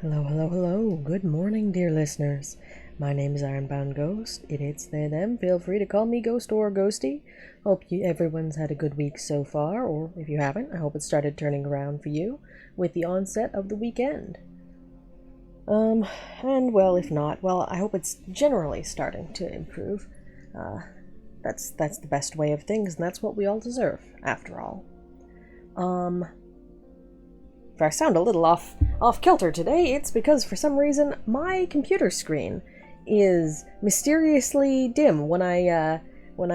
Hello, hello, hello. Good morning, dear listeners. My name is Ironbound Ghost. It's they, them. Feel free to call me Ghost or Ghosty. Hope everyone's had a good week so far, or if you haven't, I hope it started turning around for you with the onset of the weekend. And well, if not, well, I hope it's generally starting to improve. That's the best way of things, and that's what we all deserve, after all. If I sound a little off kilter today, it's because for some reason my computer screen is mysteriously dim when I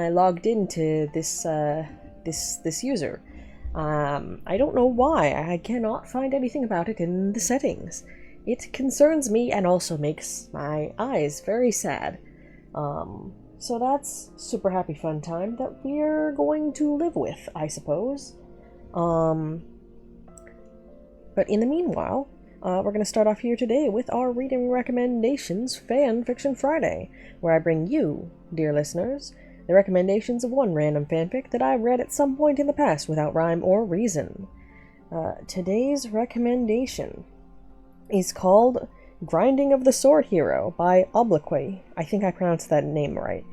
logged into this user. I don't know why. I cannot find anything about it in the settings. It concerns me and also makes my eyes very sad. So that's super happy fun time that we're going to live with, I suppose. But in the meanwhile, we're going to start off here today with our Reading Recommendations Fan Fiction Friday, where I bring you, dear listeners, the recommendations of one random fanfic that I've read at some point in the past without rhyme or reason. Today's recommendation is called Grinding of the Sword Hero by Oblique. I think I pronounced that name right.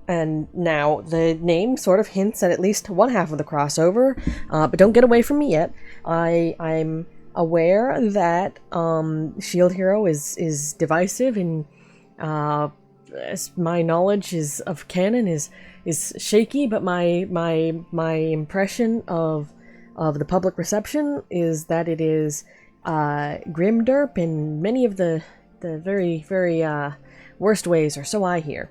And now the name sort of hints at least one half of the crossover, but don't get away from me yet. I'm aware that Shield Hero is divisive, and as my knowledge of canon is shaky, but my impression of the public reception is that it is grimderp in many of the very worst ways, or so I hear.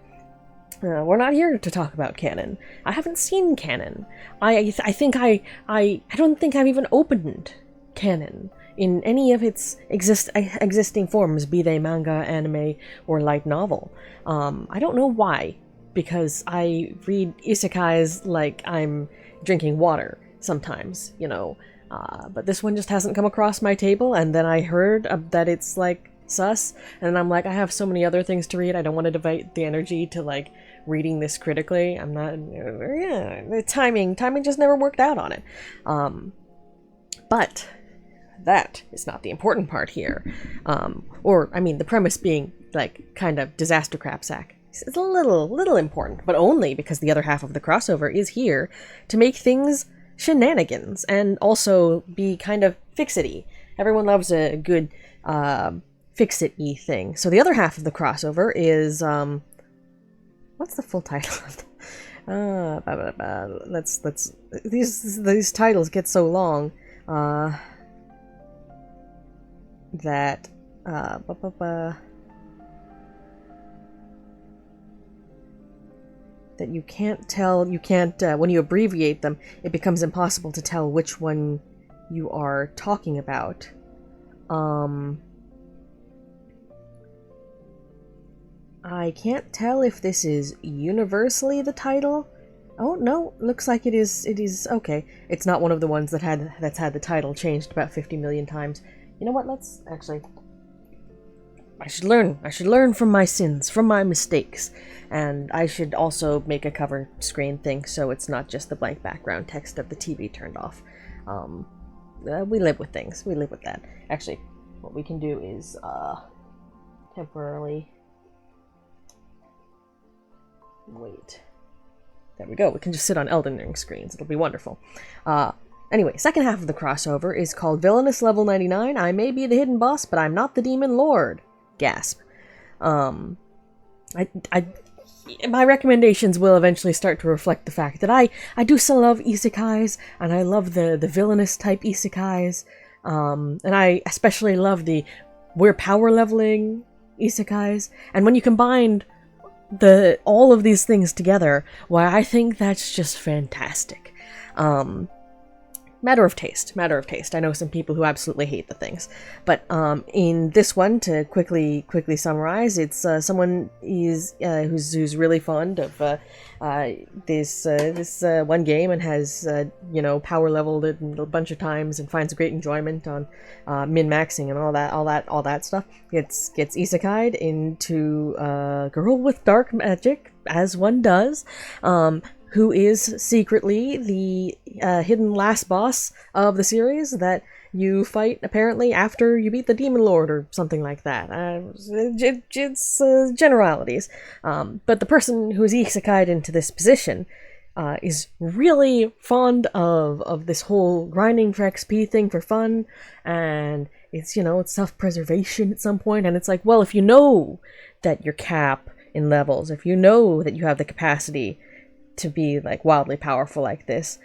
We're not here to talk about canon. I haven't seen canon. I don't think I've even opened canon in any of its existing forms, be they manga, anime, or light novel. I don't know why, because I read isekais like I'm drinking water sometimes, but this one just hasn't come across my table, and then I heard that it's like sus, and I'm like, I have so many other things to read, I don't want to devote the energy to like reading this critically. I'm not, the timing just never worked out on it. But that is not the important part here. The premise being like kind of disaster crap sack. It's a little important, but only because the other half of the crossover is here to make things shenanigans and also be kind of fix-it-y. Everyone loves a good fix-it-y thing. So the other half of the crossover is what's the full title of let's these titles get so long that that you can't when you abbreviate them, it becomes impossible to tell which one you are talking about. I can't tell if this is universally the title. Oh no, looks like it is okay. It's not one of the ones that's had the title changed about 50 million times. You know what, let's actually, I should learn from my sins, from my mistakes. And I should also make a cover screen thing so it's not just the blank background text of the TV turned off. We live with things. We live with that. Actually, what we can do is temporarily wait. There we go. We can just sit on Elden Ring screens. It'll be wonderful. Anyway, second half of the crossover is called Villainous Level 99. I may be the hidden boss, but I'm not the demon lord. Gasp. My recommendations will eventually start to reflect the fact that I do still love isekais, and I love the villainous type isekais, and I especially love we're power leveling isekais, and when you combine all of these things together, why, I think that's just fantastic. Matter of taste. I know some people who absolutely hate the things, but in this one, to quickly summarize, it's someone who's really fond of this one game and has power leveled it a bunch of times and finds great enjoyment on min-maxing and all that stuff. Gets isekai'd into a girl with dark magic, as one does. Who is secretly the hidden last boss of the series that you fight apparently after you beat the demon lord or something like that. It's generalities. But the person who's isekai'd into this position is really fond of this whole grinding for XP thing for fun, and it's, it's self-preservation at some point, and it's like, well, if you know that you're cap in levels, if you know that you have the capacity to be, like, wildly powerful like this,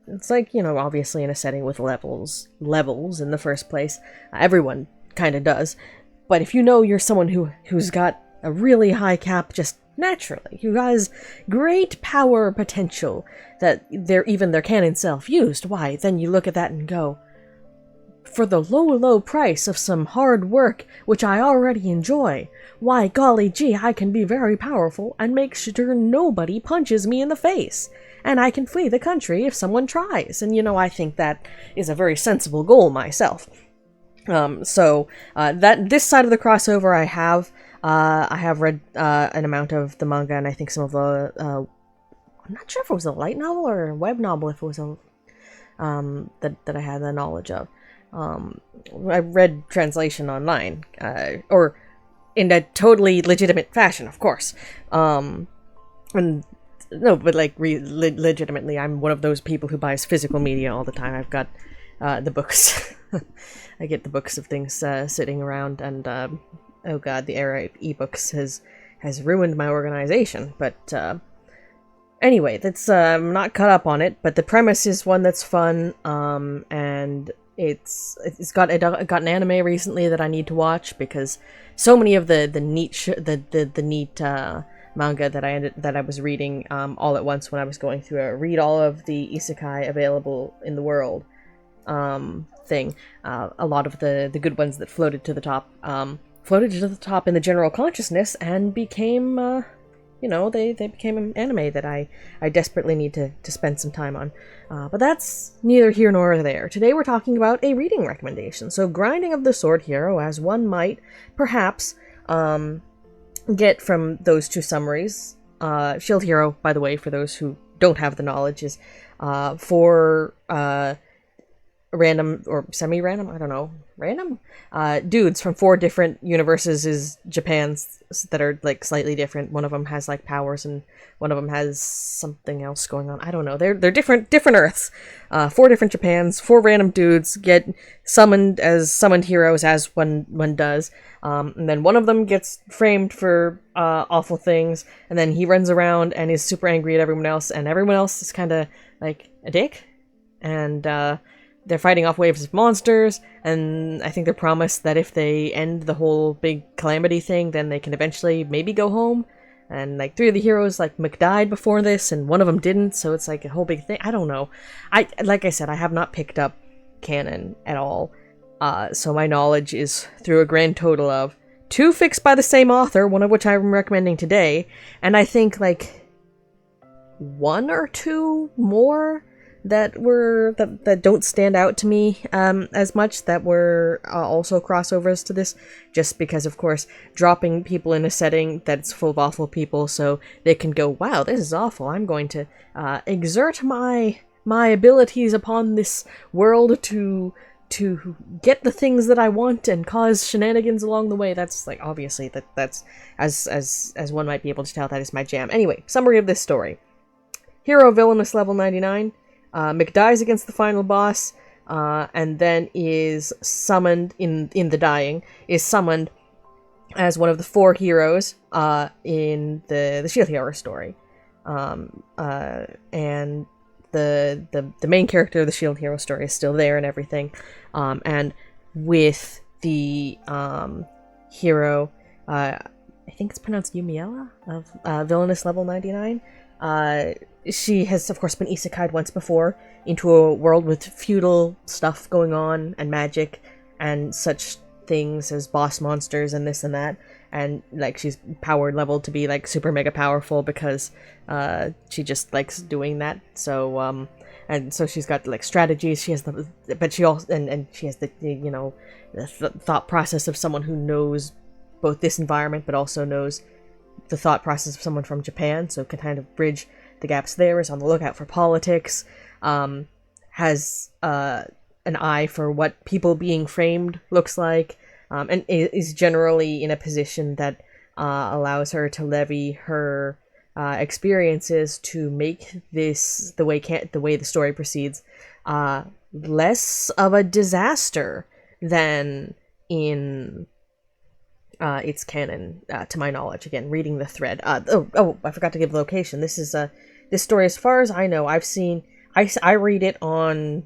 it's like, obviously in a setting with levels in the first place, everyone kind of does, but if you know you're someone who's got a really high cap just naturally, who has great power potential, that their canon self-used, why, then you look at that and go, for the low price of some hard work, which I already enjoy, why, golly gee, I can be very powerful and make sure nobody punches me in the face, and I can flee the country if someone tries, and I think that is a very sensible goal myself. So that this side of the crossover I have read an amount of the manga, and I think some of the I'm not sure if it was a light novel or a web novel, if it was a that I had the knowledge of. I read translation online, or in a totally legitimate fashion, of course. And no, but like legitimately, I'm one of those people who buys physical media all the time. I've got the books. I get the books of things sitting around, and oh god, the era of ebooks has ruined my organization. But anyway, that's I'm not caught up on it. But the premise is one that's fun, and it's got an anime recently that I need to watch, because so many of the neat neat manga that I was reading all at once when I was going through read all of the isekai available in the world thing. A lot of the good ones that floated to the top in the general consciousness and became they became an anime that I desperately need to spend some time on. But that's neither here nor there. Today we're talking about a reading recommendation. So Grinding of the Sword Hero, as one might perhaps get from those two summaries. Shield Hero, by the way, for those who don't have the knowledge, is for random or semi-random, I don't know, random dudes from 4 different universes is Japan's that are like slightly different. One of them has like powers, and one of them has something else going on. I don't know. They're different Earths. 4 different Japans. 4 random dudes get summoned as summoned heroes, as one does. And then one of them gets framed for awful things, and then he runs around and is super angry at everyone else, and everyone else is kind of like a dick, and they're fighting off waves of monsters, and I think they're promised that if they end the whole big calamity thing, then they can eventually maybe go home. And like 3 of the heroes like died before this, and one of them didn't, so it's like a whole big thing. I don't know. Like I said, I have not picked up canon at all, so my knowledge is through a grand total of 2 fics by the same author, one of which I'm recommending today, and I think like 1 or 2 more that don't stand out to me as much, that were also crossovers to this, just because, of course, dropping people in a setting that's full of awful people so they can go, wow, this is awful, I'm going to exert my abilities upon this world to get the things that I want and cause shenanigans along the way. That's like, obviously, that's as one might be able to tell, that is my jam. Anyway, summary of this story. Hero villainous level 99. dies against the final boss, and then is summoned in the dying, is summoned as one of the 4 heroes in the Shield Hero story. And the main character of the Shield Hero story is still there and everything. And with the hero, I think it's pronounced Yumiella, of Villainous Level 99. She has, of course, been isekai'd once before into a world with feudal stuff going on, and magic, and such things as boss monsters and this and that. And, like, she's powered leveled to be, like, super mega powerful because she just likes doing that. So, and so she's got, like, strategies. She has but she also, and she has the thought process of someone who knows both this environment, but also knows the thought process of someone from Japan, so can kind of bridge the gaps there, is on the lookout for politics, has an eye for what people being framed looks like, and is generally in a position that allows her to levy her experiences to make this the way the story proceeds less of a disaster than in its canon, to my knowledge. Again, reading the thread. I forgot to give the location. This is this story, as far as I know, I read it on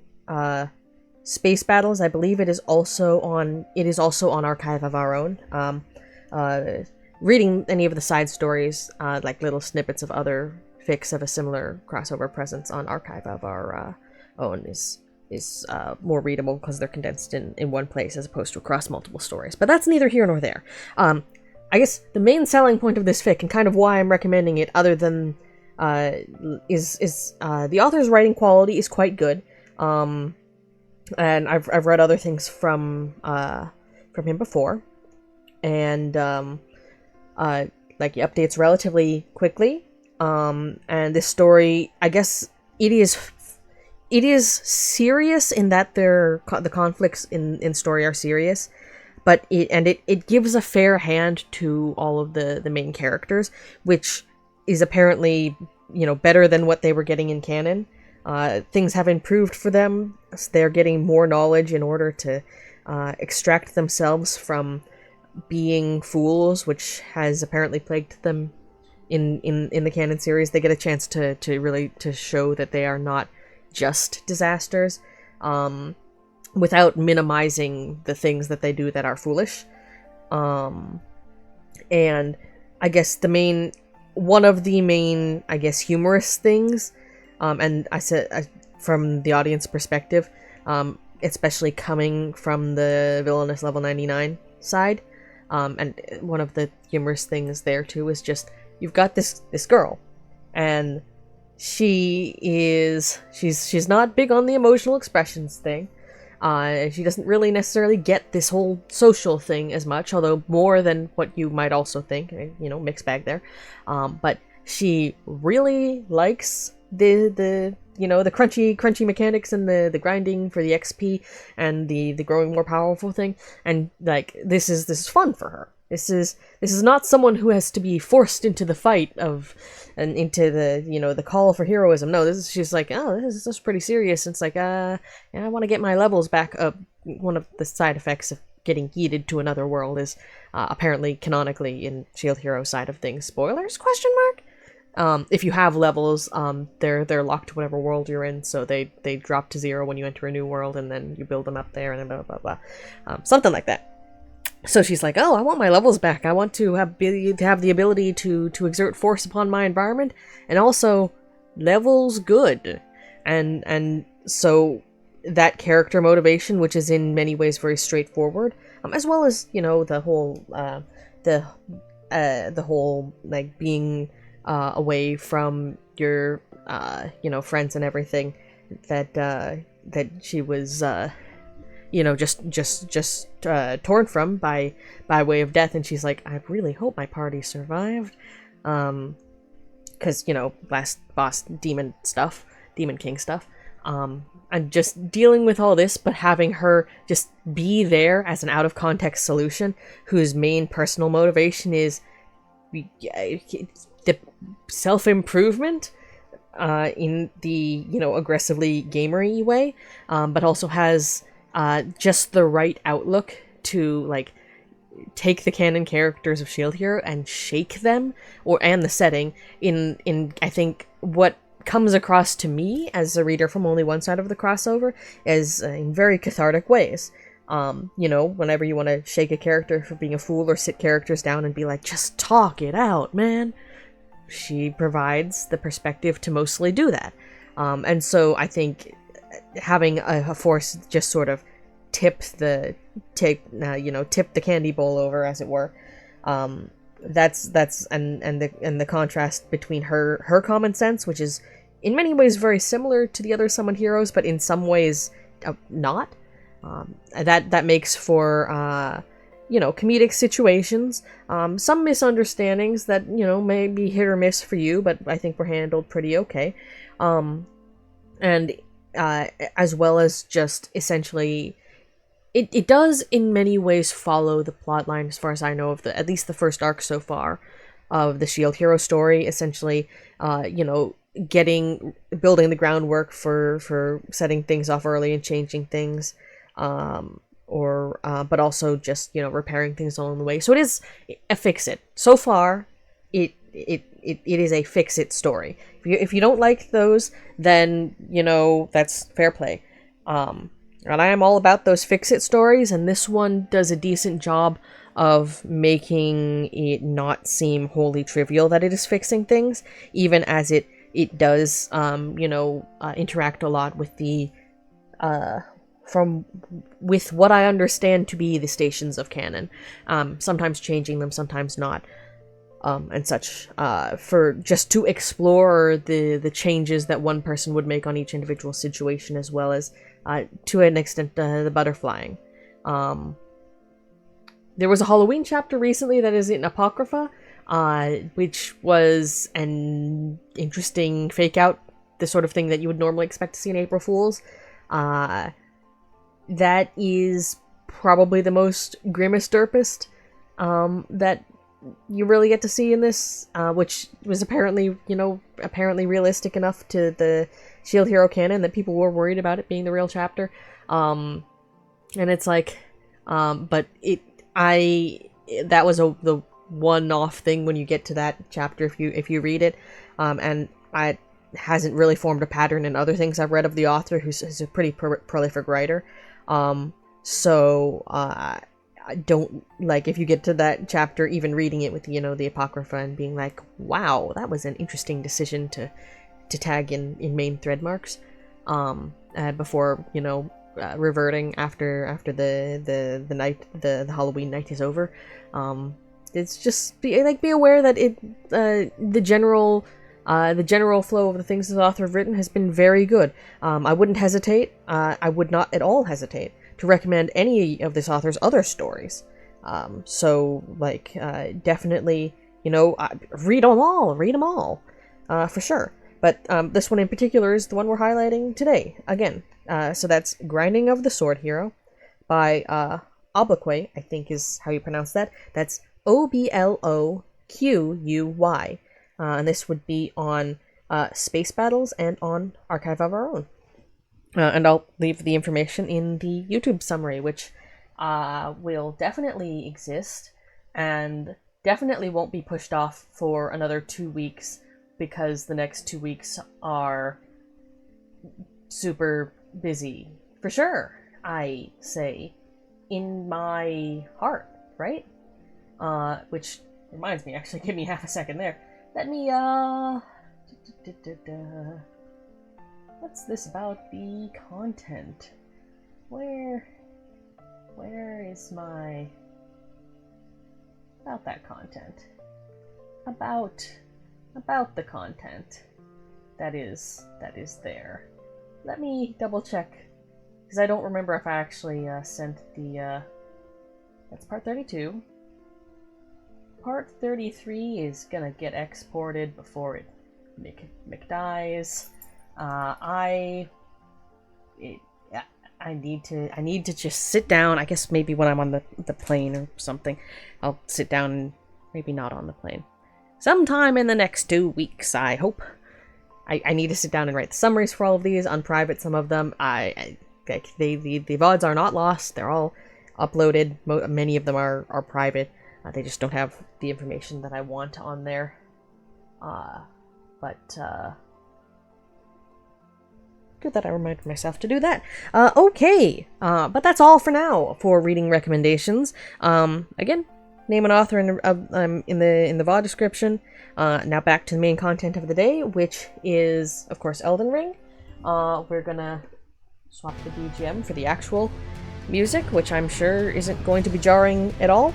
Space Battles. I believe it is also on Archive of Our Own. Reading any of the side stories, like little snippets of other fics of a similar crossover presence on Archive of Our Own is more readable because they're condensed in one place as opposed to across multiple stories. But that's neither here nor there. I guess the main selling point of this fic, and kind of why I'm recommending it, other than is the author's writing quality is quite good. And I've read other things from him before, and like, he updates relatively quickly. And this story, I guess it is serious in that the conflicts in story are serious, but it gives a fair hand to all of the main characters, which is apparently, better than what they were getting in canon. Things have improved for them. They're getting more knowledge in order to extract themselves from being fools, which has apparently plagued them in the canon series. They get a chance to really show that they are not just disasters, without minimizing the things that they do that are foolish. And I guess one of the main, I guess, humorous things, and I said from the audience perspective, especially coming from the villainous level 99 side, and one of the humorous things there too is just, you've got this girl, and she's not big on the emotional expressions thing. She doesn't really necessarily get this whole social thing as much, although more than what you might also think, mixed bag there. But she really likes the crunchy mechanics and the grinding for the XP and the growing more powerful thing, and like this is fun for her. This is not someone who has to be forced into the fight and into the call for heroism. No, she's like, oh, this is pretty serious. It's like, I want to get my levels back up. One of the side effects of getting yeeted to another world is apparently canonically in Shield Hero side of things. Spoilers? ? If you have levels, they're locked to whatever world you're in, so they drop to 0 when you enter a new world, and then you build them up there, and then blah blah blah, something like that. So she's like, oh, I want my levels back. I want to have the ability to exert force upon my environment, and also levels good. And so that character motivation, which is in many ways very straightforward, as well as, the whole like being away from your friends and everything, that she was just torn from by way of death, and she's like, I really hope my party survived, because last boss demon king stuff, and just dealing with all this, but having her just be there as an out of context solution, whose main personal motivation is the self-improvement, in the aggressively gamery way, but also has just the right outlook to like take the canon characters of Shield Hero and shake them, and the setting in I think what comes across to me as a reader from only one side of the crossover is in very cathartic ways. Whenever you want to shake a character for being a fool or sit characters down and be like, just talk it out, man, she provides the perspective to mostly do that. And so I think having a force just sort of tip the candy bowl over, as it were, that's the contrast between her common sense, which is in many ways very similar to the other summoned heroes, but in some ways not. That makes for comedic situations, some misunderstandings that may be hit or miss for you, but I think were handled pretty okay. And as well as just essentially it does in many ways follow the plot line, as far as I know, of the at least the first arc so far of the Shield Hero story. Essentially, you know, building the groundwork for setting things off early and changing things, or but also just, you know, repairing things along the way. So it is a fix it. So far, it is a fix it story. If you don't like those, then, you know, that's fair play. And I am all about those fix it stories, and this one does a decent job of making it not seem wholly trivial that it is fixing things, even as it does, you know, interact a lot with the with what I understand to be the stations of canon, sometimes changing them, sometimes not, and such, for just to explore the changes that one person would make on each individual situation, as well as to an extent the butterflying. There was a Halloween chapter recently that is in Apocrypha, which was an interesting fake out, the sort of thing that you would normally expect to see in April Fools. That is probably the most grimmest derpist that you really get to see in this, which was apparently, you know, realistic enough to the Shield Hero canon that people were worried about it being the real chapter. And it's like, but that was the one-off thing when you get to that chapter if you read it, and it hasn't really formed a pattern in other things I've read of the author, who's a pretty prolific writer. So I don't like, if you get to that chapter, even reading it with, you know, the Apocrypha and being like, wow, that was an interesting decision to tag in main thread marks, before, you know, reverting after the night, the Halloween night is over. It's just be aware that the general flow of the things the author have written has been very good. I wouldn't hesitate, I would not at all hesitate to recommend any of this author's other stories. So, like, definitely, you know, read them all, for sure. But this one in particular is the one we're highlighting today, again. So that's Grinding of the Sword Hero by Obloquy, I think is how you pronounce that. That's Obloquy. And this would be on Space Battles and on Archive of Our Own. And I'll leave the information in the YouTube summary, which will definitely exist and definitely won't be pushed off for another 2 weeks, because the next 2 weeks are super busy. For sure, I say, in my heart, right? Which reminds me, actually, give me half a second there. Let me, what's this about the content? Where is my... About that content. About the content that is there. Let me double check, because I don't remember if I actually sent the, that's part 32. Part 33 is gonna get exported before it dies. I need to just sit down. I guess maybe when I'm on the plane or something, I'll sit down, and maybe not on the plane. Sometime in the next 2 weeks, I hope. I need to sit down and write the summaries for all of these, unprivate some of them. The VODs are not lost. They're all uploaded. Many of them are private. They just don't have the information that I want on there. Good that I reminded myself to do that. Okay, but that's all for now for reading recommendations. Again, name and author in the VOD description. Now back to the main content of the day, which is, of course, Elden Ring. We're gonna swap the BGM for the actual music, which I'm sure isn't going to be jarring at all.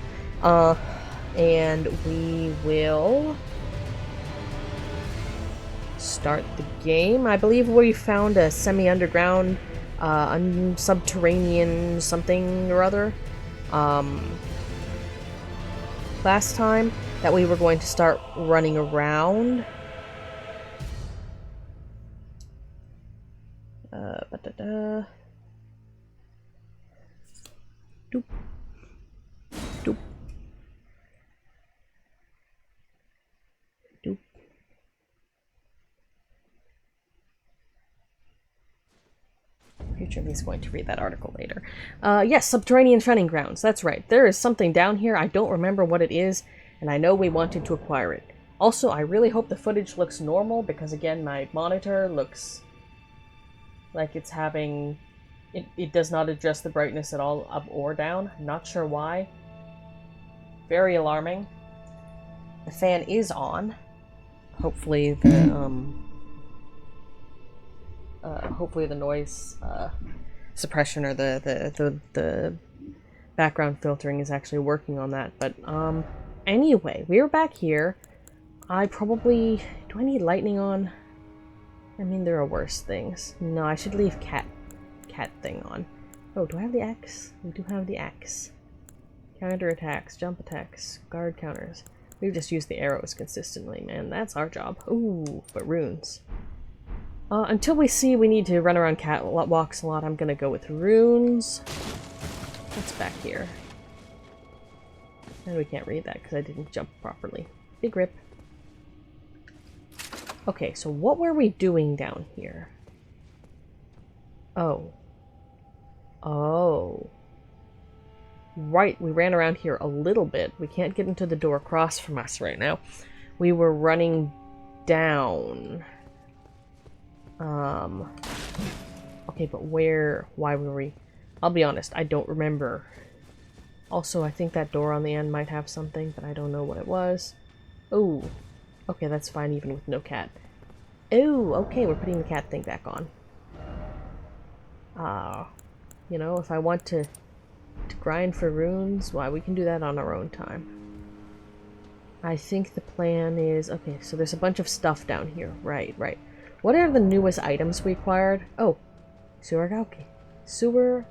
And we will start the game. I believe we found a semi-underground, subterranean something or other, last time, that we were going to start running around. Doop. Doop. Doop. Future me's going to read that article later. Yes, subterranean training grounds. That's right. There is something down here. I don't remember what it is, and I know we wanted to acquire it. Also, I really hope the footage looks normal, because again, my monitor looks like it's having... It does not adjust the brightness at all, up or down. Not sure why. Very alarming. The fan is on. Hopefully the noise suppression or the background filtering is actually working on that. But anyway, we're back here. I probably... Do I need lightning on? I mean, there are worse things. No, I should leave cat thing on. Oh, do I have the axe? We do have the axe. Counter attacks, jump attacks, guard counters. We've just used the arrows consistently, man. That's our job. Ooh, but runes. Until we see we need to run around catwalks a lot, I'm gonna go with runes. What's back here? And we can't read that because I didn't jump properly. Big rip. Okay, so what were we doing down here? Oh. Oh. Right, we ran around here a little bit. We can't get into the door across from us right now. We were running down. Okay, but where... Why were we... I'll be honest, I don't remember. Also, I think that door on the end might have something, but I don't know what it was. Oh. Okay, that's fine even with no cat. Oh, okay, we're putting the cat thing back on. You know, if I want to grind for runes, why, we can do that on our own time. I think the plan is... Okay, so there's a bunch of stuff down here. Right. What are the newest items we acquired? Oh, Suragauki. Sewer...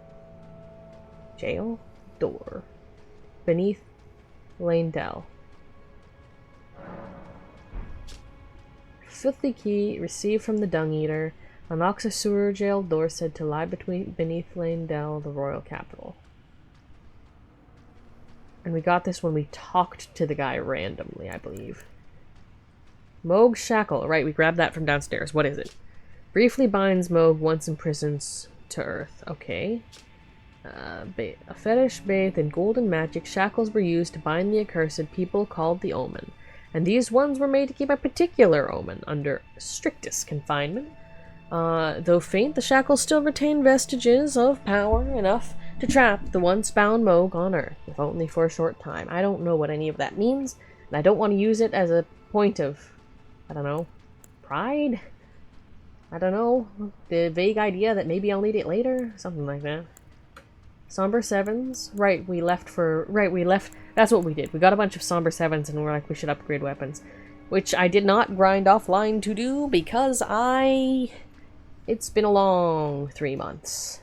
Jail? Door. Beneath Lanedell. Filthy key received from the Dung Eater. Unlocks a sewer jail door said to lie beneath Lanedell, the royal capital. And we got this when we talked to the guy randomly, I believe. Moog Shackle. Right, we grabbed that from downstairs. What is it? Briefly binds Moog, once imprisons to Earth. Okay. A fetish bathed in golden magic, shackles were used to bind the accursed people called the Omen. And these ones were made to keep a particular omen under strictest confinement. Though faint, the shackles still retain vestiges of power enough to trap the once bound Moog on Earth, if only for a short time. I don't know what any of that means, and I don't want to use it as a point of, I don't know, pride? I don't know, the vague idea that maybe I'll need it later? Something like that. Somber Sevens? Right, we left, that's what we did. We got a bunch of Somber Sevens and we're like, we should upgrade weapons. Which I did not grind offline to do because it's been a long 3 months.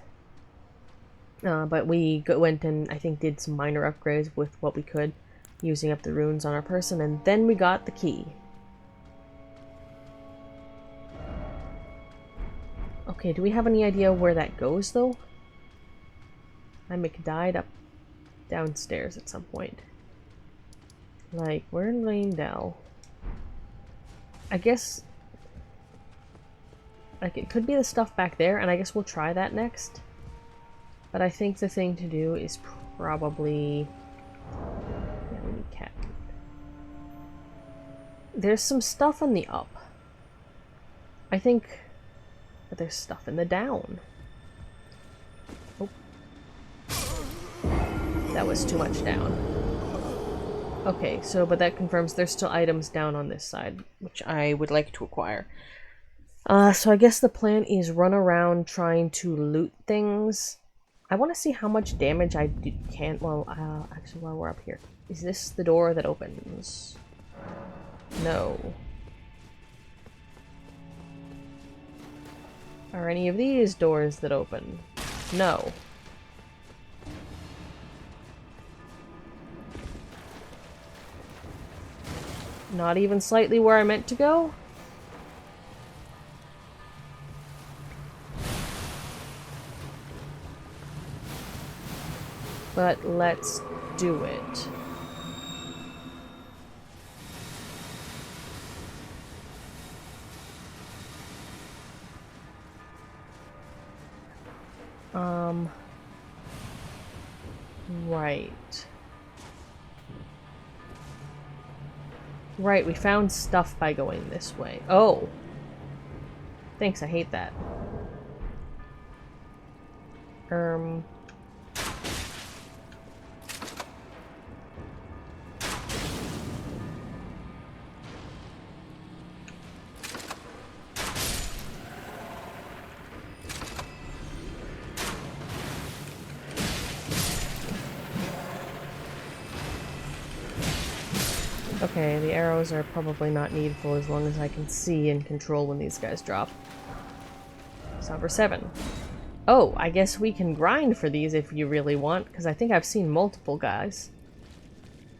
But we went and I think did some minor upgrades with what we could, using up the runes on our person, and then we got the key. Okay, do we have any idea where that goes though? I died up downstairs at some point. Like, we're in Lanedell. I guess... Like, it could be the stuff back there, and I guess we'll try that next. But I think the thing to do is probably... Yeah, we need cat. There's some stuff on the up. I think... But there's stuff in the down. Oh. That was too much down. Okay, so, but that confirms there's still items down on this side, which I would like to acquire. So I guess the plan is run around trying to loot things. I want to see how much damage I can. Well, actually, while we're up here, is this the door that opens? No. Are any of these doors that open? No. Not even slightly where I meant to go? But let's do it. Right. Right, we found stuff by going this way. Oh! Thanks, I hate that. Okay, the arrows are probably not needful as long as I can see and control when these guys drop. Number 7. Oh, I guess we can grind for these if you really want, because I think I've seen multiple guys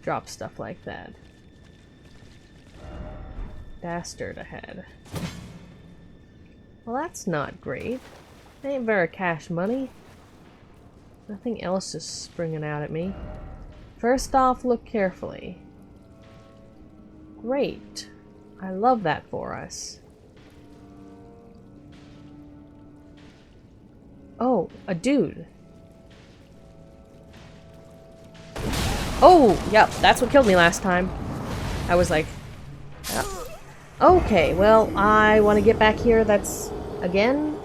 drop stuff like that. Bastard ahead. Well, that's not great. Ain't very cash money. Nothing else is springing out at me. First off, look carefully. Great. I love that for us. Oh, a dude. Oh, yep, that's what killed me last time. I was like, oh. Okay, well, I want to get back here. That's, again?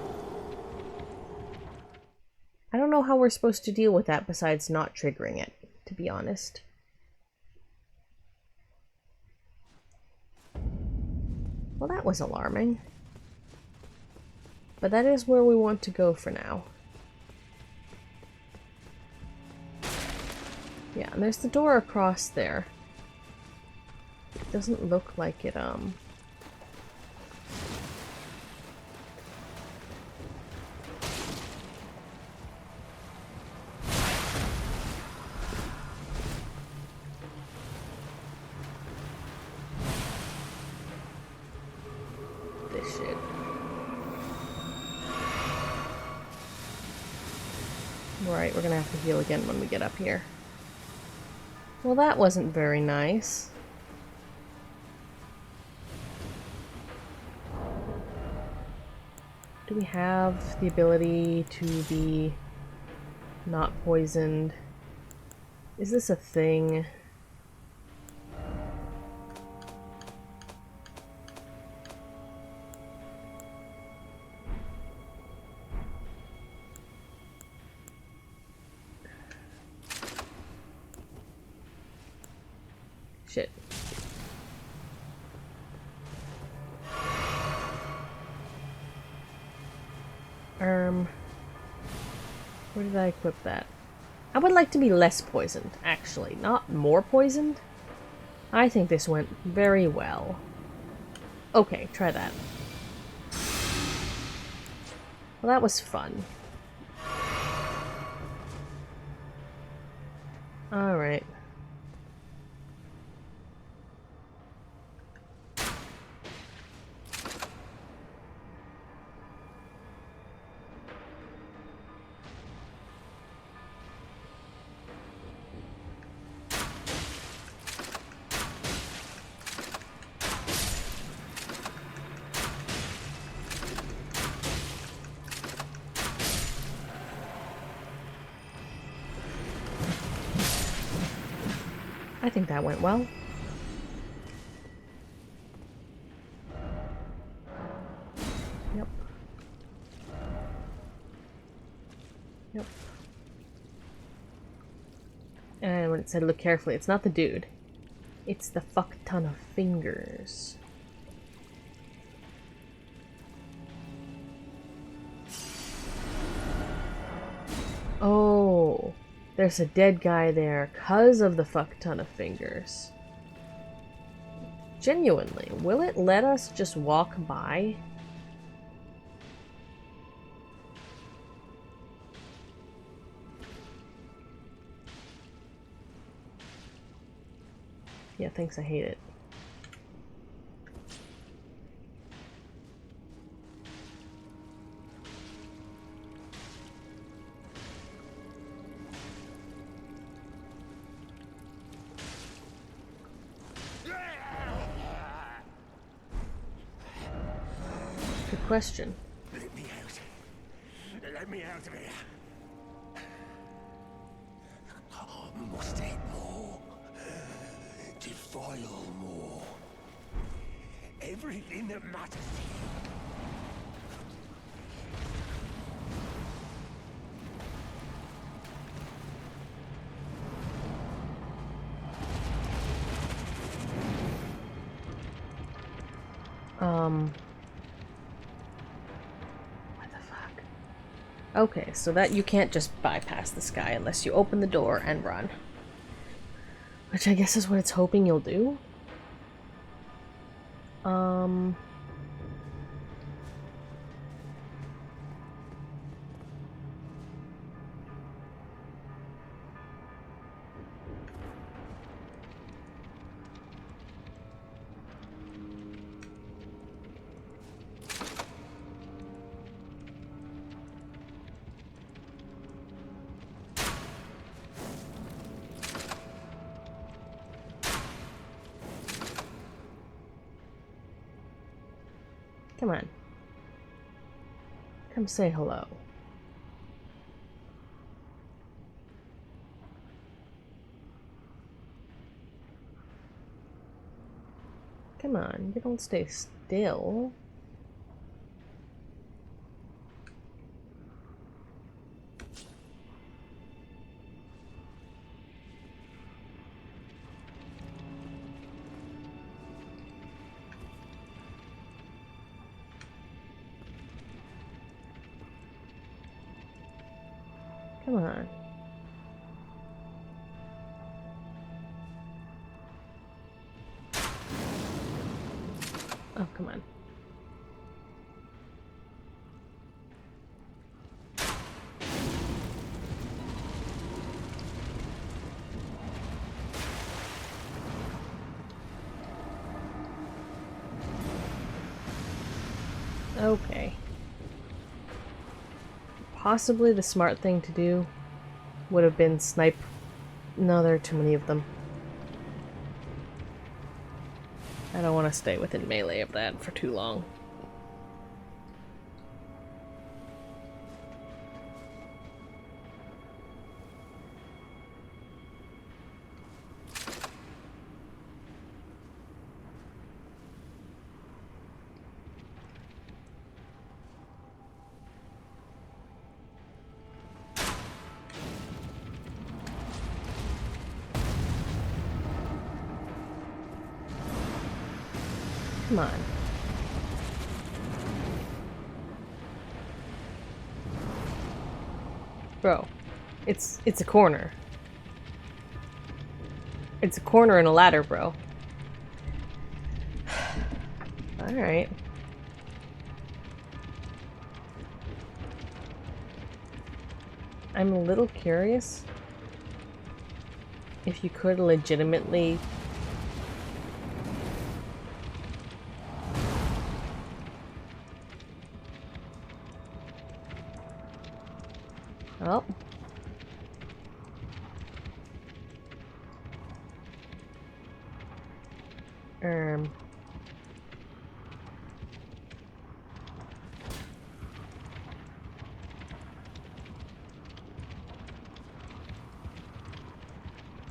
I don't know how we're supposed to deal with that besides not triggering it, to be honest. Well, that was alarming. But that is where we want to go for now. Yeah, and there's the door across there. It doesn't look like it, this shit. Right, we're gonna have to heal again when we get up here. Well, that wasn't very nice. Do we have the ability to be not poisoned? Is this a thing? Shit. Where did I equip that? I would like to be less poisoned, actually, not more poisoned. I think this went very well. Okay, try that. Well, that was fun. Alright. I think that went well. Yep. Yep. And when it said look carefully, it's not the dude. It's the fuck ton of fingers. Oh, there's a dead guy there 'cause of the fuck ton of fingers. Genuinely, will it let us just walk by? Yeah, thanks, I hate it. question. Let me out. Let me out of here. Must eat more. Defile more. Everything that matters to you. What the fuck? Okay, so that you can't just bypass this guy unless you open the door and run. Which I guess is what it's hoping you'll do. Come on. Come say hello. Come on, you don't stay still. Come on. Oh, come on. Okay. Possibly the smart thing to do would have been snipe. No, there are too many of them. I don't want to stay within melee of that for too long. Come on. Bro, it's a corner. It's a corner and a ladder, bro. Alright. I'm a little curious if you could legitimately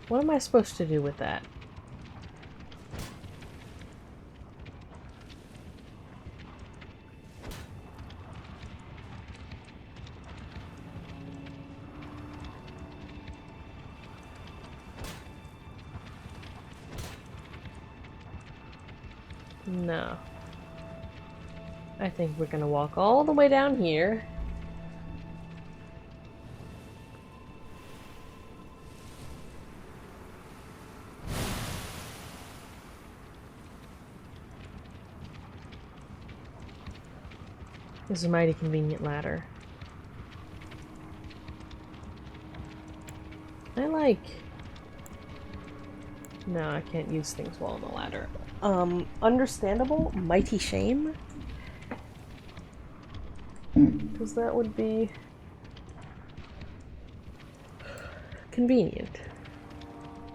what am I supposed to do with that? No. I think we're gonna walk all the way down here. This is a mighty convenient ladder. I like... No, I can't use things while on the ladder. Understandable, mighty shame. Because that would be... convenient.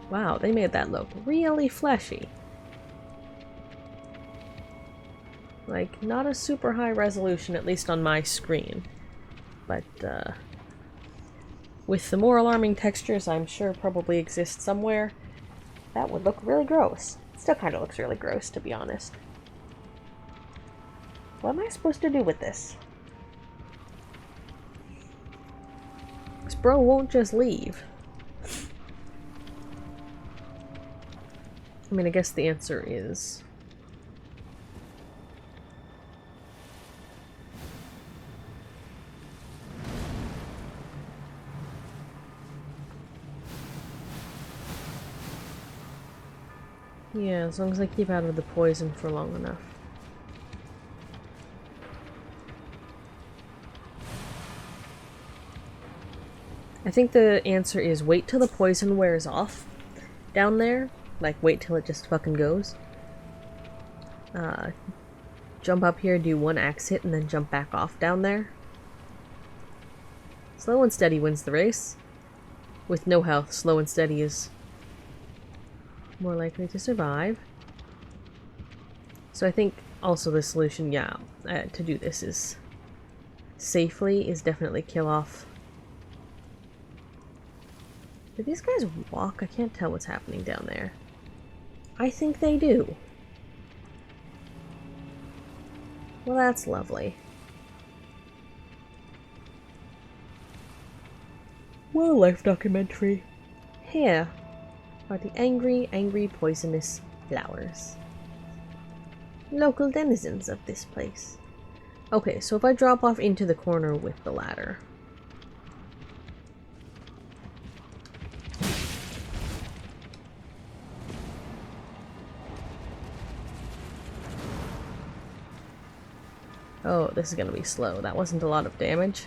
Wow, they made that look really fleshy. Like, not a super high resolution, at least on my screen. But, with the more alarming textures I'm sure probably exist somewhere, that would look really gross. Still kind of looks really gross, to be honest. What am I supposed to do with this? This bro won't just leave. I mean, I guess the answer is... yeah, as long as I keep out of the poison for long enough. I think the answer is wait till the poison wears off down there. Like, wait till it just fucking goes. Jump up here, do one axe hit, and then jump back off down there. Slow and steady wins the race. With no health, slow and steady is more likely to survive. So I think also the solution, yeah, to do this is safely is definitely kill off. Do these guys walk? I can't tell what's happening down there. I think they do. Well, that's lovely. Wildlife documentary. Here are the angry, poisonous flowers. Local denizens of this place. Okay, so if I drop off into the corner with the ladder. Oh, this is gonna be slow. That wasn't a lot of damage.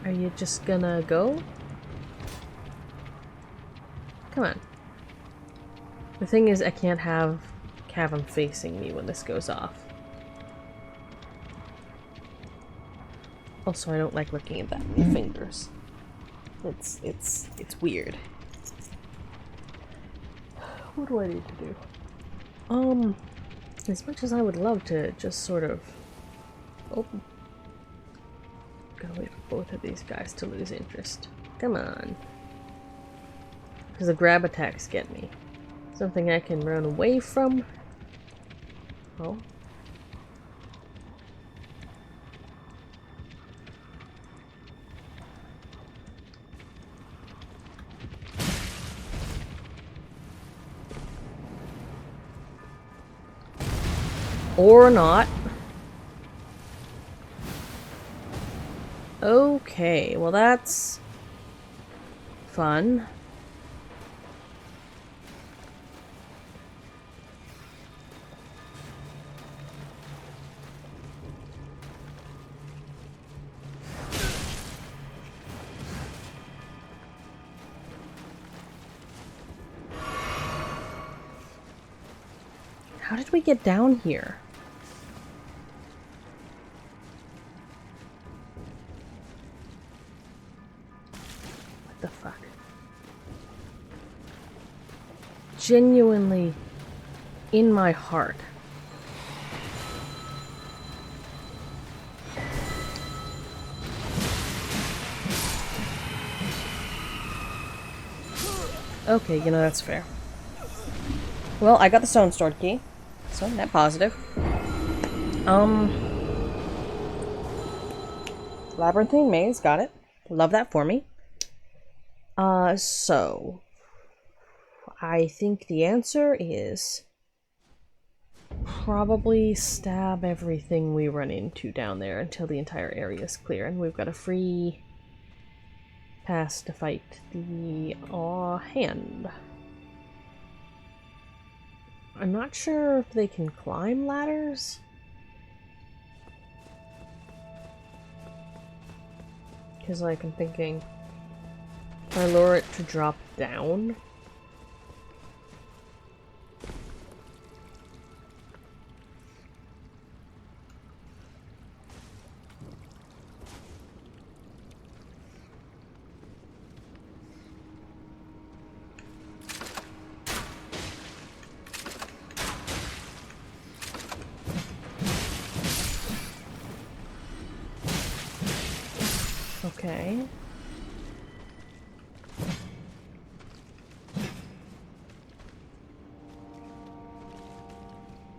Are you just gonna go? Come on. The thing is, I can't have him facing me when this goes off. Also, I don't like looking at that with my fingers. It's weird. What do I need to do? As much as I would love to just sort of... Oh. Gotta wait for both of these guys to lose interest. Come on. Because the grab attacks get me. Something I can run away from. Oh. Or not. Okay, well that's fun. How did we get down here? What the fuck? Genuinely, in my heart. Okay, you know, that's fair. Well, I got the stone sword key, so net positive. Labyrinthine maze, got it. Love that for me. So I think the answer is probably stab everything we run into down there until the entire area is clear, and we've got a free pass to fight the hand. I'm not sure if they can climb ladders. Because, like, I'm thinking, if I lure it to drop down... Okay.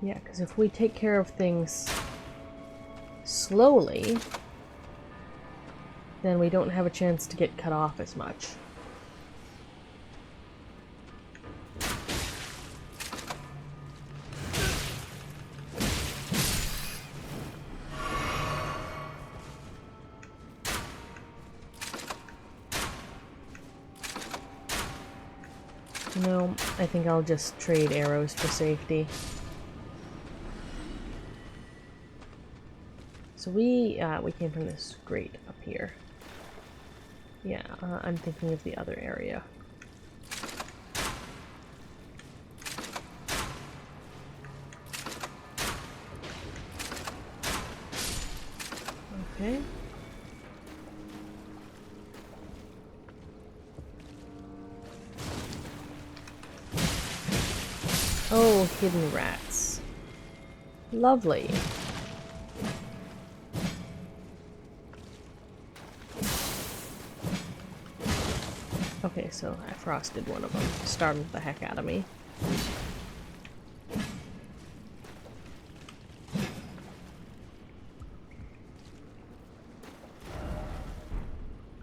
Yeah, because if we take care of things slowly, then we don't have a chance to get cut off as much. No, I think I'll just trade arrows for safety. So we came from this grate up here. Yeah, I'm thinking of the other area. Okay. Oh, hidden rats. Lovely. Okay, so I frosted one of them. Startled the heck out of me.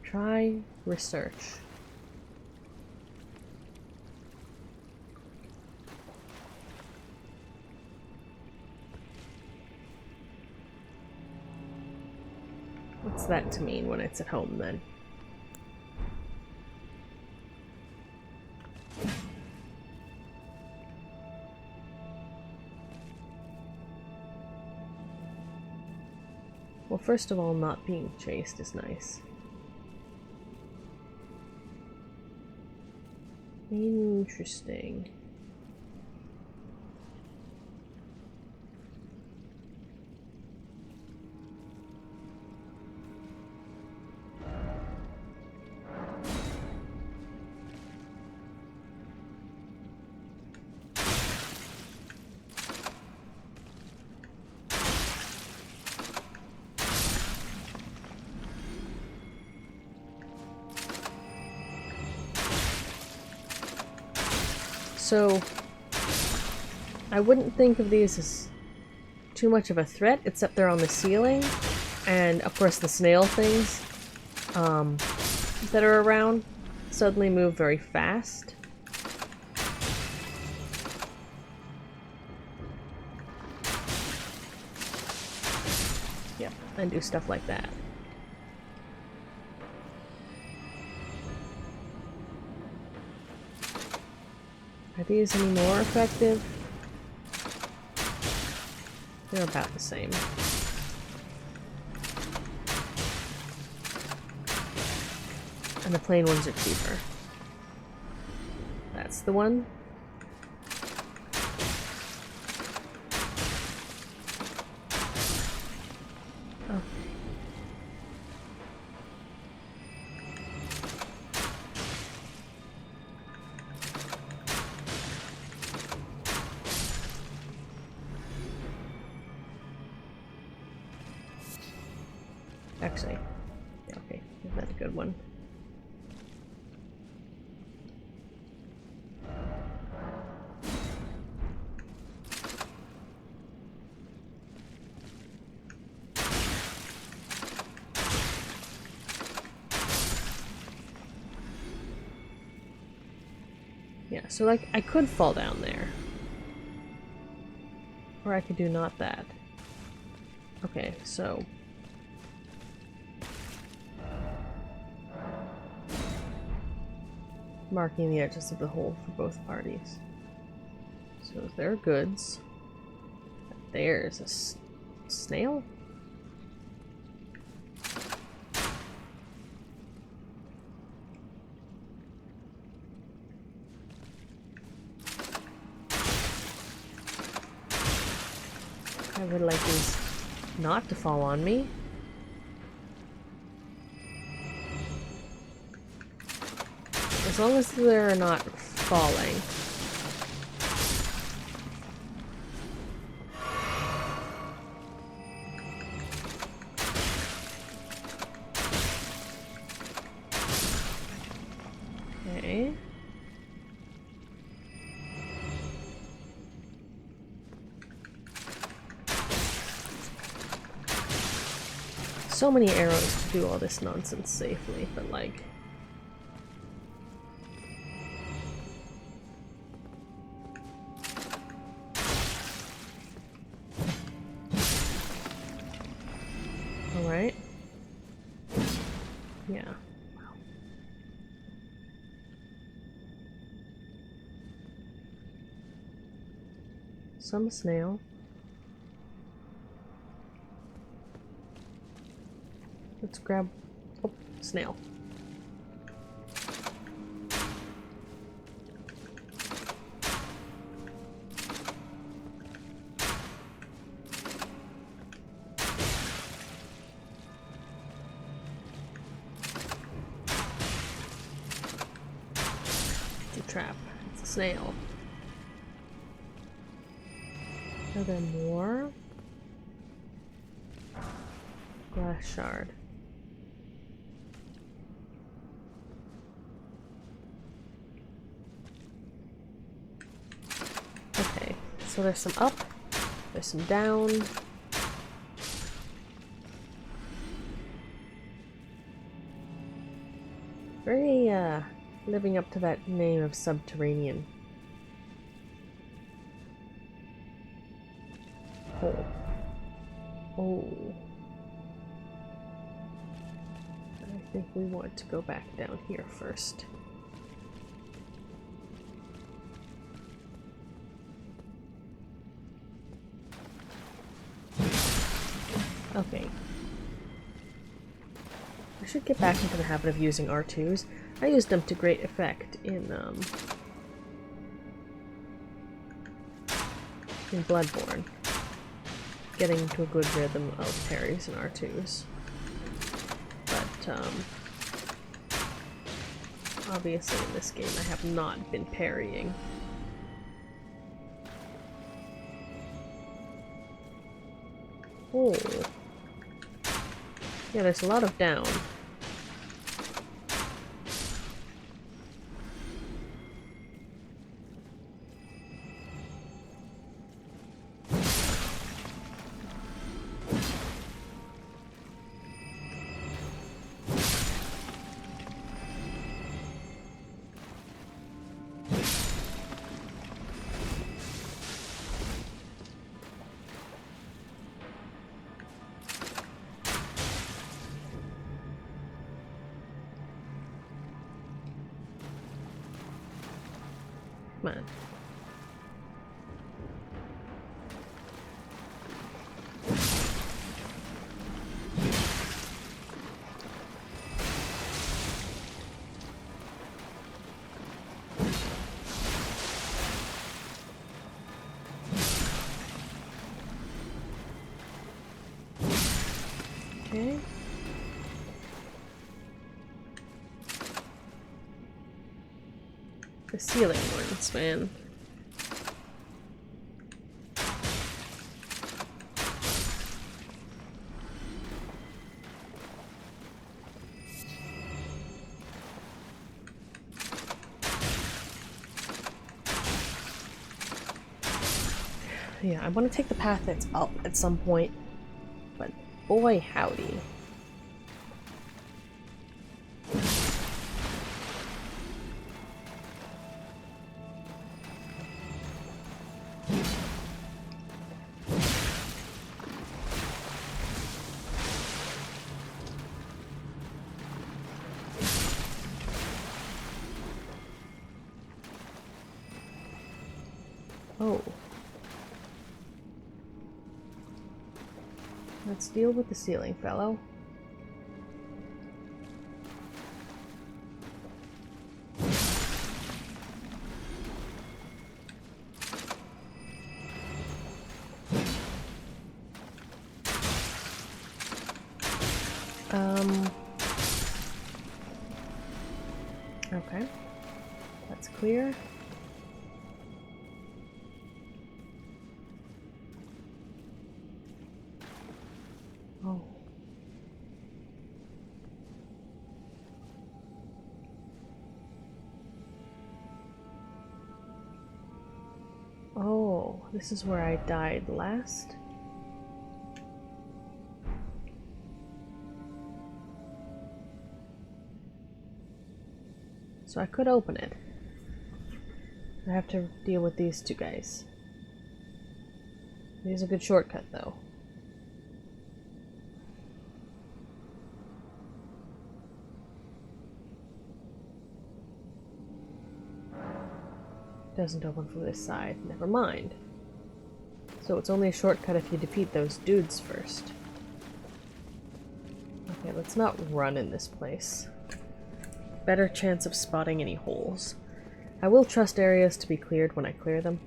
Try research. What's that to mean when it's at home then? Well, first of all, not being chased is nice. Interesting. So, I wouldn't think of these as too much of a threat, except they're on the ceiling, and of course the snail things that are around suddenly move very fast. Yep, and do stuff like that. Are these any more effective? They're about the same. And the plain ones are cheaper. That's the one. Okay. Actually, yeah, okay, that's a good one. Yeah, so like, I could fall down there. Or I could do not that. Okay, so... marking the edges of the hole for both parties. So there are goods. There's a snail? I would like these not to fall on me. As long as they're not falling. Okay. So many arrows to do all this nonsense safely, but like... Alright. Yeah. Wow. Some snail. Let's grab... Oh, snail. It's a trap. It's a snail. Are there more? Glass shard. Okay, so there's some up, there's some down. Very, living up to that name of Subterranean. Oh. Oh. I think we want to go back down here first. Okay. I should get back into the habit of using R2s. I used them to great effect in Bloodborne. Getting into a good rhythm of parries and R2s. But, obviously in this game I have not been parrying. Oh. Yeah, there's a lot of down. Come on. Okay. The ceiling ones, man. Yeah, I want to take the path that's up at some point, but boy howdy. Oh. Let's deal with the ceiling, fellow. Okay. That's clear. Oh. this is where I died last. So I could open it. I have to deal with these two guys. Here's a good shortcut, though. Doesn't open from this side. Never mind. So it's only a shortcut if you defeat those dudes first. Okay, let's not run in this place. Better chance of spotting any holes. I will trust areas to be cleared when I clear them.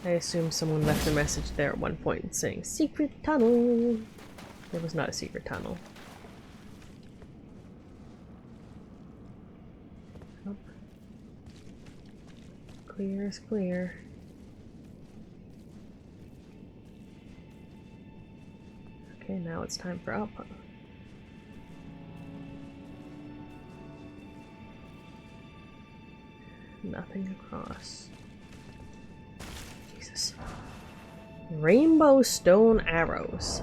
I assume someone left a message there at one point saying, "Secret tunnel!" There was not a secret tunnel. Up. Clear is clear. Okay, now it's time for up. Nothing across. Jesus. Rainbow stone arrows.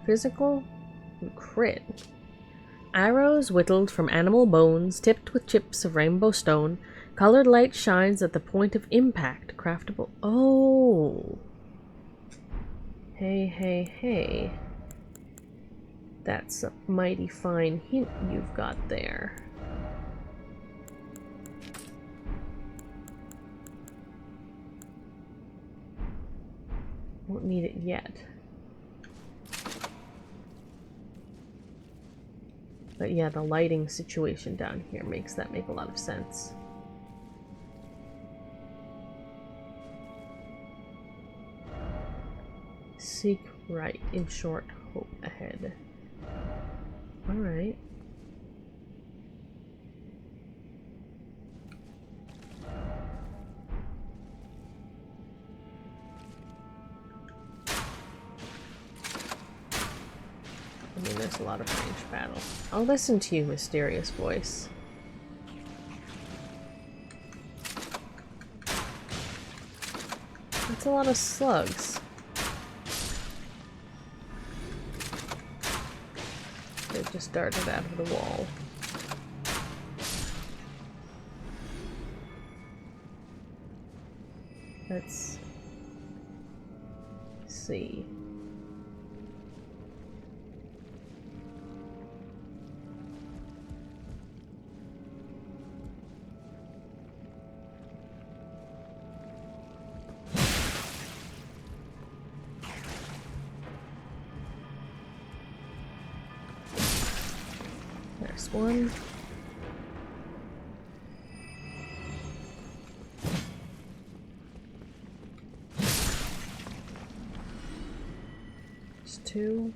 Physical and crit. Arrows whittled from animal bones, tipped with chips of rainbow stone. Colored light shines at the point of impact. Craftable. Oh. Hey, hey, hey. That's a mighty fine hint you've got there. Won't need it yet. But yeah, the lighting situation down here makes that make a lot of sense. Seek right, in short, hope ahead. Alright. I mean, there's a lot of ranged battle. I'll listen to you, mysterious voice. That's a lot of slugs. They just darted out of the wall. Let's see. There's one. There's two.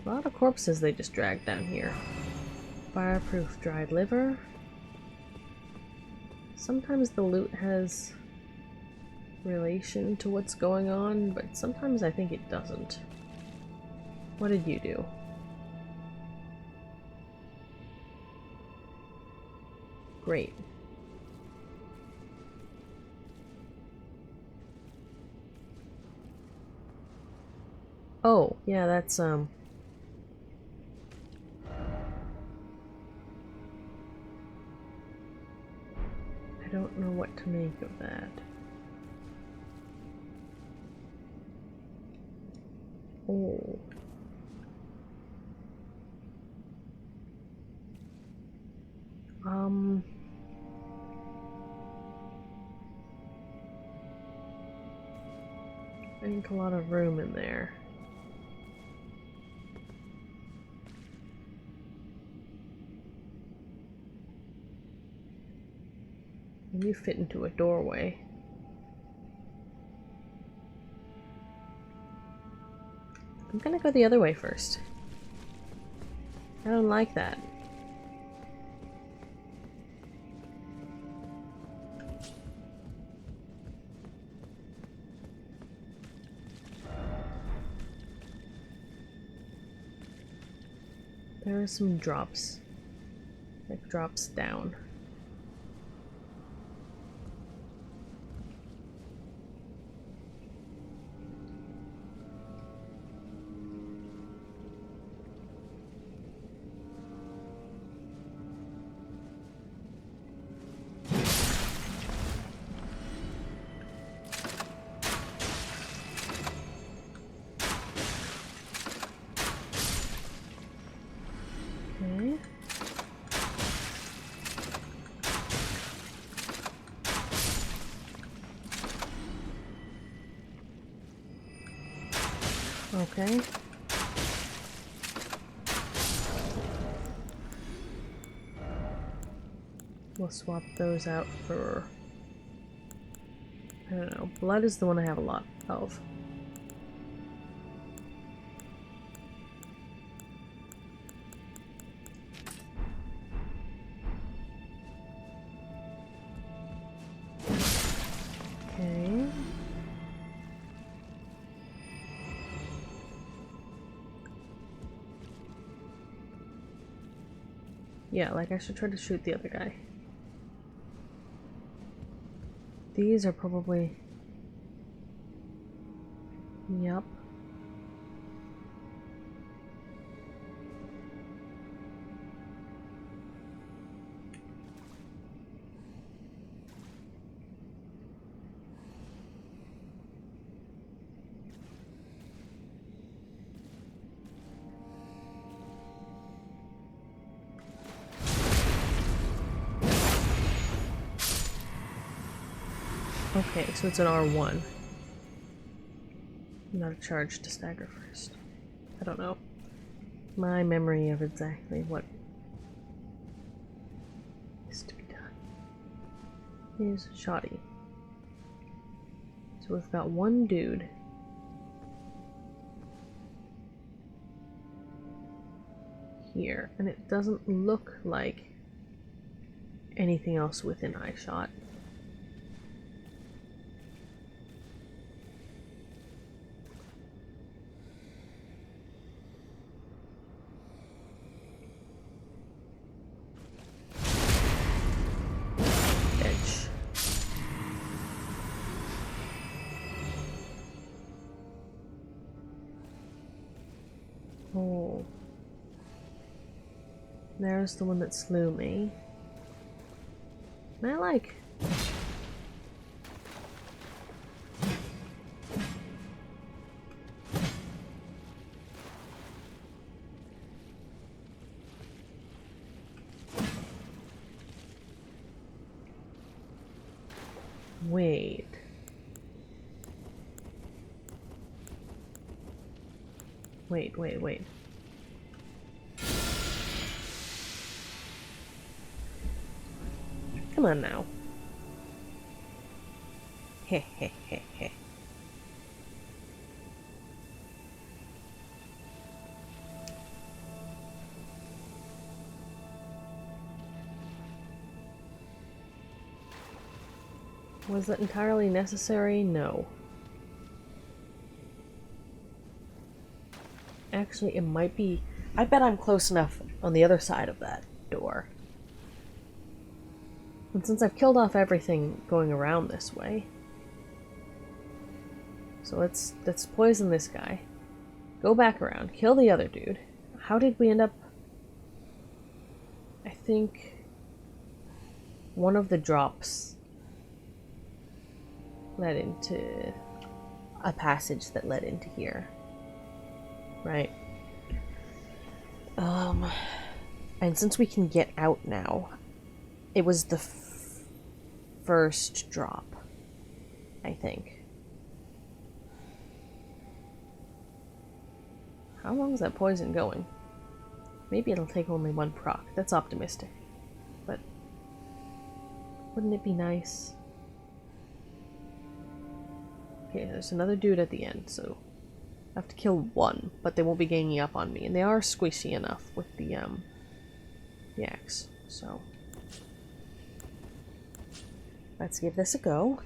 A lot of corpses they just dragged down here. Fireproof dried liver. Sometimes the loot has relation to what's going on, but sometimes I think it doesn't. What did you do? Great. Oh, yeah, that's I don't know what to make of that. Oh. I think a lot of room in there. And you fit into a doorway. I'm gonna go the other way first. I don't like that. There are some drops. Like drops down. Okay. Okay. We'll swap those out for... I don't know. Blood is the one I have a lot of. Okay. Yeah, like I should try to shoot the other guy. These are probably... Yup. Okay, so it's an R1. Not a charge to stagger first. I don't know. My memory of exactly what is to be done is shoddy. So we've got one dude. Here, and it doesn't look like anything else within eye shot. Oh. There's the one that slew me. And I like... Wait. Wait. Come on now. Heh. Was that entirely necessary? No. Actually, it might be... I bet I'm close enough on the other side of that door. And since I've killed off everything going around this way... So let's poison this guy. Go back around. Kill the other dude. How did we end up... I think... one of the drops... led into... a passage that led into here. Right. And since we can get out now, it was the first drop, I think. How long is that poison going? Maybe it'll take only one proc. That's optimistic. But wouldn't it be nice? Okay, there's another dude at the end, so I have to kill one, but they won't be ganging up on me, and they are squishy enough with the axe, so let's give this a go.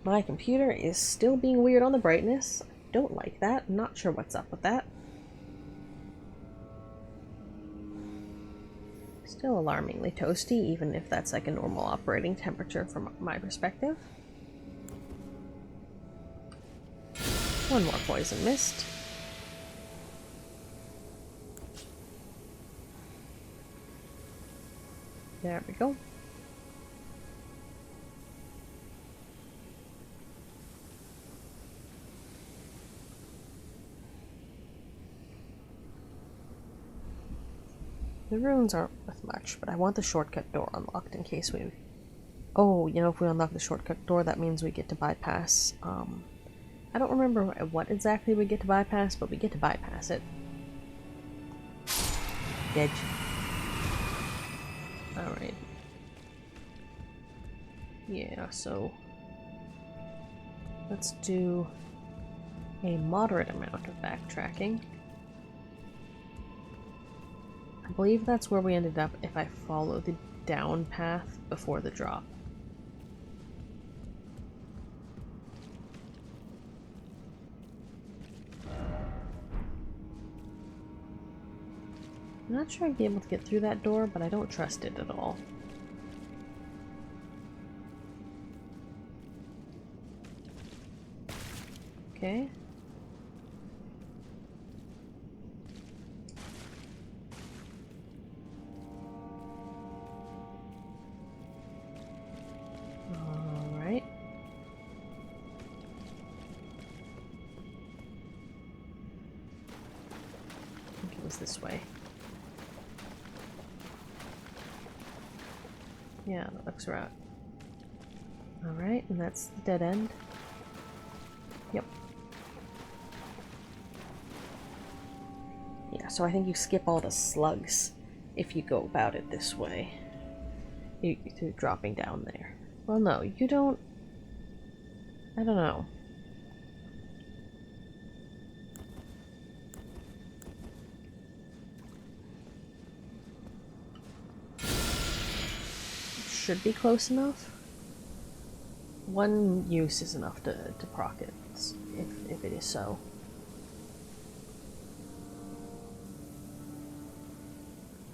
My computer is still being weird on the brightness. I don't like that. I'm not sure what's up with that. Still alarmingly toasty, even if that's like a normal operating temperature from my perspective. One more poison mist. There we go. The runes aren't worth much, but I want the shortcut door unlocked in case we... Oh, you know, if we unlock the shortcut door, that means we get to bypass, I don't remember what exactly we get to bypass, but we get to bypass it. Dead. Alright. Yeah, so... let's do a moderate amount of backtracking. I believe that's where we ended up if I follow the down path before the drop. I'm not sure I'd be able to get through that door, but I don't trust it at all. Okay. Alright. I think it was this way. Yeah, that looks right. Alright, and that's the dead end. Yep. Yeah, so I think you skip all the slugs if you go about it this way. You're dropping down there. Well, no, you don't... I don't know. Should be close enough. One use is enough to proc it, if it is so.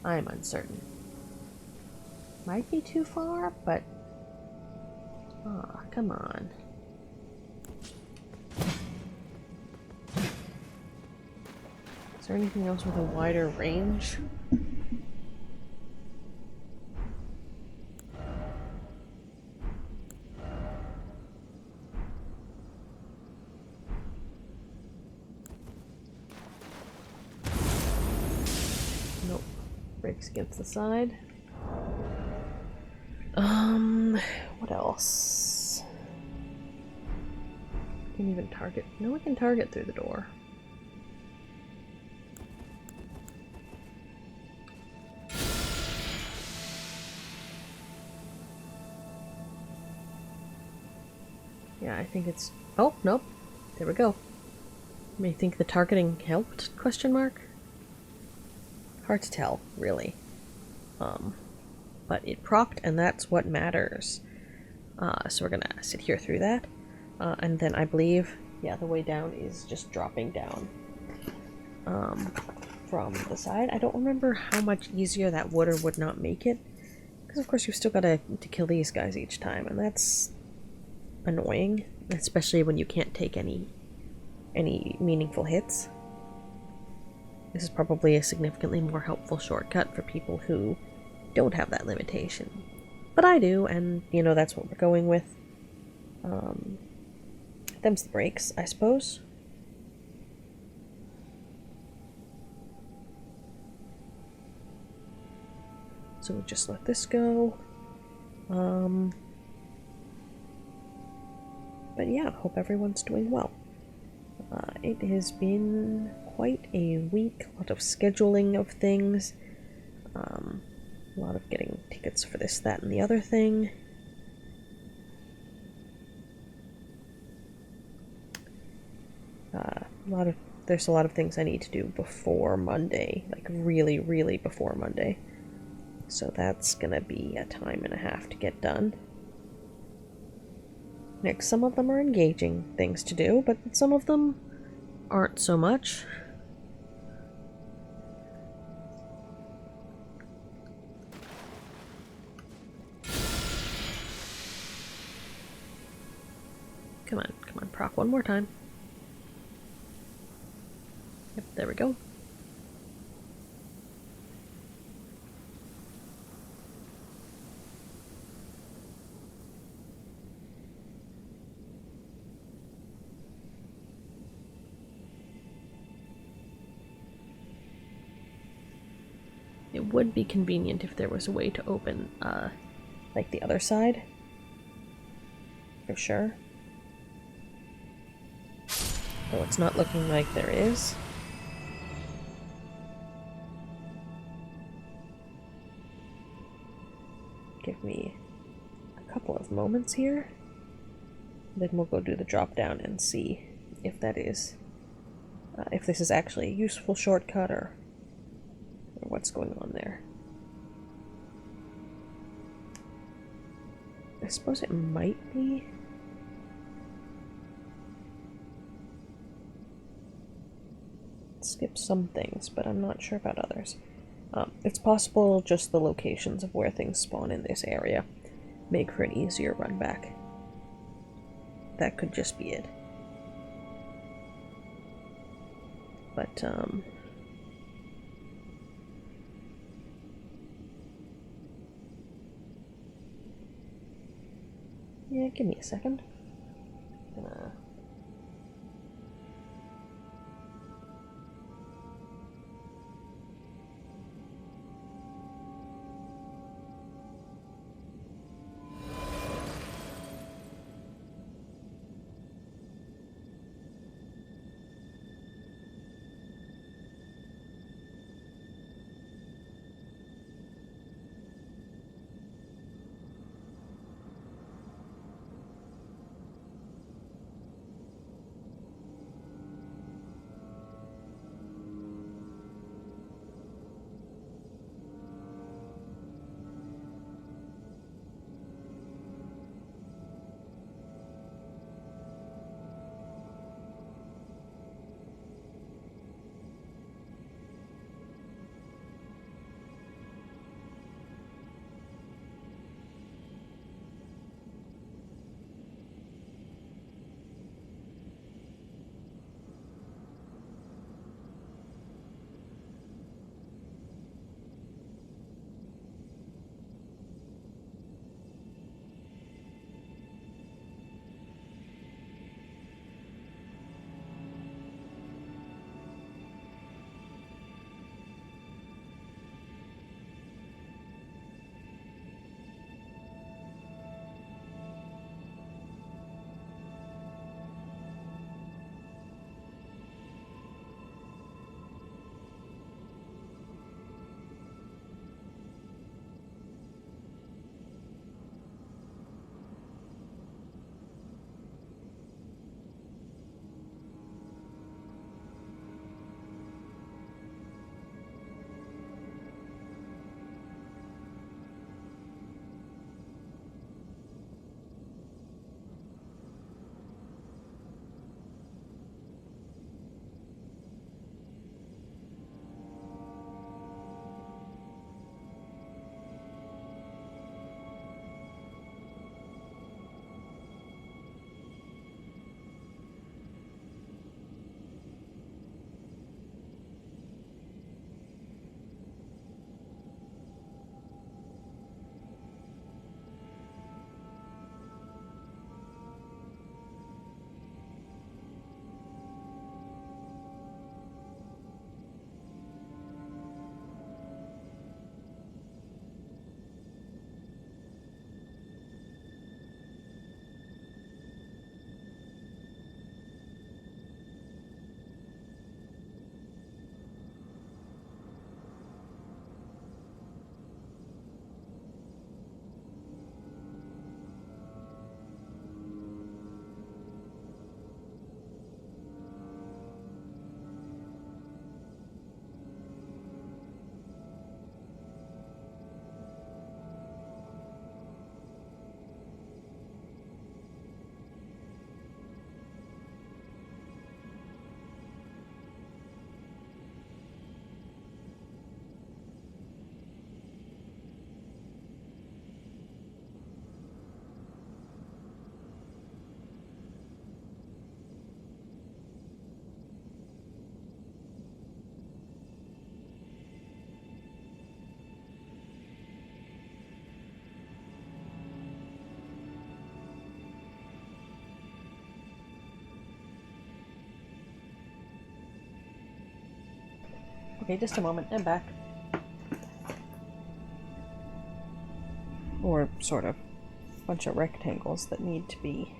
I'm uncertain. Might be too far, but... ah, come on. Is there anything else with a wider range? Nope. Breaks against the side. What else? Can even target? No, we can target through the door. Yeah, I think it's... oh, nope. There we go. May think the targeting helped? Question mark? Hard to tell, really. But it procced, and that's what matters. So we're gonna sit here through that. And then I believe, yeah, the way down is just dropping down from the side. I don't remember how much easier that would or would not make it. Because of course you've still got to kill these guys each time, and that's annoying. Especially when you can't take any meaningful hits. This is probably a significantly more helpful shortcut for people who don't have that limitation. But I do, and, you know, that's what we're going with. Them's the breaks, I suppose. So we'll just let this go. But yeah, hope everyone's doing well. It has been quite a week, a lot of scheduling of things, a lot of getting tickets for this, that, and the other thing. There's a lot of things I need to do before Monday, like really, really before Monday. So that's gonna be a time and a half to get done. Next, some of them are engaging things to do, but some of them aren't so much. Come on, proc one more time. Yep, there we go. It would be convenient if there was a way to open, like the other side. For sure. Though it's not looking like there is. Give me a couple of moments here. Then we'll go do the drop down and see if that is, if this is actually a useful shortcut or what's going on there. I suppose it might be. Skip some things, but I'm not sure about others. It's possible just the locations of where things spawn in this area make for an easier run back. That could just be it. But, yeah, give me a second. Okay, just a moment. I'm back. Or sort of. A bunch of rectangles that need to be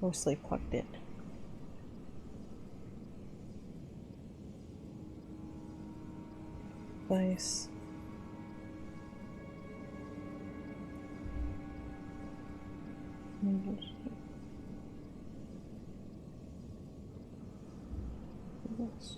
mostly plugged in. Nice. Yes.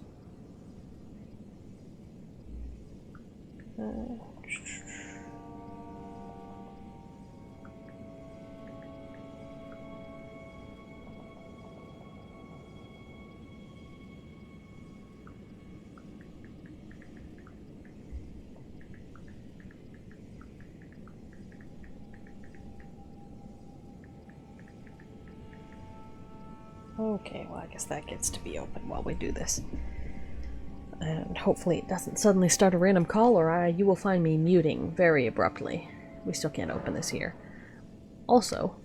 Okay, well I guess that gets to be open while we do this. And hopefully it doesn't suddenly start a random call or you will find me muting very abruptly. We still can't open this here. Also,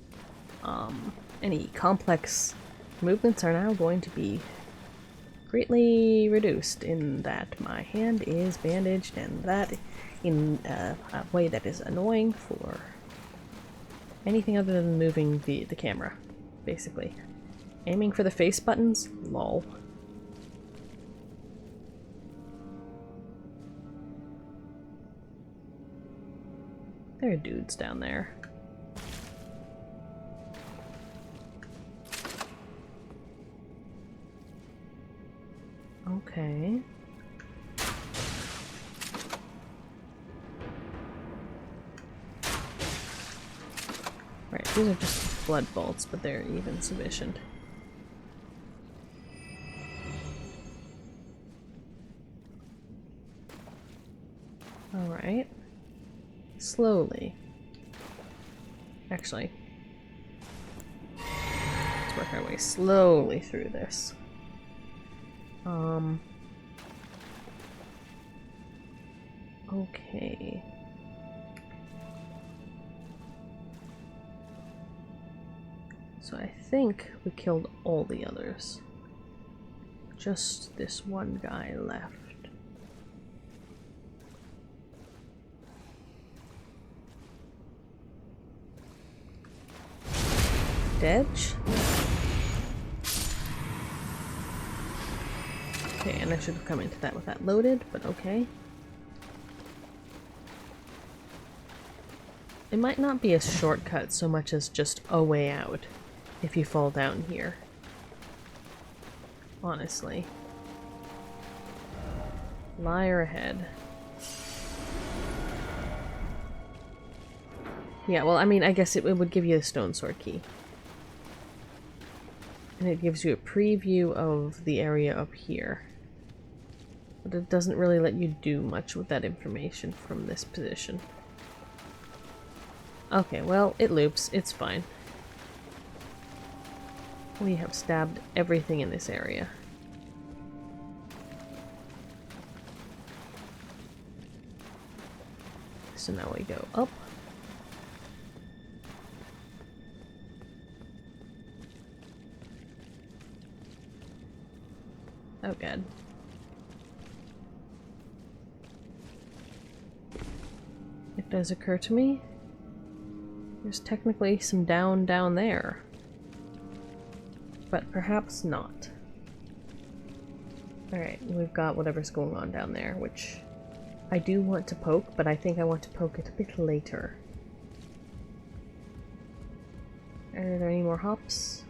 any complex movements are now going to be greatly reduced in that my hand is bandaged, and that in a way that is annoying for anything other than moving the camera, basically. Aiming for the face buttons? Lol. There are dudes down there. Okay. Right, these are just blood bolts, but they're even sufficient. Alright. Slowly. Actually, let's work our way slowly through this. Okay. So I think we killed all the others. Just this one guy left. Dedge? Okay, and I should have come into that with that loaded, but okay. It might not be a shortcut so much as just a way out if you fall down here. Honestly. Liar ahead. Yeah, well, I mean, I guess it would give you a stone sword key. And it gives you a preview of the area up here. But it doesn't really let you do much with that information from this position. Okay, well, it loops. It's fine. We have stabbed everything in this area. So now we go up. Oh god. It does occur to me there's technically some down there. But perhaps not. Alright, we've got whatever's going on down there, which I do want to poke, but I think I want to poke it a bit later. Are there any more hops?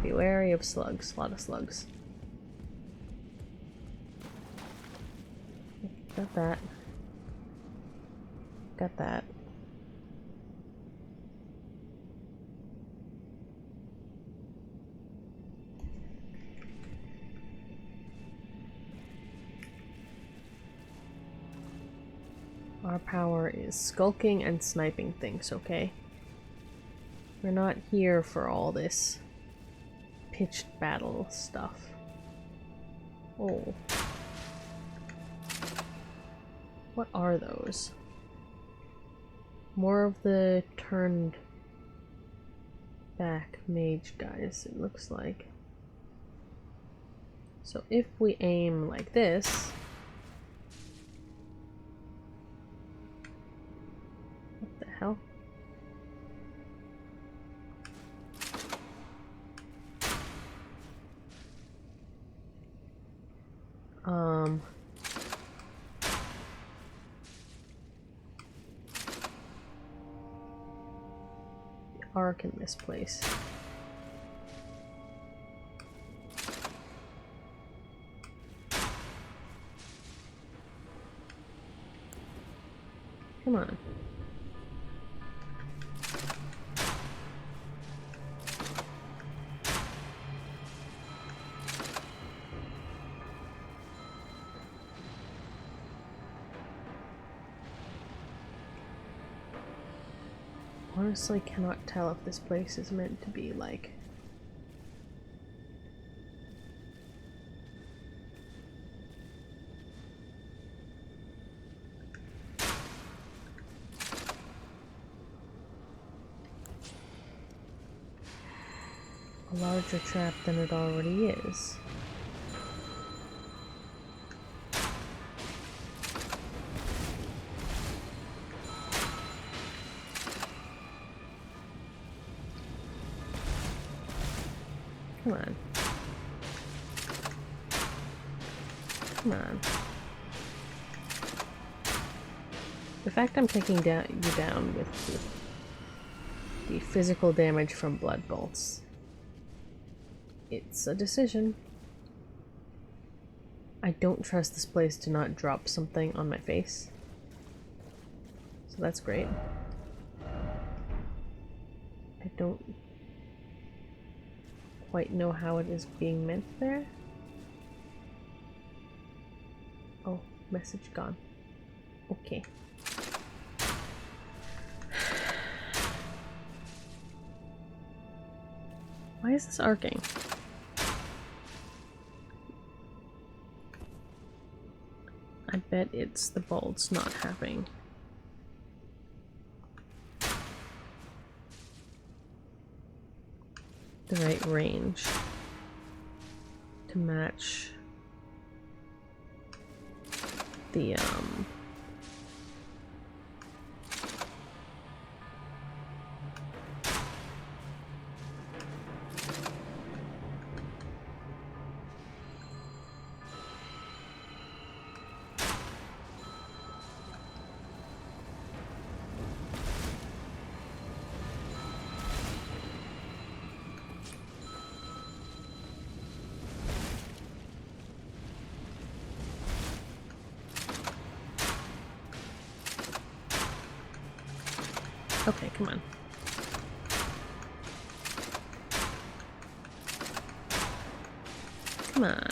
Be wary of slugs. A lot of slugs. Got that. Got that. Our power is skulking and sniping things, okay? We're not here for all this pitched battle stuff. Oh. What are those? More of the turned back mage guys, it looks like. So if we aim like this... What the hell? The arc in this place. Come on. Honestly cannot tell if this place is meant to be like... a larger trap than it already is. Come on. Come on. The fact I'm taking you down with the physical damage from blood bolts. It's a decision. I don't trust this place to not drop something on my face. So that's great. I don't quite know how it is being meant there. Oh, message gone. Okay. Why is this arcing? I bet it's the bolts not having the right range to match the okay, come on. Come on.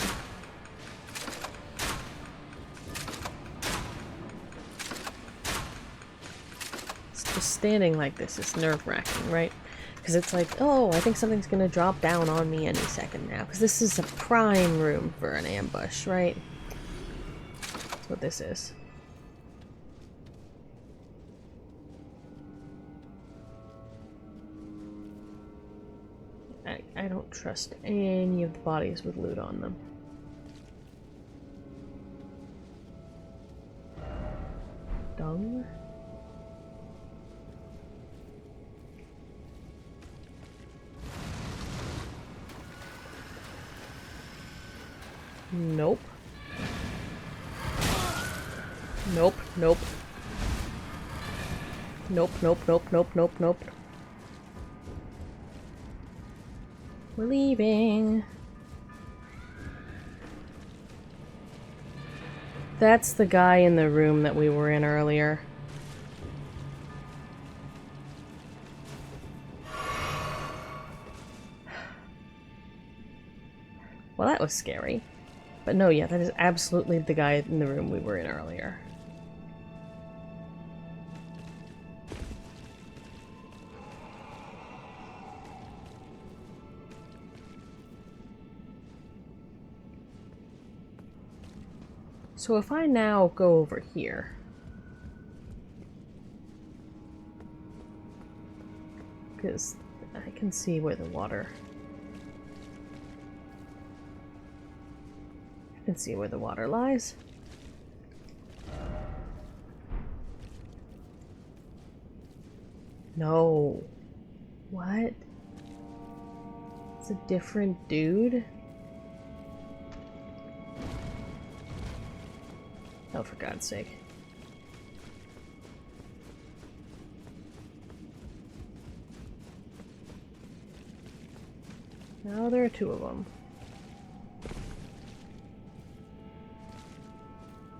It's just standing like this is nerve-wracking, right? Because it's like, oh, I think something's gonna drop down on me any second now. Because this is a prime room for an ambush, right? That's what this is. I don't trust any of the bodies with loot on them. Dung? Nope. Nope, nope. Nope, nope, nope, nope, nope, nope. We're leaving. That's the guy in the room that we were in earlier. Well, that was scary. But no, yeah, that is absolutely the guy in the room we were in earlier. So if I now go over here, because I can see where the water... I can see where the water lies. No. What? It's a different dude? Oh, for God's sake. Now there are two of them.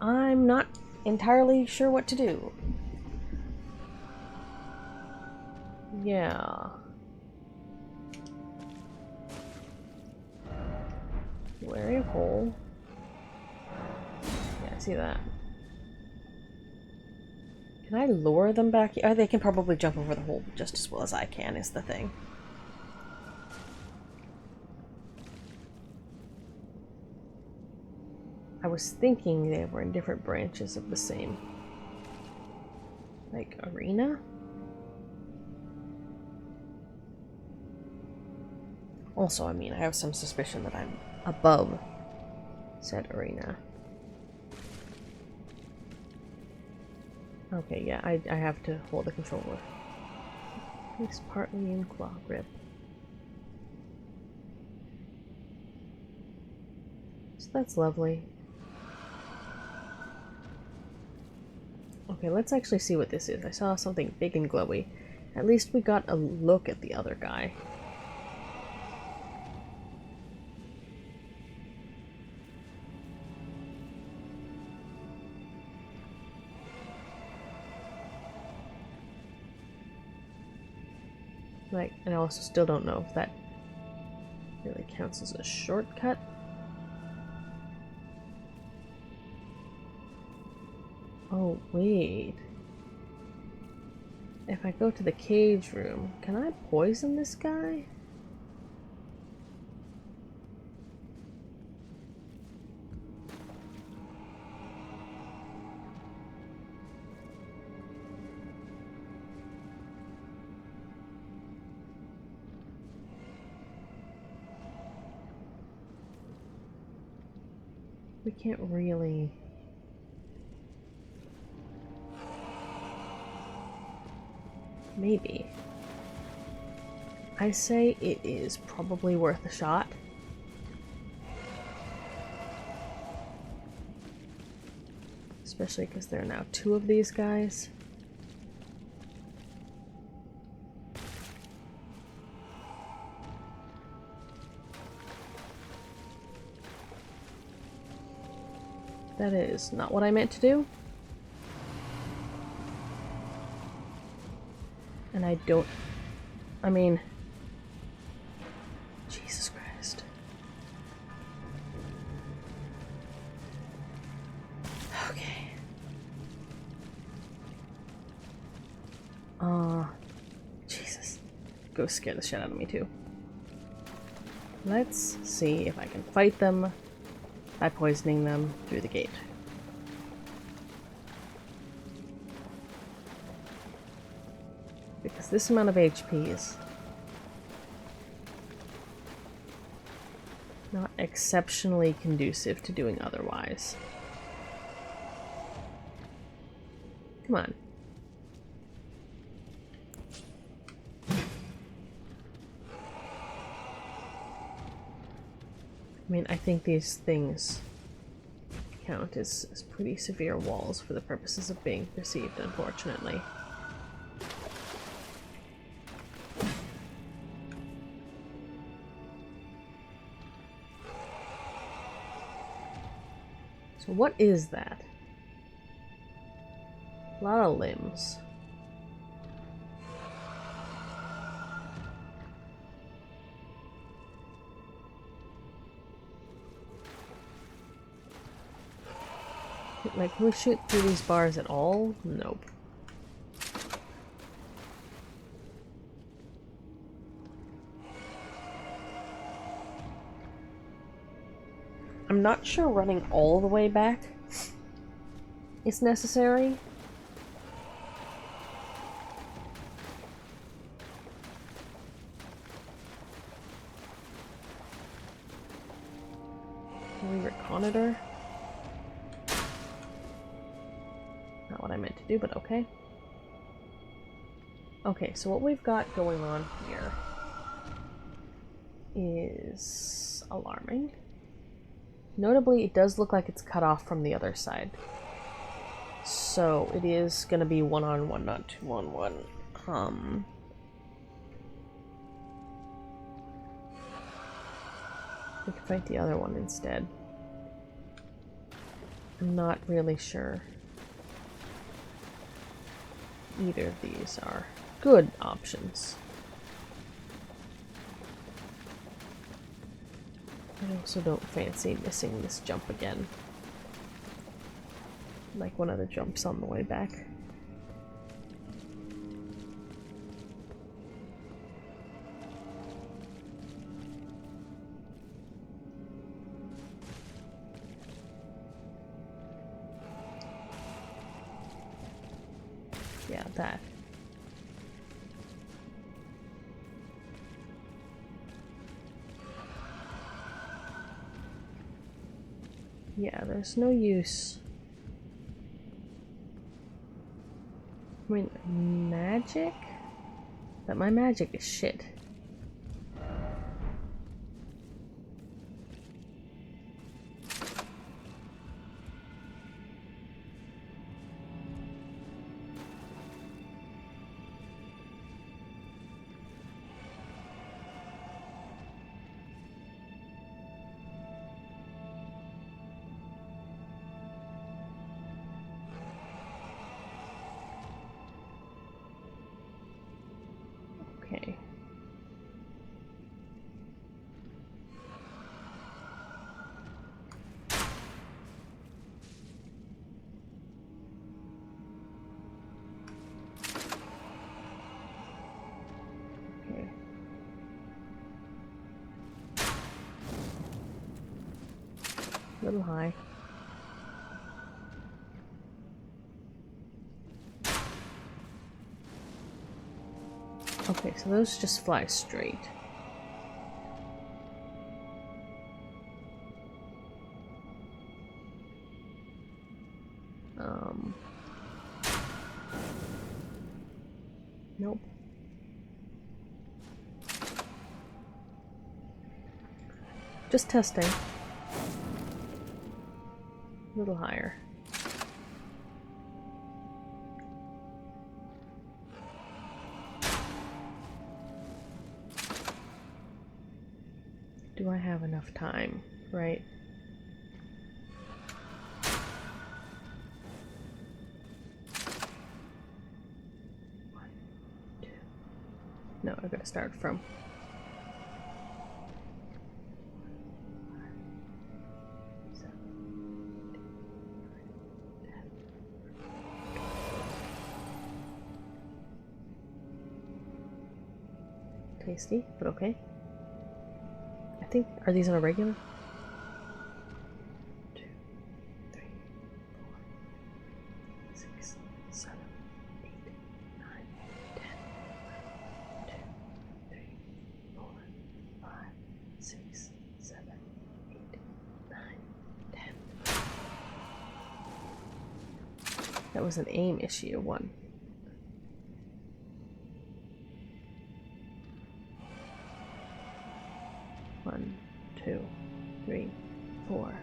I'm not entirely sure what to do. Yeah. Wearing a hole. Yeah, I see that. Can I lure them back here? Oh, they can probably jump over the hole just as well as I can, is the thing. I was thinking they were in different branches of the same, like, arena? Also, I mean, I have some suspicion that I'm above said arena. Okay, yeah, I have to hold the controller. It's partly in claw grip. So that's lovely. Okay, let's actually see what this is. I saw something big and glowy. At least we got a look at the other guy. Like, and I also still don't know if that really counts as a shortcut. Oh, wait. If I go to the cage room, can I poison this guy? We can't really... Maybe. I say it is probably worth a shot. Especially because there are now two of these guys. That is not what I meant to do. And I don't... I mean... Jesus Christ. Okay. Jesus. Ghost scared the shit out of me too. Let's see if I can fight them by poisoning them through the gate. Because this amount of HP is not exceptionally conducive to doing otherwise. Come on. I mean, I think these things count as pretty severe walls for the purposes of being perceived, unfortunately. So what is that? A lot of limbs. Like, can we shoot through these bars at all? Nope. I'm not sure running all the way back is necessary. Can we reconnoiter? Not what I meant to do, but okay. Okay, so what we've got going on here is alarming. Notably, it does look like it's cut off from the other side. So it is going to be 1-on-1, not 2-on-1. We can fight the other one instead. I'm not really sure either of these are good options. I also don't fancy missing this jump again. Like one of the jumps on the way back. Yeah, that. Yeah, there's no use. I mean, magic? But my magic is shit. Okay. Okay. A little high. Okay, so those just fly straight. Nope. Just testing. A little higher. Do I have enough time, right? One, two. No, I gotta start from. Tasty, but okay. I think, are these on a regular? 2, 3, 4, 6, 7, 8, 9, 10. 2, 3, 4, 5, 6, 7, 8, 9, 10. That was an aim issue, 1. 1, 2, 3, 4,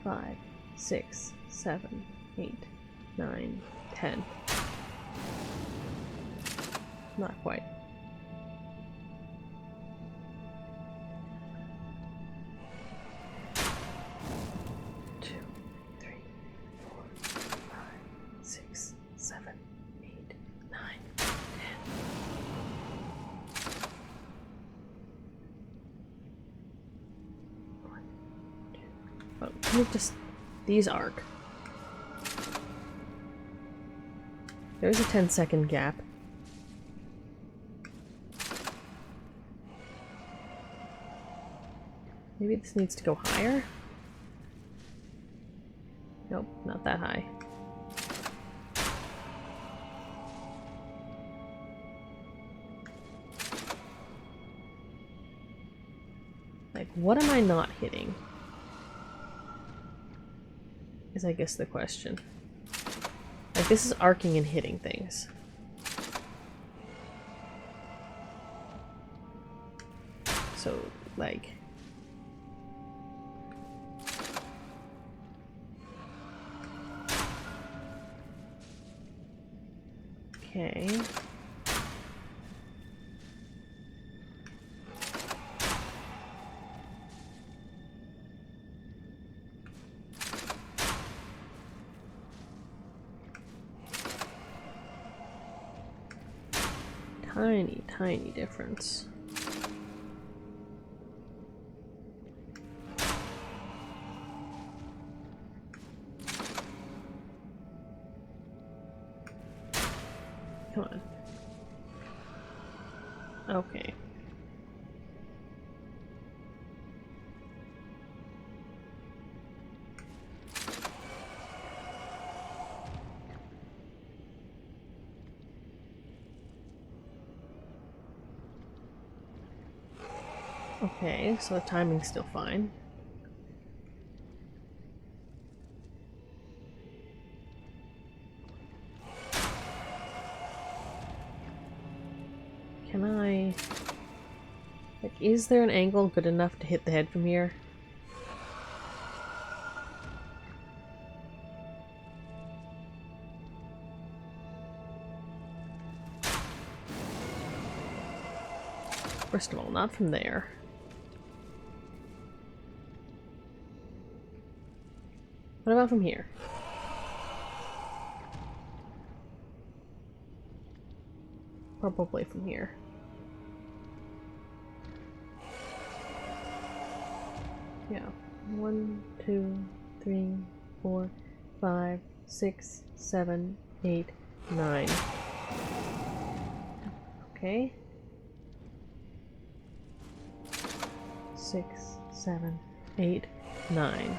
5, 6, 7, 8, 9, 10. Not quite. Two, 3, 4, 5, 6, 7, 8, 9, 10. Oh, can we just... These arc. There's a 10-second gap. Maybe this needs to go higher? Nope, not that high. Like, what am I not hitting? is I guess the question. Like, this is arcing and hitting things. So, like... Okay. Tiny, tiny difference. Come on. Okay. Okay, so the timing's still fine. Can I... Like, is there an angle good enough to hit the head from here? First of all, not from there. What about from here? Probably from here. Yeah. 1, 2, 3, 4, 5, 6, 7, 8, 9. Okay. 6, 7, 8, 9.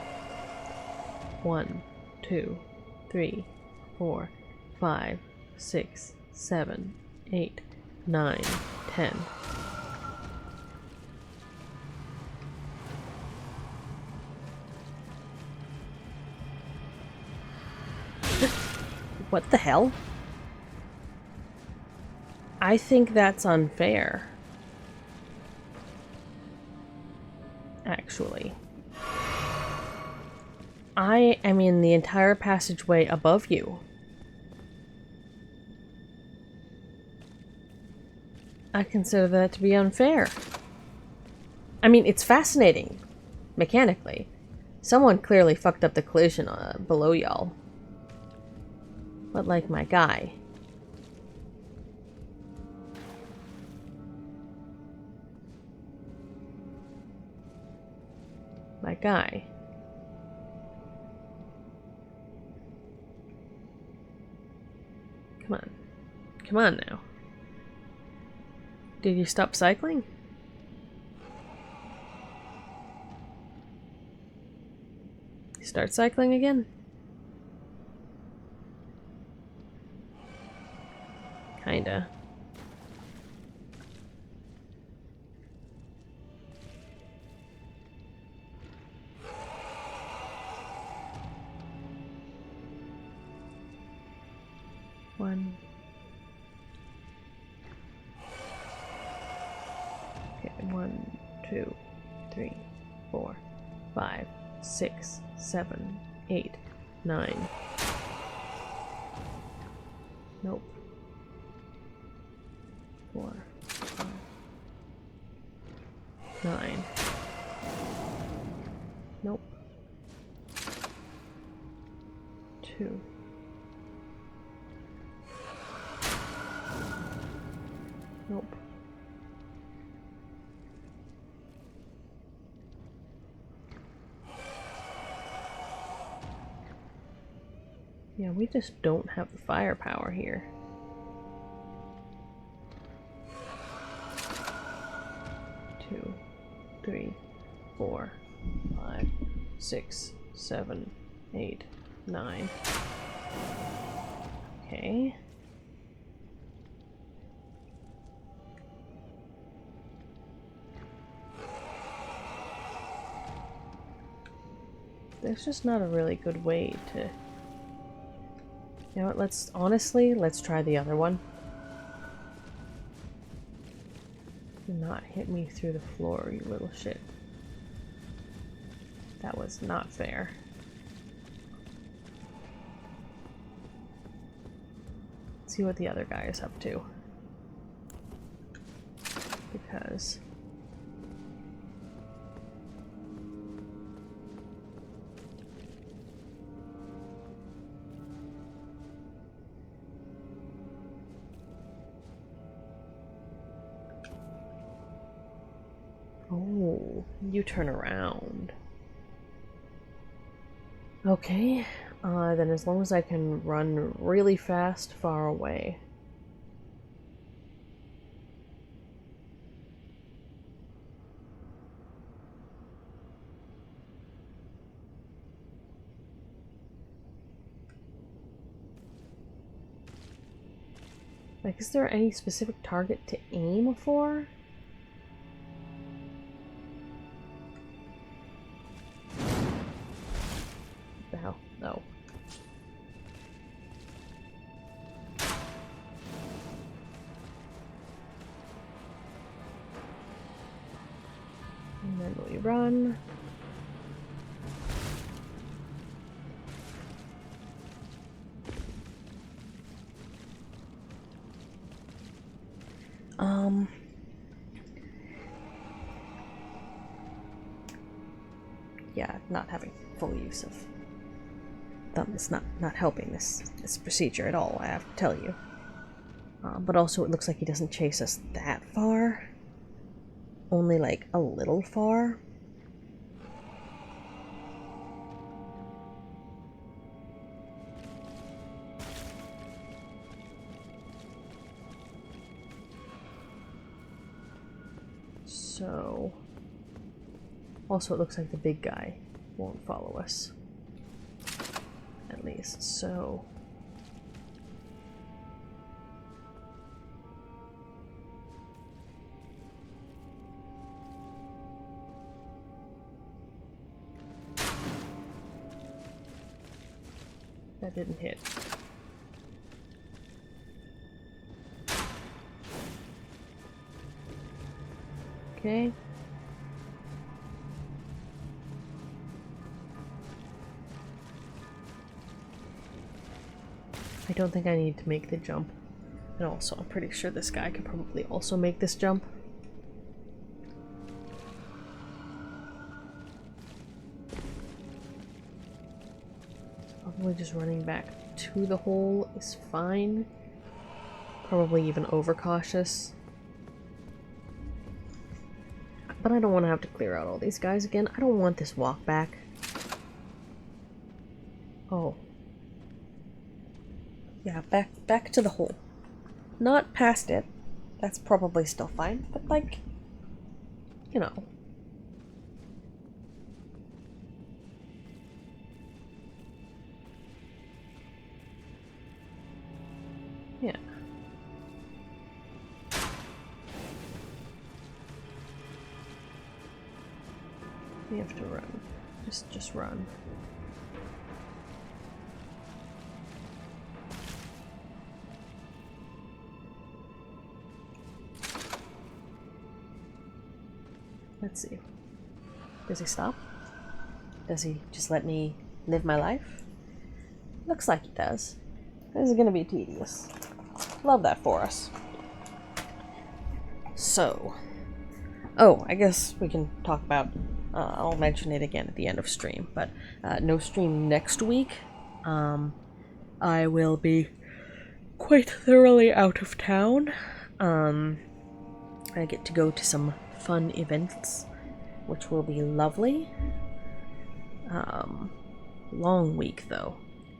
1, 2, 3, 4, 5, 6, 7, 8, 9, 10. What the hell? I think that's unfair. Actually. I am in the entire passageway above you. I consider that to be unfair. I mean, it's fascinating, mechanically. Someone clearly fucked up the collision below y'all. But like my guy. My guy. Come on. Come on now. Did you stop cycling? Start cycling again? Kinda. One. Okay, 1, 2, 3, 4, 5, 6, 7, 8, 9. Nope. 4, 5, 9. Nope. 2. Nope. Yeah, we just don't have the firepower here. Two, 3, 4, 5, 6, 7, 8, 9. Okay. there's just not a really good way to... You know what, let's try the other one. Do not hit me through the floor, you little shit. That was not fair. Let's see what the other guy is up to. Because... Oh, you turn around. Okay, then as long as I can run really fast far away. Like, is there any specific target to aim for? What the hell? No. And then we run. Yeah, not having full use of thumb is not helping this procedure at all, I have to tell you. But also it looks like he doesn't chase us that far. Only like a little far. So... Also, it looks like the big guy won't follow us. At least, so... That didn't hit. Okay. I don't think I need to make the jump. And also, I'm pretty sure this guy could probably also make this jump. Probably just running back to the hole is fine. Probably even overcautious. But I don't want to have to clear out all these guys again. I don't want this walk back. Oh. Yeah, back to the hole. Not past it. That's probably still fine, but like, you know. Yeah. We have to run. Just run. Let's see. Does he stop? Does he just let me live my life? Looks like he does. This is gonna be tedious. Love that for us. So. Oh, I guess we can talk about... I'll mention it again at the end of stream, but no stream next week. I will be quite thoroughly out of town. I get to go to some fun events, which will be lovely. Long week, though.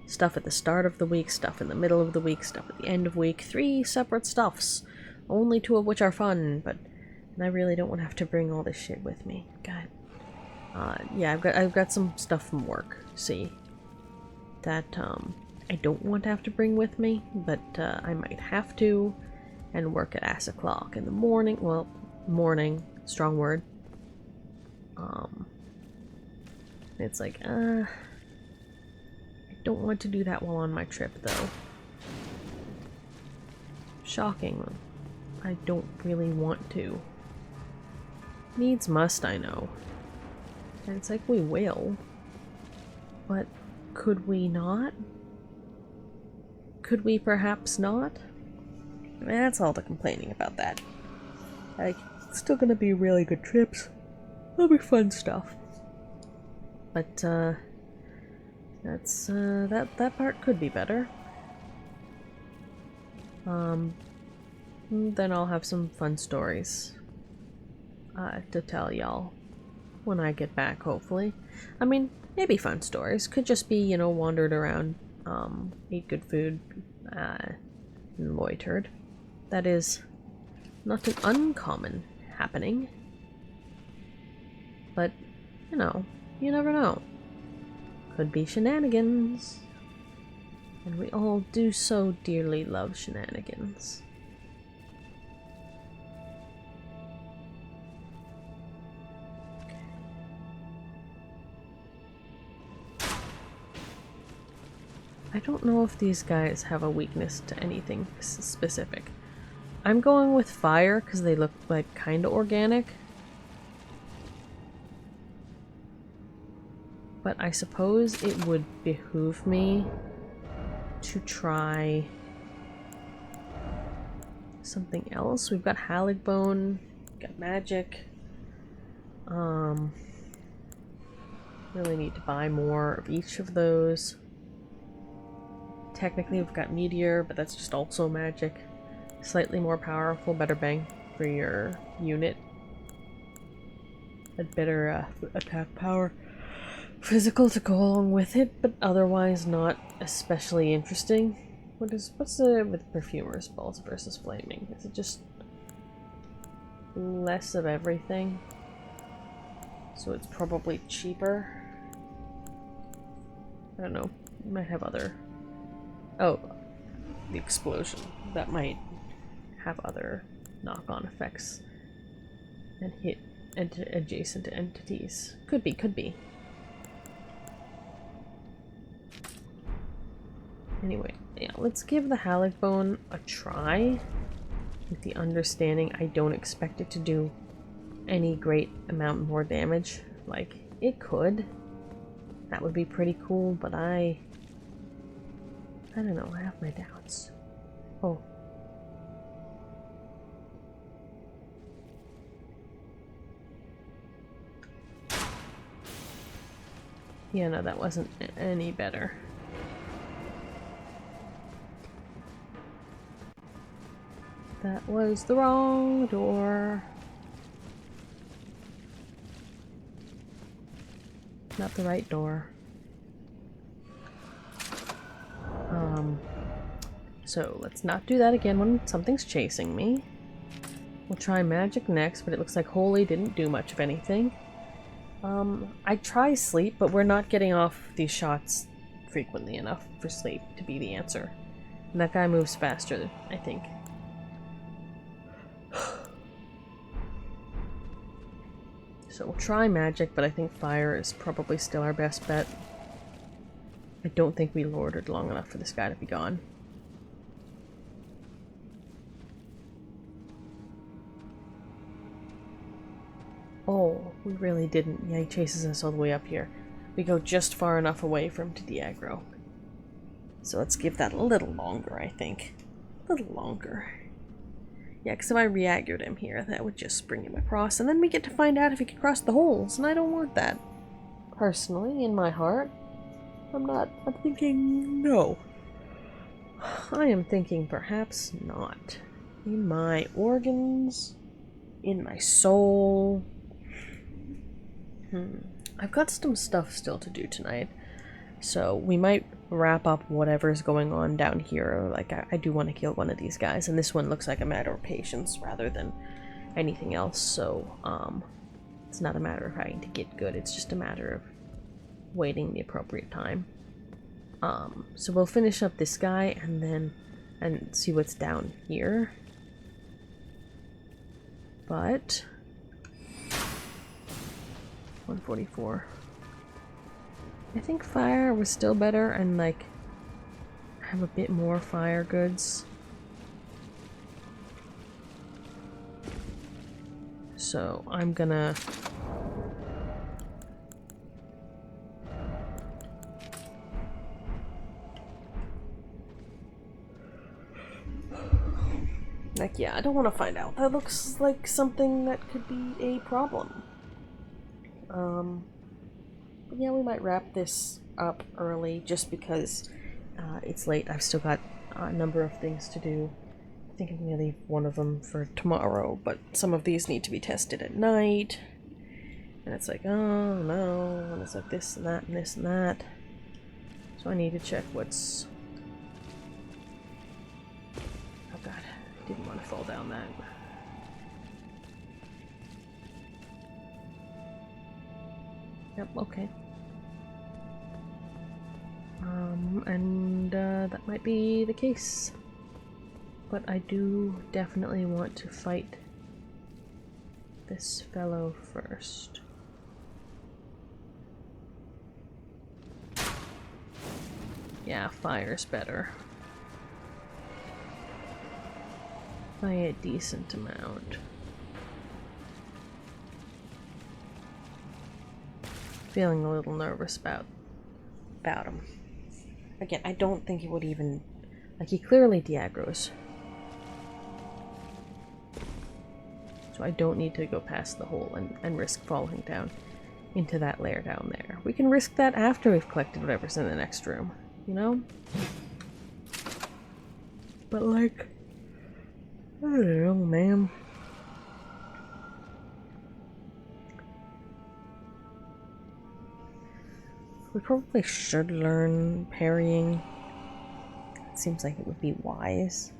Stuff at the start of the week, stuff in the middle of the week, stuff at the end of week. 3 separate stuffs, only 2 of which are fun, but and I really don't want to have to bring all this shit with me. God. Yeah, I've got some stuff from work, see, that I don't want to have to bring with me, but I might have to, and work at ass o'clock in the morning. Well, morning, strong word. It's like, I don't want to do that while on my trip, though. Shocking. I don't really want to. Needs must, I know. And it's like, we will. But could we not? Could we perhaps not? That's all the complaining about that. Like, it's still gonna be really good trips. It'll be fun stuff. But, that's, that part could be better. Then I'll have some fun stories, to tell y'all when I get back, hopefully. I mean, maybe fun stories. Could just be, you know, wandered around, ate good food, and loitered. That is not an uncommon happening. But, you know, you never know. Could be shenanigans. And we all do so dearly love shenanigans. I don't know if these guys have a weakness to anything specific. I'm going with fire because they look like kind of organic. But I suppose it would behoove me to try something else. We've got Haligbone, got magic. Really need to buy more of each of those. Technically we've got meteor, but that's just also magic. Slightly more powerful, better bang for your unit. A better attack power. Physical to go along with it, but otherwise not especially interesting. What's the with perfumer's pulse versus flaming? Is it just less of everything? So it's probably cheaper. I don't know. You might have other. Oh, the explosion. That might have other knock-on effects and hit adjacent entities. Could be, could be. Anyway, yeah, let's give the Haligbone a try with the understanding I don't expect it to do any great amount more damage. Like, it could. That would be pretty cool, but I don't know, I have my doubts. Oh. Yeah, no, that wasn't any better. That was the wrong door. Not the right door. So let's not do that again when something's chasing me. We'll try magic next, but it looks like holy didn't do much of anything. I'd try sleep, but we're not getting off these shots frequently enough for sleep to be the answer. And that guy moves faster, I think. So we'll try magic, but I think fire is probably still our best bet. I don't think we loitered long enough for this guy to be gone. Oh, we really didn't. Yeah, he chases us all the way up here. We go just far enough away for him to de-aggro. So let's give that a little longer, I think. A little longer. Yeah, because if I re-aggroed him here, that would just bring him across, and then we get to find out if he can cross the holes, and I don't want that. Personally, in my heart, I'm thinking no. I am thinking perhaps not. In my organs, in my soul. I've got some stuff still to do tonight, so we might wrap up whatever's going on down here. Like, I do want to kill one of these guys, and this one looks like a matter of patience rather than anything else, so, it's not a matter of having to get good, it's just a matter of waiting the appropriate time. So we'll finish up this guy, and see what's down here. But 144. I think fire was still better and like have a bit more fire goods. So I'm gonna like, yeah, I don't want to find out. That looks like something that could be a problem. But yeah, we might wrap this up early just because it's late. I've still got a number of things to do. I think I'm gonna leave one of them for tomorrow, but some of these need to be tested at night. And it's like, oh no, and it's like this and that and this and that. So I need to check what's... Oh god, didn't want to fall down that. Yep, okay. And that might be the case. But I do definitely want to fight this fellow first. Yeah, fire's better. By a decent amount. Feeling a little nervous about him. Again, I don't think he would even... Like, he clearly de-aggroes. So I don't need to go past the hole and risk falling down into that lair down there. We can risk that after we've collected whatever's in the next room, you know? But like... I don't know, man. We probably should learn parrying. It seems like it would be wise.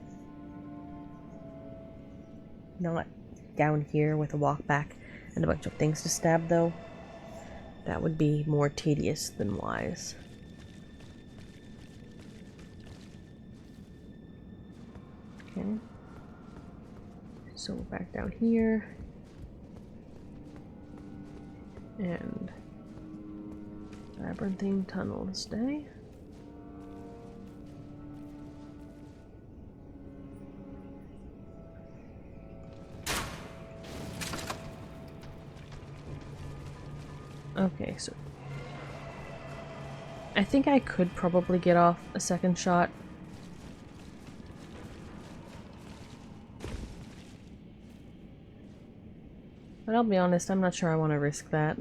Not down here with a walk back and a bunch of things to stab, though. That would be more tedious than wise. Okay. So we're back down here. And labyrinthine tunnel to stay. Okay, so I think I could probably get off a second shot. But I'll be honest, I'm not sure I want to risk that.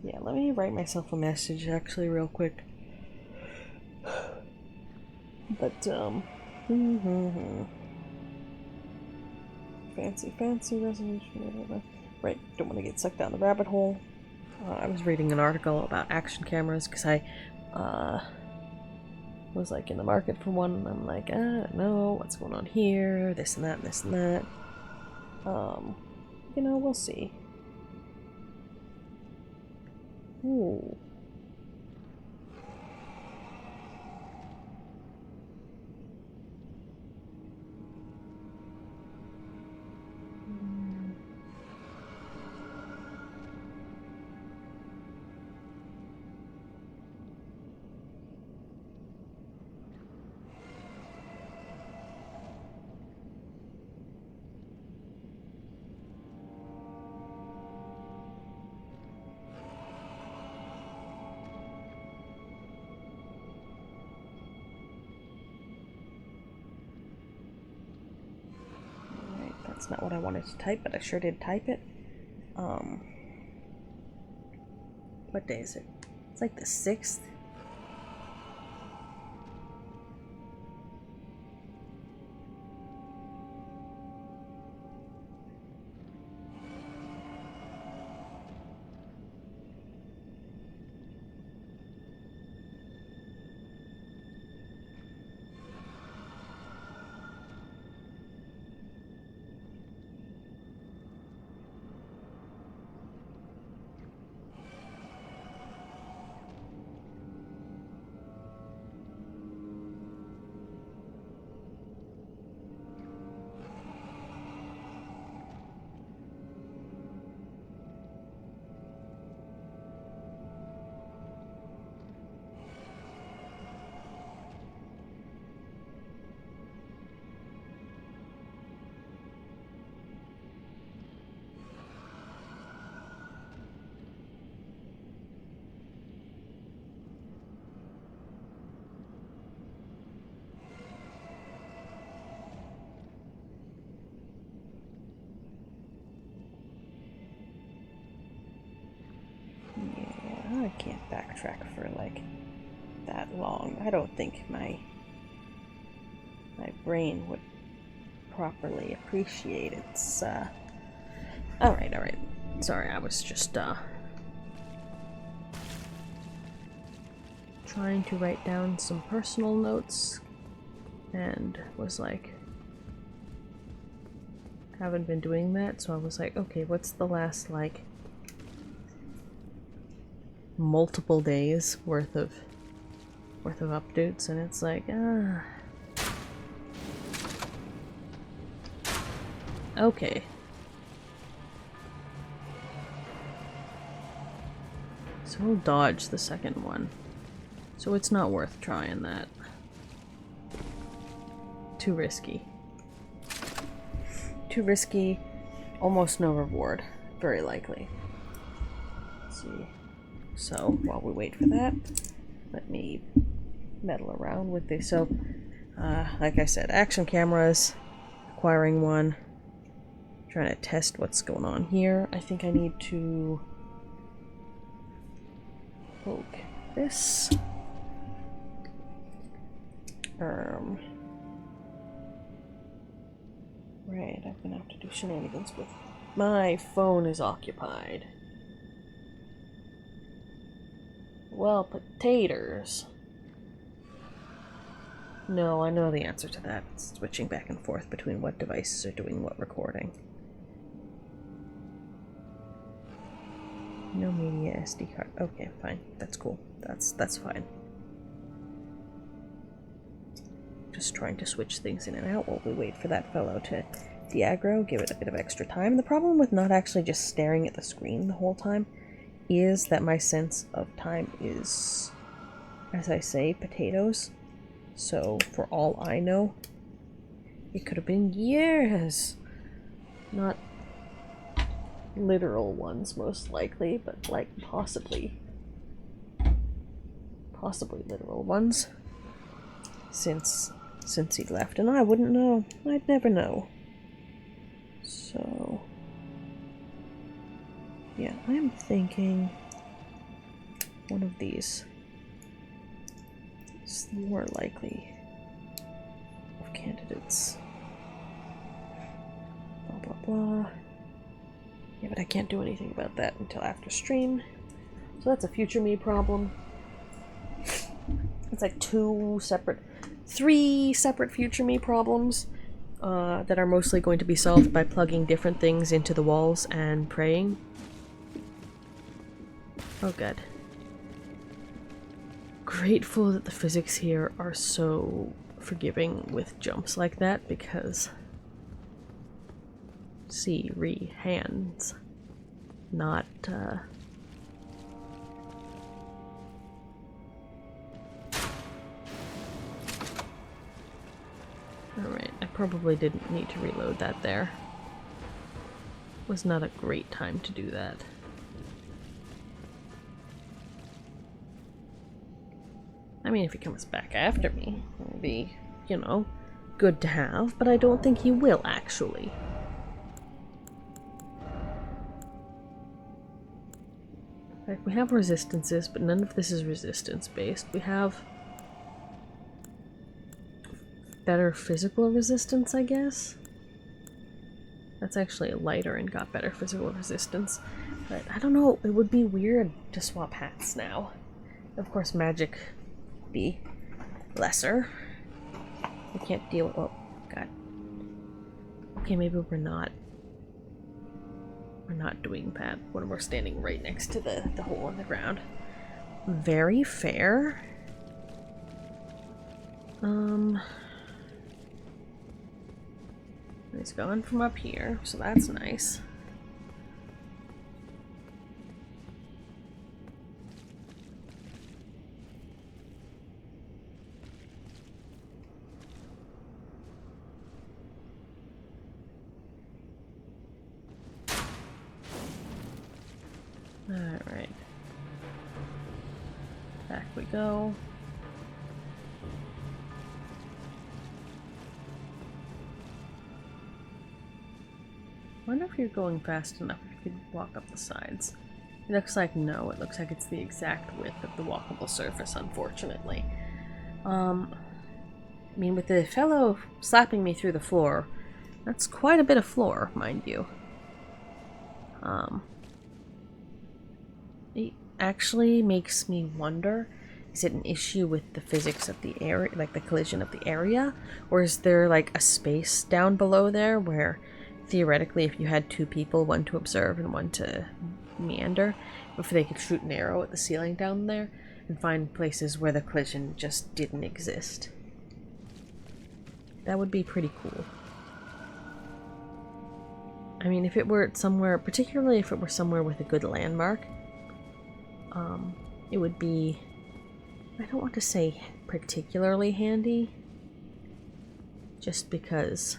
Yeah, let me write myself a message actually real quick. But, fancy resolution. Right, don't want to get sucked down the rabbit hole. I was reading an article about action cameras because I was like in the market for one, and I'm like, no, what's going on here? This and that, and this and that. You know, we'll see. Ooh. That's not what I wanted to type, but I sure did type it. What day is it? It's like the 6th. can't backtrack for like that long. I don't think my brain would properly appreciate its alright. Sorry, I was just trying to write down some personal notes and was like, haven't been doing that, so I was like, okay, what's the last like multiple days worth of updates? And it's like, okay. So we'll dodge the second one. So it's not worth trying that. Too risky. Too risky, almost no reward. Very likely. Let's see. So, while we wait for that, let me meddle around with this. So, like I said, action cameras, acquiring one, trying to test what's going on here. I think I need to poke this. Right, I'm gonna have to do shenanigans with... My phone is occupied. Well, potatoes. No, I know the answer to that. It's switching back and forth between what devices are doing what recording. No media SD card. Okay, fine. That's cool. That's fine. Just trying to switch things in and out while we wait for that fellow to de-aggro, give it a bit of extra time. The problem with not actually just staring at the screen the whole time is that my sense of time is, as I say, potatoes. So, for all I know, it could have been years. Not literal ones, most likely, but like possibly literal ones. Since he left, and I wouldn't know. I'd never know. So, yeah, I'm thinking one of these is more likely of candidates. Blah, blah, blah. Yeah, but I can't do anything about that until after stream. So that's a future me problem. It's like three separate future me problems that are mostly going to be solved by plugging different things into the walls and praying. Oh god. Grateful that the physics here are so forgiving with jumps like that, because hands, not Alright, I probably didn't need to reload that there. Was not a great time to do that. I mean, if he comes back after me, it'll be, you know, good to have, but I don't think he will, actually. Like, we have resistances, but none of this is resistance-based. We have better physical resistance, I guess. That's actually lighter and got better physical resistance. But I don't know, it would be weird to swap hats now. Of course, magic would be lesser. We can't deal with... Oh, god. Okay, maybe we're not doing that when we're standing right next to the hole in the ground. Very fair. He's going from up here, so that's nice. Alright. Back we go. I wonder if you're going fast enough if you could walk up the sides. It looks like no. It looks like it's the exact width of the walkable surface, unfortunately. I mean, with the fellow slapping me through the floor, that's quite a bit of floor, mind you. It actually makes me wonder, is it an issue with the physics of the area, like the collision of the area? Or is there like a space down below there where theoretically if you had two people, one to observe and one to meander, if they could shoot an arrow at the ceiling down there and find places where the collision just didn't exist? That would be pretty cool. I mean, if it were somewhere, particularly if it were somewhere with a good landmark, it would be, I don't want to say particularly handy, just because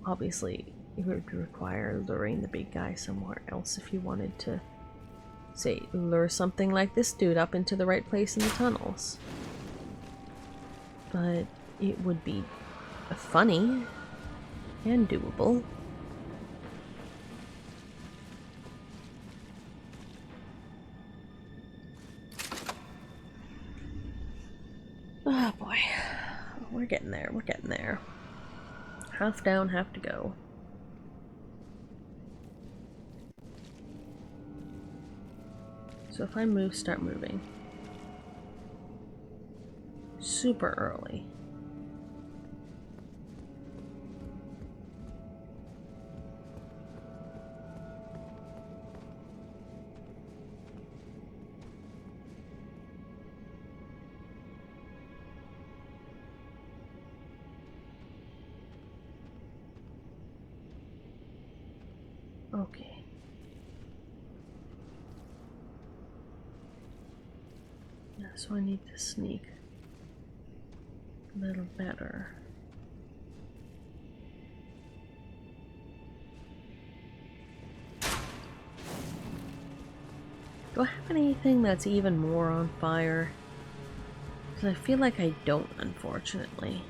obviously it would require luring the big guy somewhere else if you wanted to, say, lure something like this dude up into the right place in the tunnels. But it would be funny and doable. Oh boy, we're getting there, we're getting there. Half down, half to go. So if I move, start moving. Super early. Okay. Yeah, so I need to sneak a little better. Do I have anything that's even more on fire? Because I feel like I don't, unfortunately.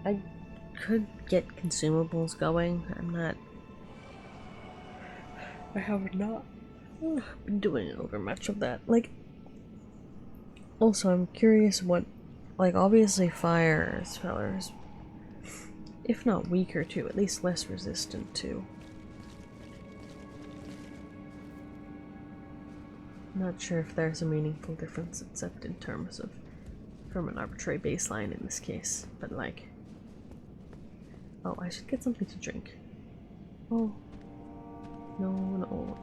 I could get consumables going. I have not been doing over much of that. Like, also, I'm curious what, like, obviously fire is, if not weaker to, at least less resistant to. I'm not sure if there's a meaningful difference except in terms of from an arbitrary baseline in this case, but like, oh, I should get something to drink. Oh, no.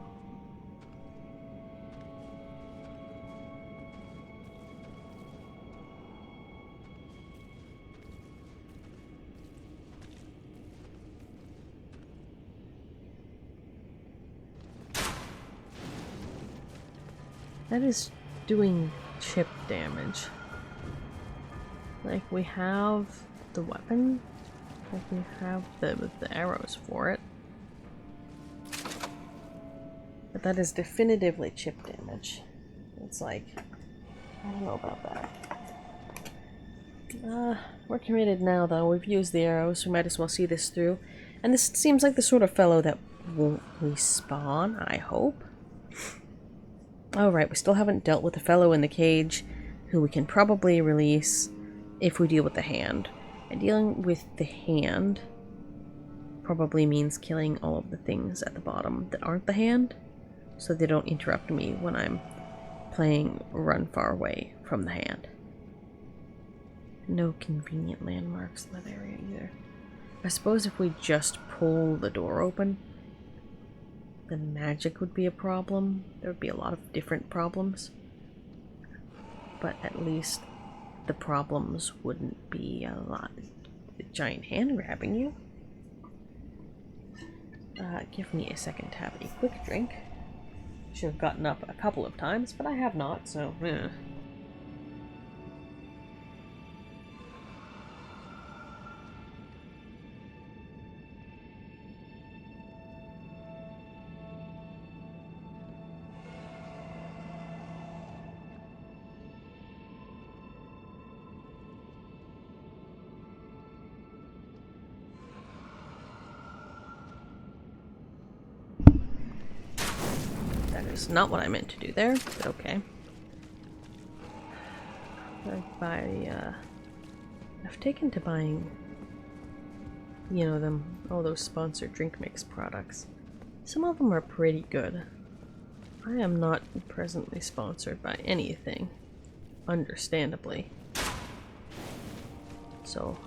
That is doing chip damage. Like, we have the weapon, like we have the arrows for it. But that is definitively chip damage. It's like, I don't know about that. We're committed now though. We've used the arrows, we might as well see this through. And this seems like the sort of fellow that won't respawn, I hope. Alright, we still haven't dealt with the fellow in the cage, who we can probably release if we deal with the hand. And dealing with the hand probably means killing all of the things at the bottom that aren't the hand, so they don't interrupt me when I'm playing Run Far Away from the hand. No convenient landmarks in that area either. I suppose if we just pull the door open, the magic would be a problem. There would be a lot of different problems. But at least the problems wouldn't be a lot. A giant hand grabbing you. Give me a second to have a quick drink. Should have gotten up a couple of times, but I have not, so is not what I meant to do there, but okay. I've taken to buying, you know, all those sponsored drink mix products. Some of them are pretty good. I am not presently sponsored by anything, understandably. So,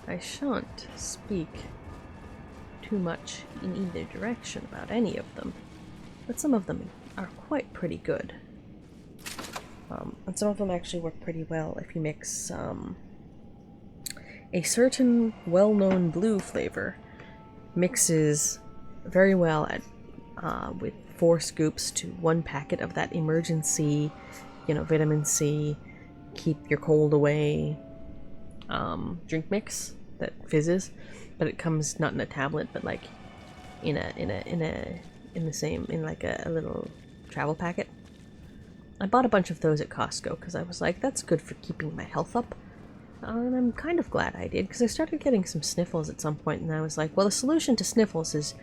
I shan't speak too much in either direction about any of them, but some of them are quite pretty good. And some of them actually work pretty well if you mix a certain well-known blue flavor mixes very well at with 4 scoops to 1 packet of that emergency, you know, vitamin C, keep your cold away drink mix that fizzes, but it comes not in a tablet, but like in a little travel packet. I bought a bunch of those at Costco because I was like, that's good for keeping my health up. And I'm kind of glad I did, because I started getting some sniffles at some point, and I was like, well, the solution to sniffles is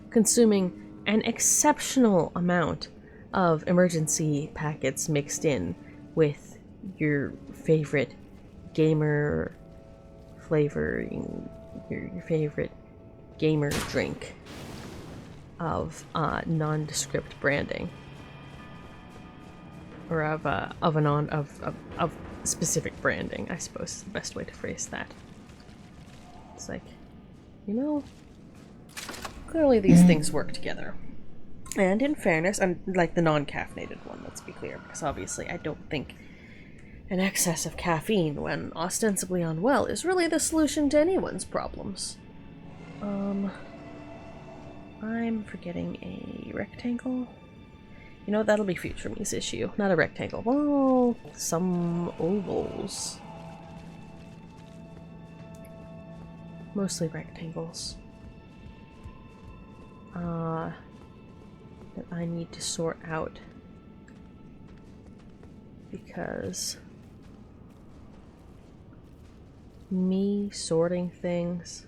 consuming an exceptional amount of emergency packets mixed in with your favorite gamer flavoring, your favorite gamer drink of nondescript branding. Or of specific branding, I suppose is the best way to phrase that. It's like, you know, clearly these things work together. And in fairness, and like the non-caffeinated one, let's be clear, because obviously I don't think an excess of caffeine when ostensibly unwell is really the solution to anyone's problems. I'm forgetting a rectangle. You know, that'll be future me's issue, not a rectangle. Well, some ovals. Mostly rectangles. That I need to sort out. Because me sorting things...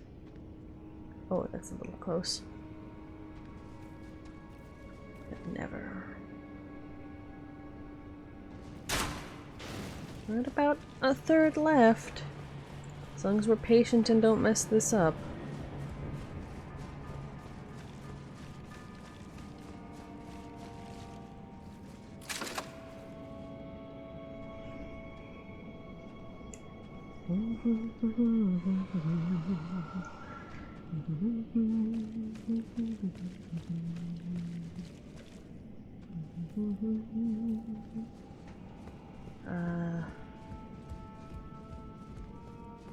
Oh, that's a little close. But never... We're at about a third left. As long as we're patient and don't mess this up.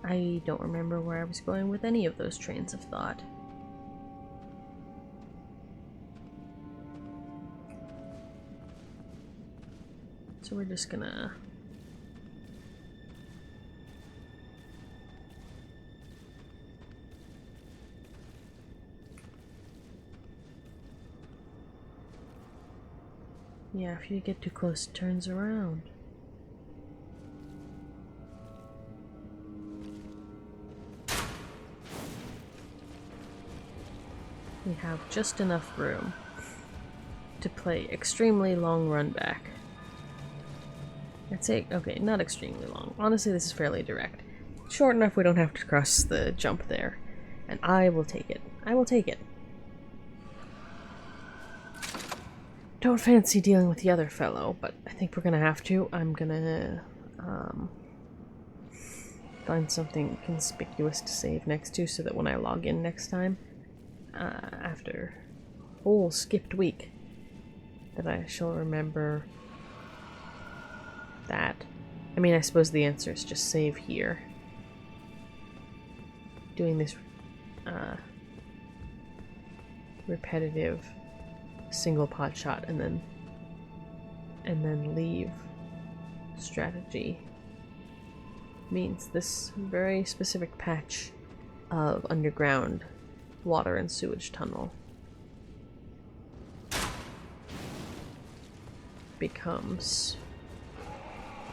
I don't remember where I was going with any of those trains of thought. So we're just gonna... Yeah, if you get too close, it turns around. We have just enough room to play extremely long run back. I'd say, okay, not extremely long. Honestly, this is fairly direct. Short enough we don't have to cross the jump there. And I will take it. I will take it. Don't fancy dealing with the other fellow, but I think we're gonna have to. I'm gonna find something conspicuous to save next to so that when I log in next time, after a whole skipped week, that I shall remember that. I mean, I suppose the answer is just save here. Doing this repetitive single pot shot and then leave strategy means this very specific patch of underground water and sewage tunnel becomes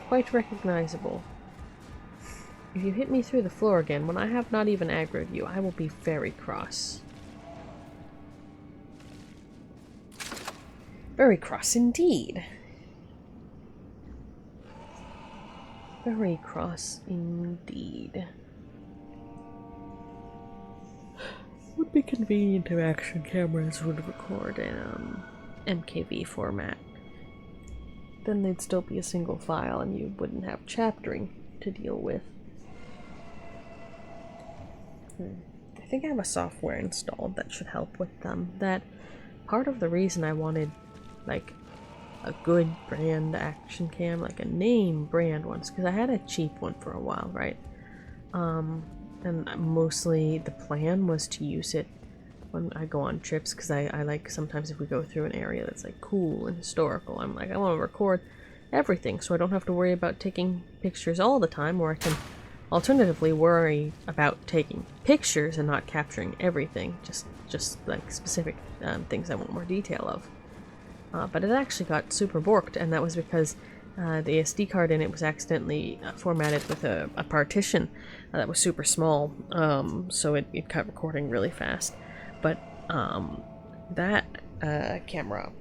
quite recognizable. If you hit me through the floor again when I have not even aggroed you, I will be very cross. Very cross indeed. Very cross indeed. Would be convenient if action cameras would record in MKV format. Then they'd still be a single file and you wouldn't have chaptering to deal with. I think I have a software installed that should help with them. That part of the reason I wanted like a good brand action cam, like a name brand one, because I had a cheap one for a while, right? And mostly the plan was to use it when I go on trips, because I like sometimes if we go through an area that's like cool and historical, I'm like, I want to record everything so I don't have to worry about taking pictures all the time, or I can alternatively worry about taking pictures and not capturing everything, just like specific things I want more detail of. But it actually got super borked, and that was because the SD card in it was accidentally formatted with a partition that was super small, so it cut recording really fast. But that camera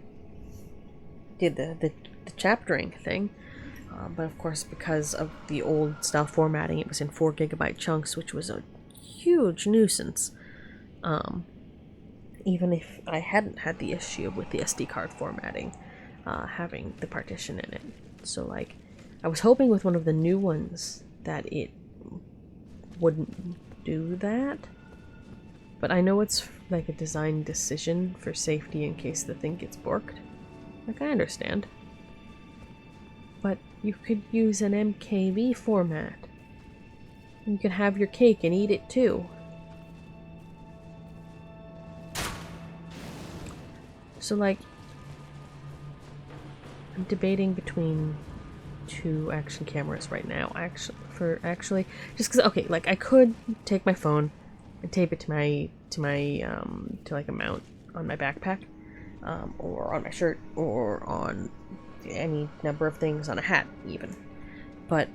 did the chaptering thing, but of course because of the old style formatting, it was in 4 GB chunks, which was a huge nuisance. Even if I hadn't had the issue with the SD card formatting, having the partition in it. So like, I was hoping with one of the new ones that it wouldn't do that. But I know it's like a design decision for safety in case the thing gets borked. Like, I understand. But you could use an MKV format. You could have your cake and eat it too. So like, I'm debating between 2 action cameras right now. Actually, just because, okay, like I could take my phone and tape it to like a mount on my backpack, or on my shirt, or on any number of things, on a hat even. But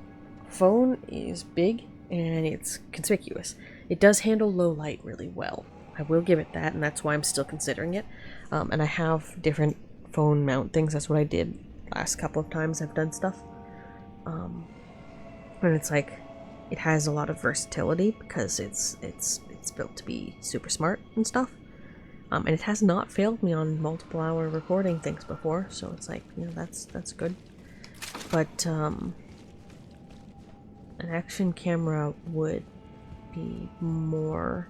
phone is big and it's conspicuous. It does handle low light really well. I will give it that, and that's why I'm still considering it. And I have different phone mount things. That's what I did last couple of times I've done stuff. And it's like, it has a lot of versatility because it's built to be super smart and stuff. And it has not failed me on multiple hour recording things before, so it's like, you know, that's good. But an action camera would be more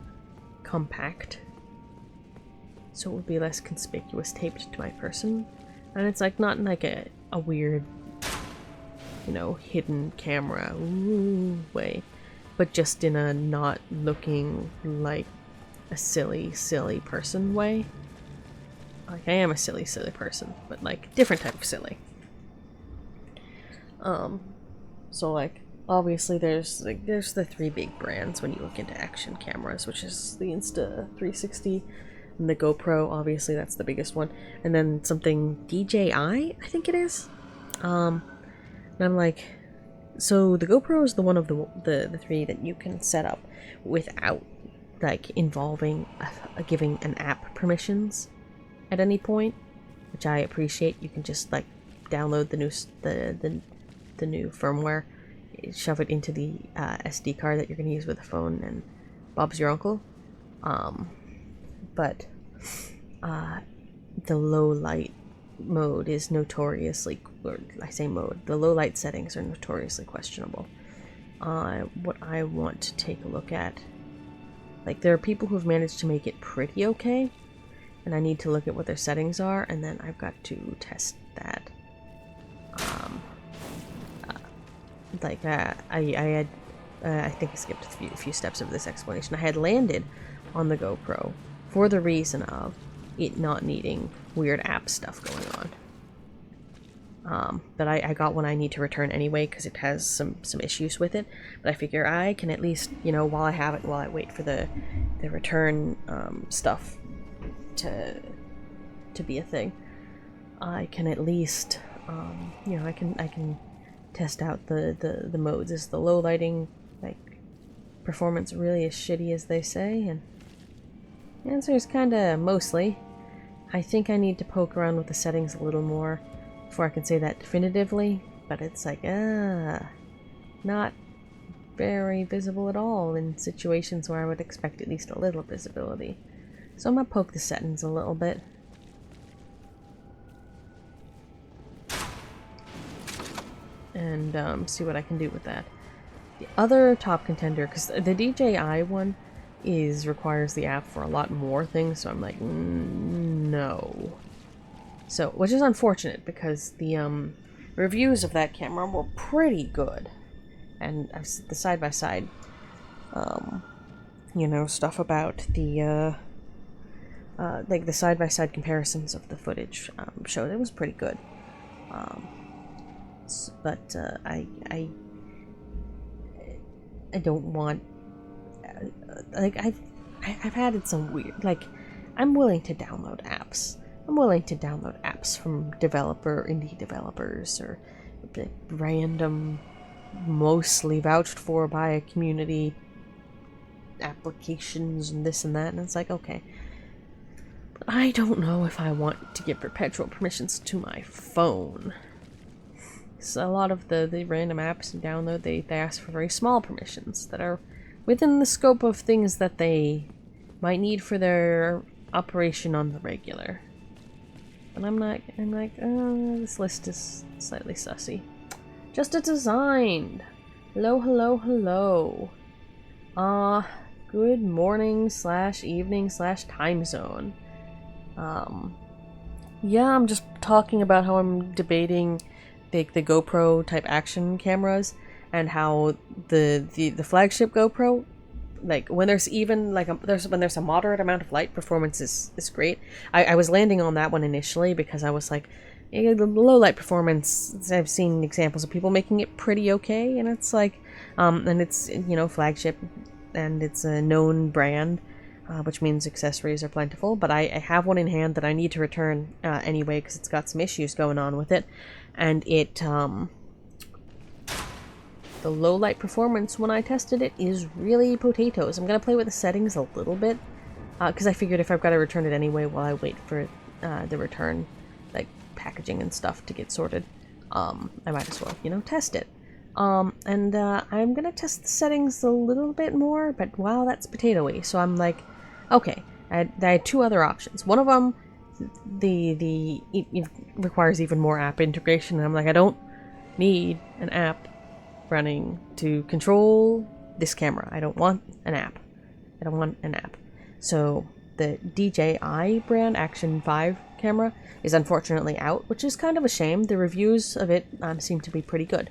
compact, so it would be less conspicuous taped to my person, and it's like not in like a weird, you know, hidden camera way, but just in a not looking like a silly person way. Like, I am a silly person, but like different type of silly. So like, obviously there's the 3 big brands when you look into action cameras, which is the Insta360 and the GoPro. Obviously that's the biggest one, and then something DJI, I think it is. And I'm like, so the GoPro is the one of the 3 that you can set up without like involving giving an app permissions at any point, which I appreciate. You can just like download the new firmware, shove it into the SD card that you're going to use with the phone, and Bob's your uncle. But the low light mode is notoriously, or I say mode, the low light settings are notoriously questionable. What I want to take a look at, like, there are people who have managed to make it pretty okay, and I need to look at what their settings are, and then I've got to test that. I think I skipped a few steps of this explanation. I had landed on the GoPro for the reason of it not needing weird app stuff going on. But I got one I need to return anyway because it has some issues with it. But I figure I can at least, you know, while I have it, while I wait for the return stuff to be a thing, I can at least, you know, I can test out the modes. Is the low lighting, like, performance really as shitty as they say? And the answer is kind of mostly. I think I need to poke around with the settings a little more before I can say that definitively, but it's like, not very visible at all in situations where I would expect at least a little visibility. So I'm gonna poke the settings a little bit. And see what I can do with that. The other top contender, because the DJI one requires the app for a lot more things, so I'm like, no. So, which is unfortunate, because the reviews of that camera were pretty good. And the side-by-side, you know, stuff about the, like the side-by-side comparisons of the footage showed it was pretty good. But I don't want, like, I've added some weird, like, I'm willing to download apps. I'm willing to download apps from indie developers, or random, mostly vouched for by a community applications and this and that, and it's like, okay. But I don't know if I want to give perpetual permissions to my phone. So a lot of the random apps you download, they ask for very small permissions that are within the scope of things that they might need for their operation on the regular. But I'm like, this list is slightly sussy. Just a designed. Hello, hello, hello. Good morning / evening / time zone. Yeah, I'm just talking about how I'm debating the GoPro type action cameras, and how the flagship GoPro, like when there's even like when there's a moderate amount of light, performance is great. I was landing on that one initially because I was like, the low light performance, I've seen examples of people making it pretty okay, and it's like, and it's, you know, flagship, and it's a known brand, which means accessories are plentiful, but I have one in hand that I need to return anyway, because it's got some issues going on with it, and it, the low light performance when I tested it is really potatoes. I'm going to play with the settings a little bit, because I figured if I've got to return it anyway while I wait for the return, like, packaging and stuff to get sorted, I might as well, you know, test it. I'm going to test the settings a little bit more, but wow, that's potatoey. So I'm like, okay, I had two other options. One of them, it requires even more app integration, and I'm like, I don't need an app running to control this camera. I don't want an app. I don't want an app. So the DJI brand Action 5 camera is unfortunately out, which is kind of a shame. The reviews of it seem to be pretty good.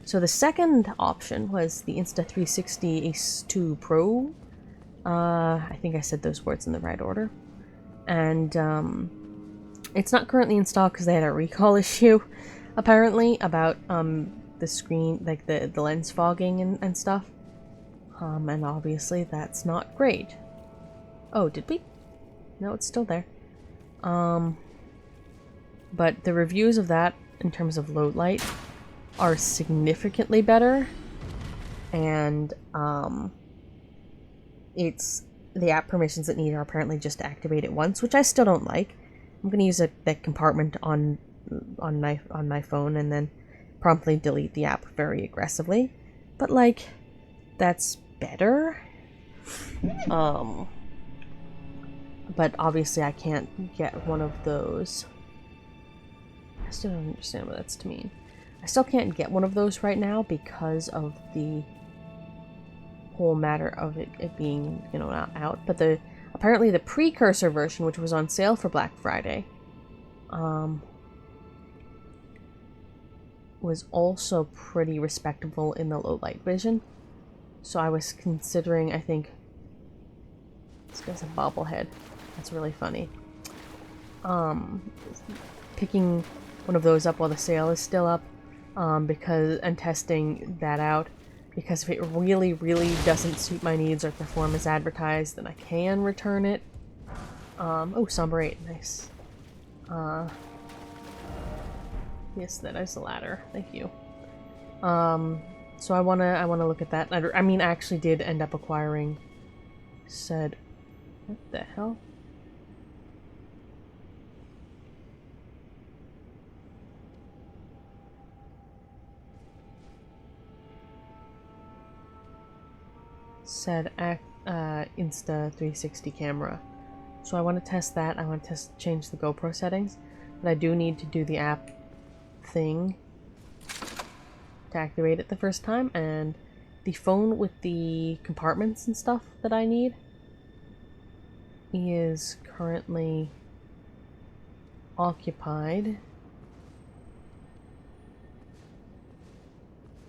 So the second option was the Insta360 Ace 2 Pro. I think I said those words in the right order. And it's not currently installed because they had a recall issue, apparently, about the screen, like the lens fogging and stuff. And obviously that's not great. Oh, did we? No, it's still there. But the reviews of that, in terms of low light, are significantly better, and it's the app permissions that need are apparently just to activate it once, which I still don't like. I'm gonna use that compartment on my phone and then promptly delete the app very aggressively. But like, that's better. But obviously I can't get one of those. I still don't understand what that's to mean. I still can't get one of those right now because of the whole matter of it being, you know, not out. But apparently the precursor version, which was on sale for Black Friday, was also pretty respectable in the low light vision. So I was considering, I think, this guy's a bobblehead. That's really funny. Picking one of those up while the sale is still up, and testing that out, because if it really, really doesn't suit my needs or perform as advertised, then I can return it. Oh, Somber 8, nice. Yes, that is the ladder. Thank you. So I wanna look at that. I mean, I actually did end up acquiring said. What the hell? said Insta 360 camera. So I want to test that. I want to change the GoPro settings. But I do need to do the app thing to activate it the first time. And the phone with the compartments and stuff that I need is currently occupied.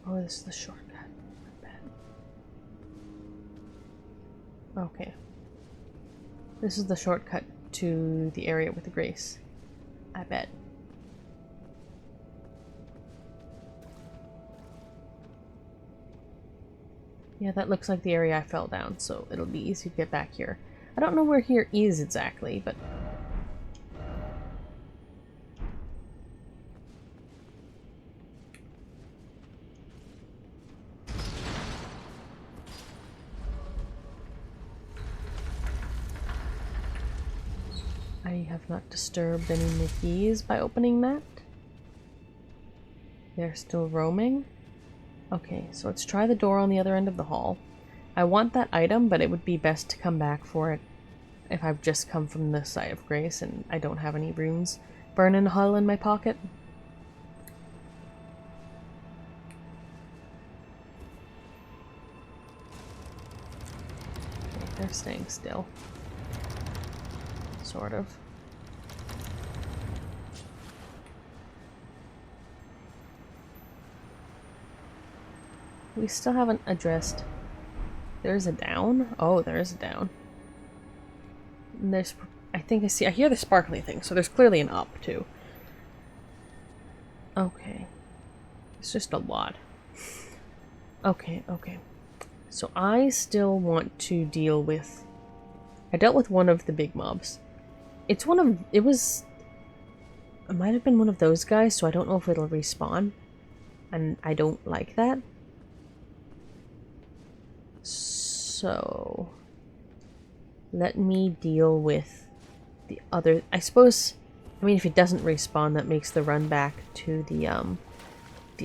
Oh, this is the shortcut. I bet. Okay. This is the shortcut to the area with the Grace. I bet. Yeah, that looks like the area I fell down, so it'll be easy to get back here. I don't know where here is exactly, but... I have not disturbed any Nickies by opening that. They're still roaming. Okay, so let's try the door on the other end of the hall. I want that item, but it would be best to come back for it if I've just come from the site of Grace and I don't have any runes burning a hole in my pocket. Okay, they're staying still. Sort of. We still haven't addressed... There's a down? Oh, there is a down. And there's... I hear the sparkly thing, so there's clearly an up, too. Okay. It's just a lot. Okay, okay. So I still want to deal with... I dealt with one of the big mobs. It might have been one of those guys, so I don't know if it'll respawn. And I don't like that. So... let me deal with the other... I suppose... I mean, if it doesn't respawn, that makes the run back to the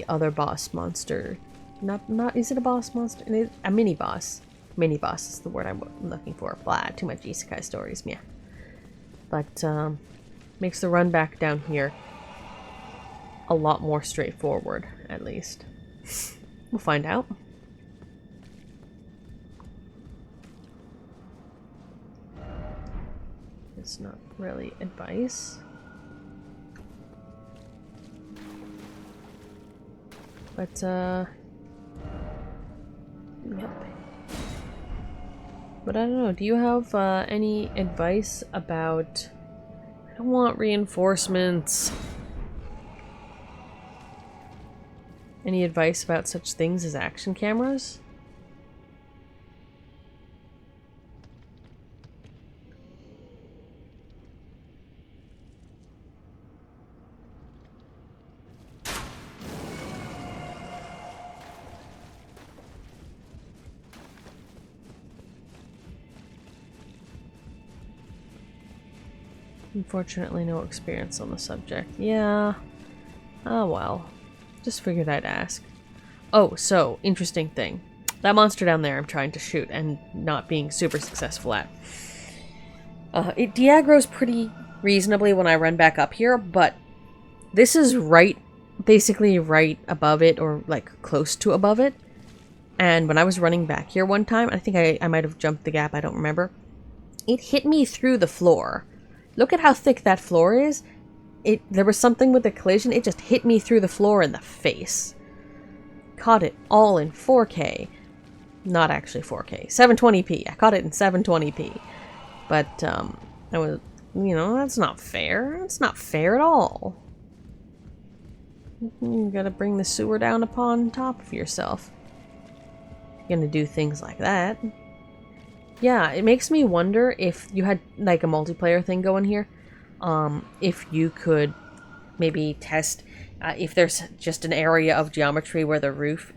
other boss monster. Not... Is it a boss monster? A mini-boss. Mini-boss is the word I'm looking for. Blah, too much isekai stories, yeah. But, makes the run back down here a lot more straightforward, at least. We'll find out. It's not really advice. But, yep. But I don't know, do you have any advice about... I don't want reinforcements. Any advice about such things as action cameras? Unfortunately, no experience on the subject. Yeah. Oh well. Just figured I'd ask. Oh, so, interesting thing. That monster down there I'm trying to shoot and not being super successful at. It de-aggroes pretty reasonably when I run back up here, but this is basically right above it, or like close to above it. And when I was running back here one time, I think I might have jumped the gap, I don't remember. It hit me through the floor. Look at how thick that floor is. There was something with the collision, it just hit me through the floor in the face. Caught it all in 4K. Not actually 4K. 720p. I caught it in 720p. But, I was, that's not fair. That's not fair at all. You gotta bring the sewer down upon top of yourself. You're gonna do things like that. Yeah, it makes me wonder if you had, like, a multiplayer thing going here. If you could maybe test if there's just an area of geometry where the roof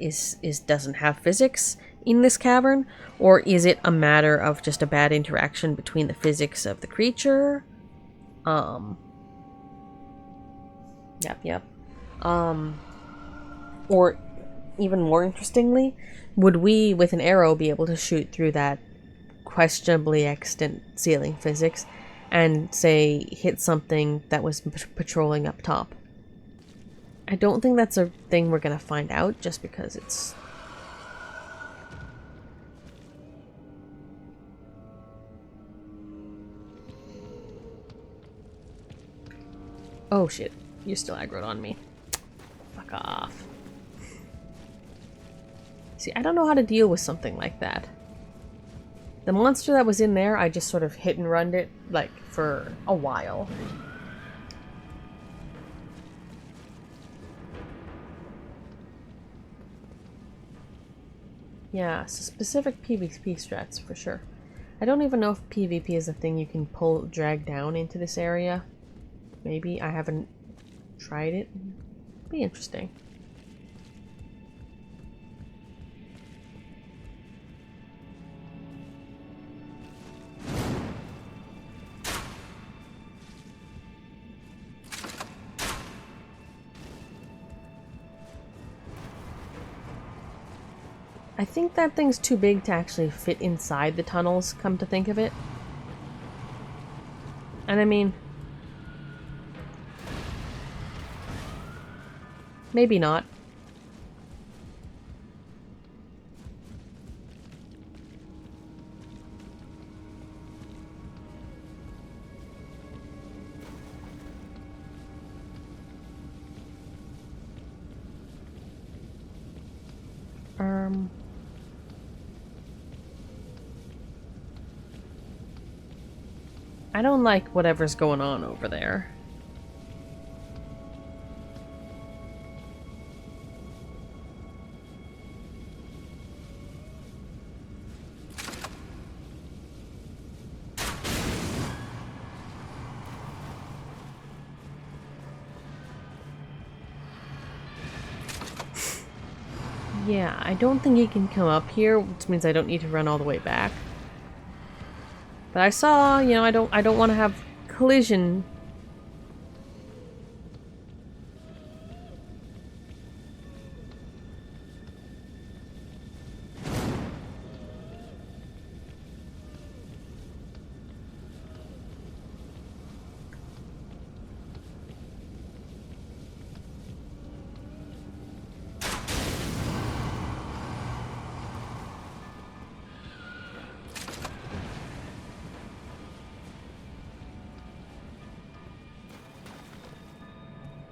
doesn't have physics in this cavern, or is it a matter of just a bad interaction between the physics of the creature? Yep. Or even more interestingly, would we, with an arrow, be able to shoot through that questionably extant ceiling physics and, say, hit something that was patrolling up top? I don't think that's a thing we're gonna find out just because it's... Oh shit, you're still aggroed on me. Fuck off. See, I don't know how to deal with something like that. The monster that was in there, I just sort of hit and runned it, like, for a while. Yeah, so specific PvP strats, for sure. I don't even know if PvP is a thing you can drag down into this area. Maybe. I haven't tried it. Be interesting. I think that thing's too big to actually fit inside the tunnels, come to think of it. And I mean... maybe not. I don't like whatever's going on over there. Yeah, I don't think he can come up here, which means I don't need to run all the way back. But I saw, you know, I don't want to have collision.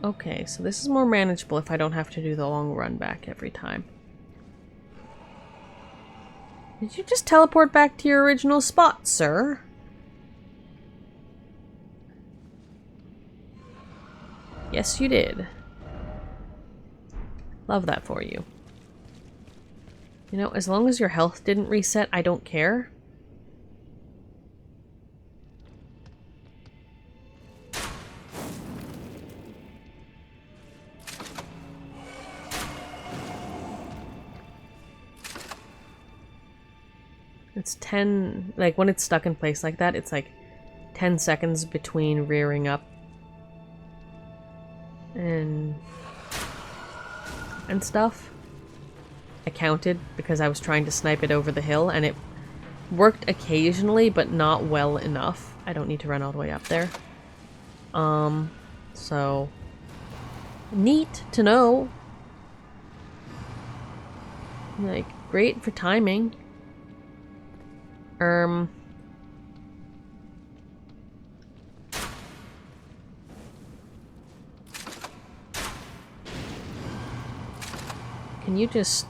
Okay, so this is more manageable if I don't have to do the long run back every time. Did you just teleport back to your original spot, sir? Yes, you did. Love that for you. You know, as long as your health didn't reset, I don't care. It's 10, like when it's stuck in place like that, it's like 10 seconds between rearing up and stuff. I counted because I was trying to snipe it over the hill and it worked occasionally, but not well enough. I don't need to run all the way up there. So neat to know. Like, great for timing. Can you just...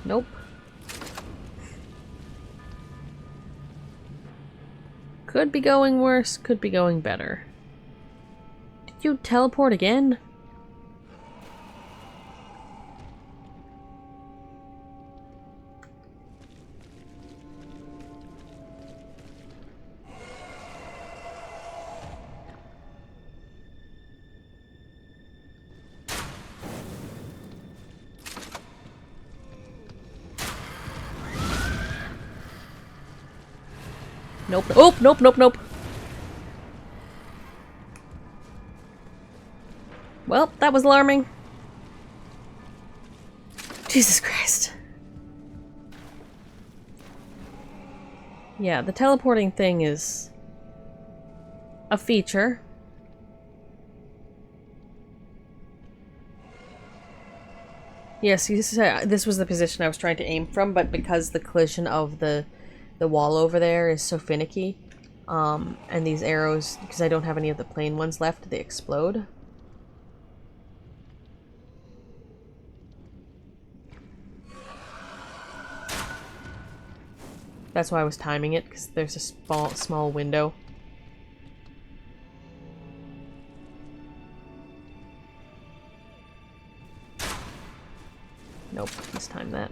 Nope. Could be going worse, could be going better. Did you teleport again? Nope. Oh, nope, nope, nope. Well, that was alarming. Jesus Christ. Yeah, the teleporting thing is a feature. Yes, you said this was the position I was trying to aim from, but because the collision of the wall over there is so finicky, and these arrows, because I don't have any of the plain ones left, they explode. That's why I was timing it, because there's a small window. Nope, mistime that.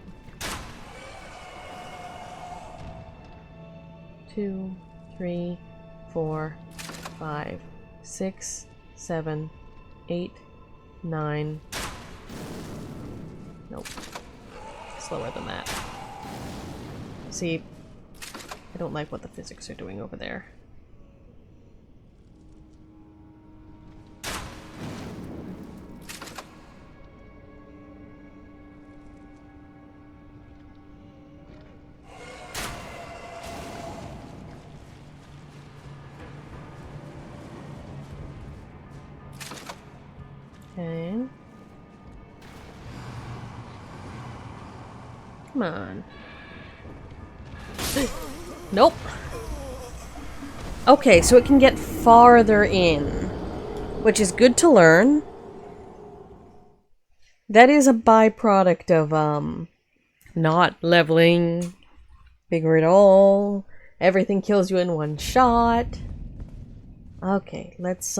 2, 3, 4, 5, 6, 7, 8, 9. Nope. Slower than that. See, I don't like what the physics are doing over there. Okay. Come on. Nope. Okay, so it can get farther in, which is good to learn. That is a byproduct of, not leveling bigger at all. Everything kills you in one shot. Okay, let's,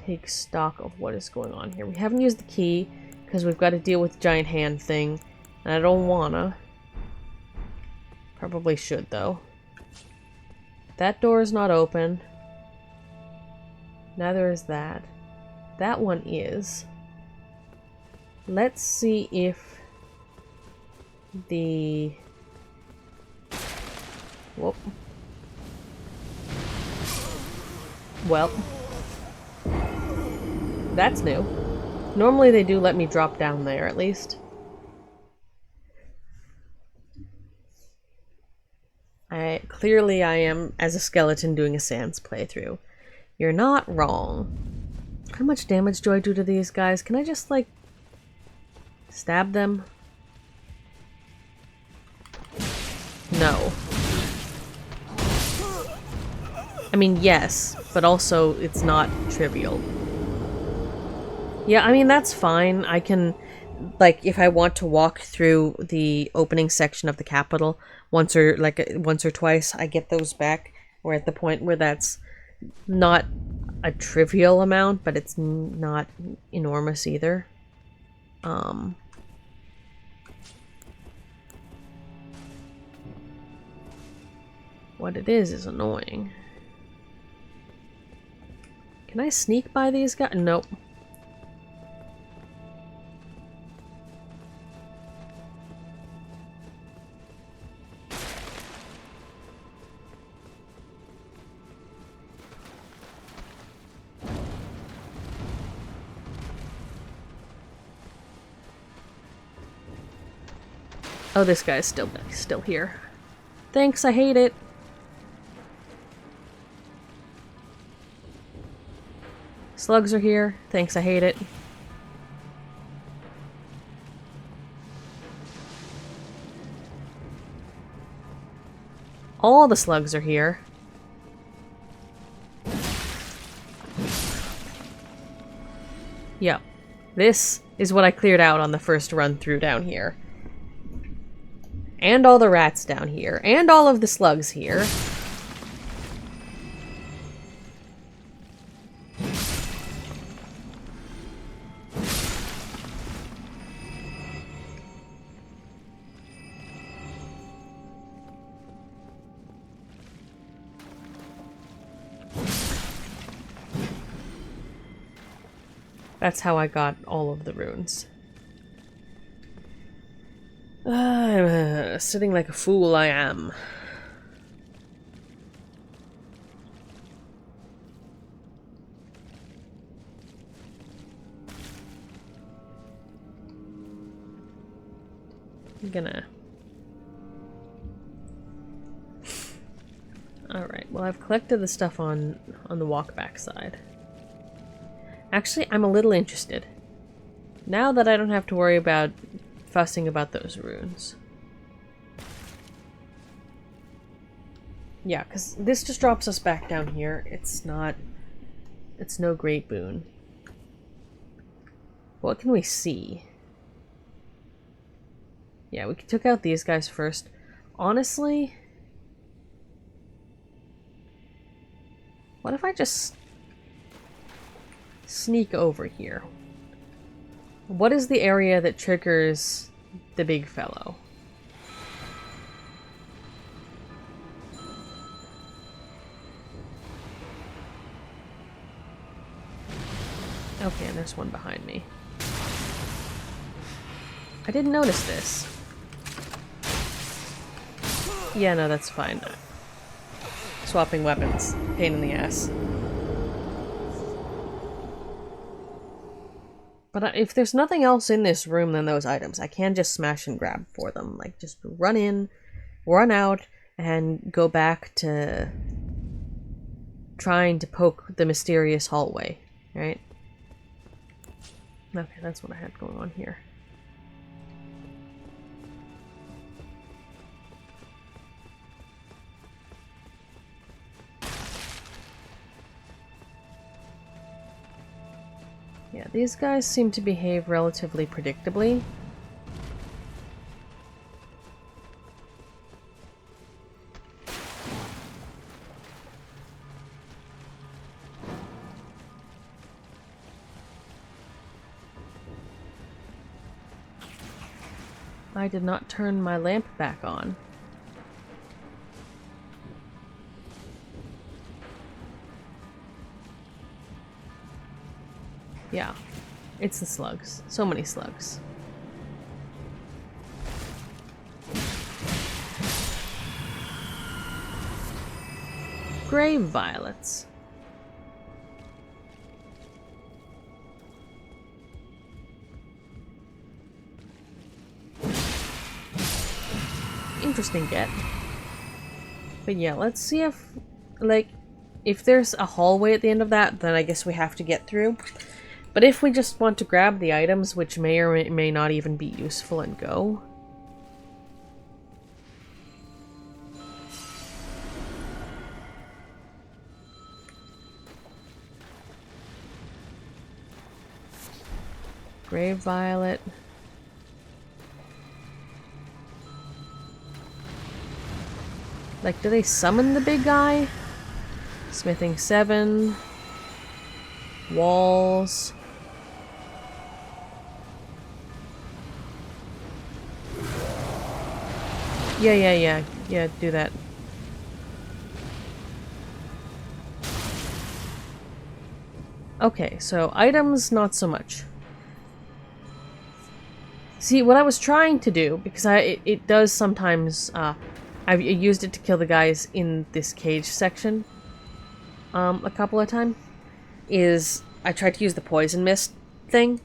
take stock of what is going on here. We haven't used the key, because we've got to deal with the giant hand thing, and I don't wanna. Probably should, though. That door is not open. Neither is that. That one is. Let's see if the... Whoop. Well. That's new. Normally they do let me drop down there, at least. Clearly I am, as a skeleton, doing a Sans playthrough. You're not wrong. How much damage do I do to these guys? Can I just, like, stab them? No. I mean, yes, but also it's not trivial. Yeah, I mean, that's fine. I can, like, if I want to walk through the opening section of the capital once or twice, I get those back. We're at the point where that's not a trivial amount, but it's not enormous either. What it is annoying. Can I sneak by these guys? Nope. Oh, this guy's still here. Thanks, I hate it. Slugs are here. Thanks, I hate it. All the slugs are here. Yep. This is what I cleared out on the first run through down here. And all the rats down here. And all of the slugs here. That's how I got all of the runes. Sitting like a fool I am. I'm gonna... Alright, well I've collected the stuff on the walk-back side. Actually, I'm a little interested. Now that I don't have to worry about fussing about those runes. Yeah, because this just drops us back down here. It's not... It's no great boon. What can we see? Yeah, we took out these guys first. Honestly... What if I just... sneak over here? What is the area that triggers the big fellow? Okay, and there's one behind me. I didn't notice this. Yeah, no, that's fine. Swapping weapons. Pain in the ass. But if there's nothing else in this room than those items, I can just smash and grab for them. Like, just run in, run out, and go back to trying to poke the mysterious hallway, right? Okay, that's what I had going on here. Yeah, these guys seem to behave relatively predictably. I did not turn my lamp back on. Yeah, it's the slugs. So many slugs. Grave violets. Interesting get. But yeah, let's see if, like, if there's a hallway at the end of that, then I guess we have to get through. But if we just want to grab the items, which may or may not even be useful, and go... Grave violet. Like, do they summon the big guy? Smithing 7. Walls. Yeah, do that. Okay, so items, not so much. See, what I was trying to do, because it does sometimes, I've used it to kill the guys in this cage section, a couple of times, is I tried to use the poison mist thing.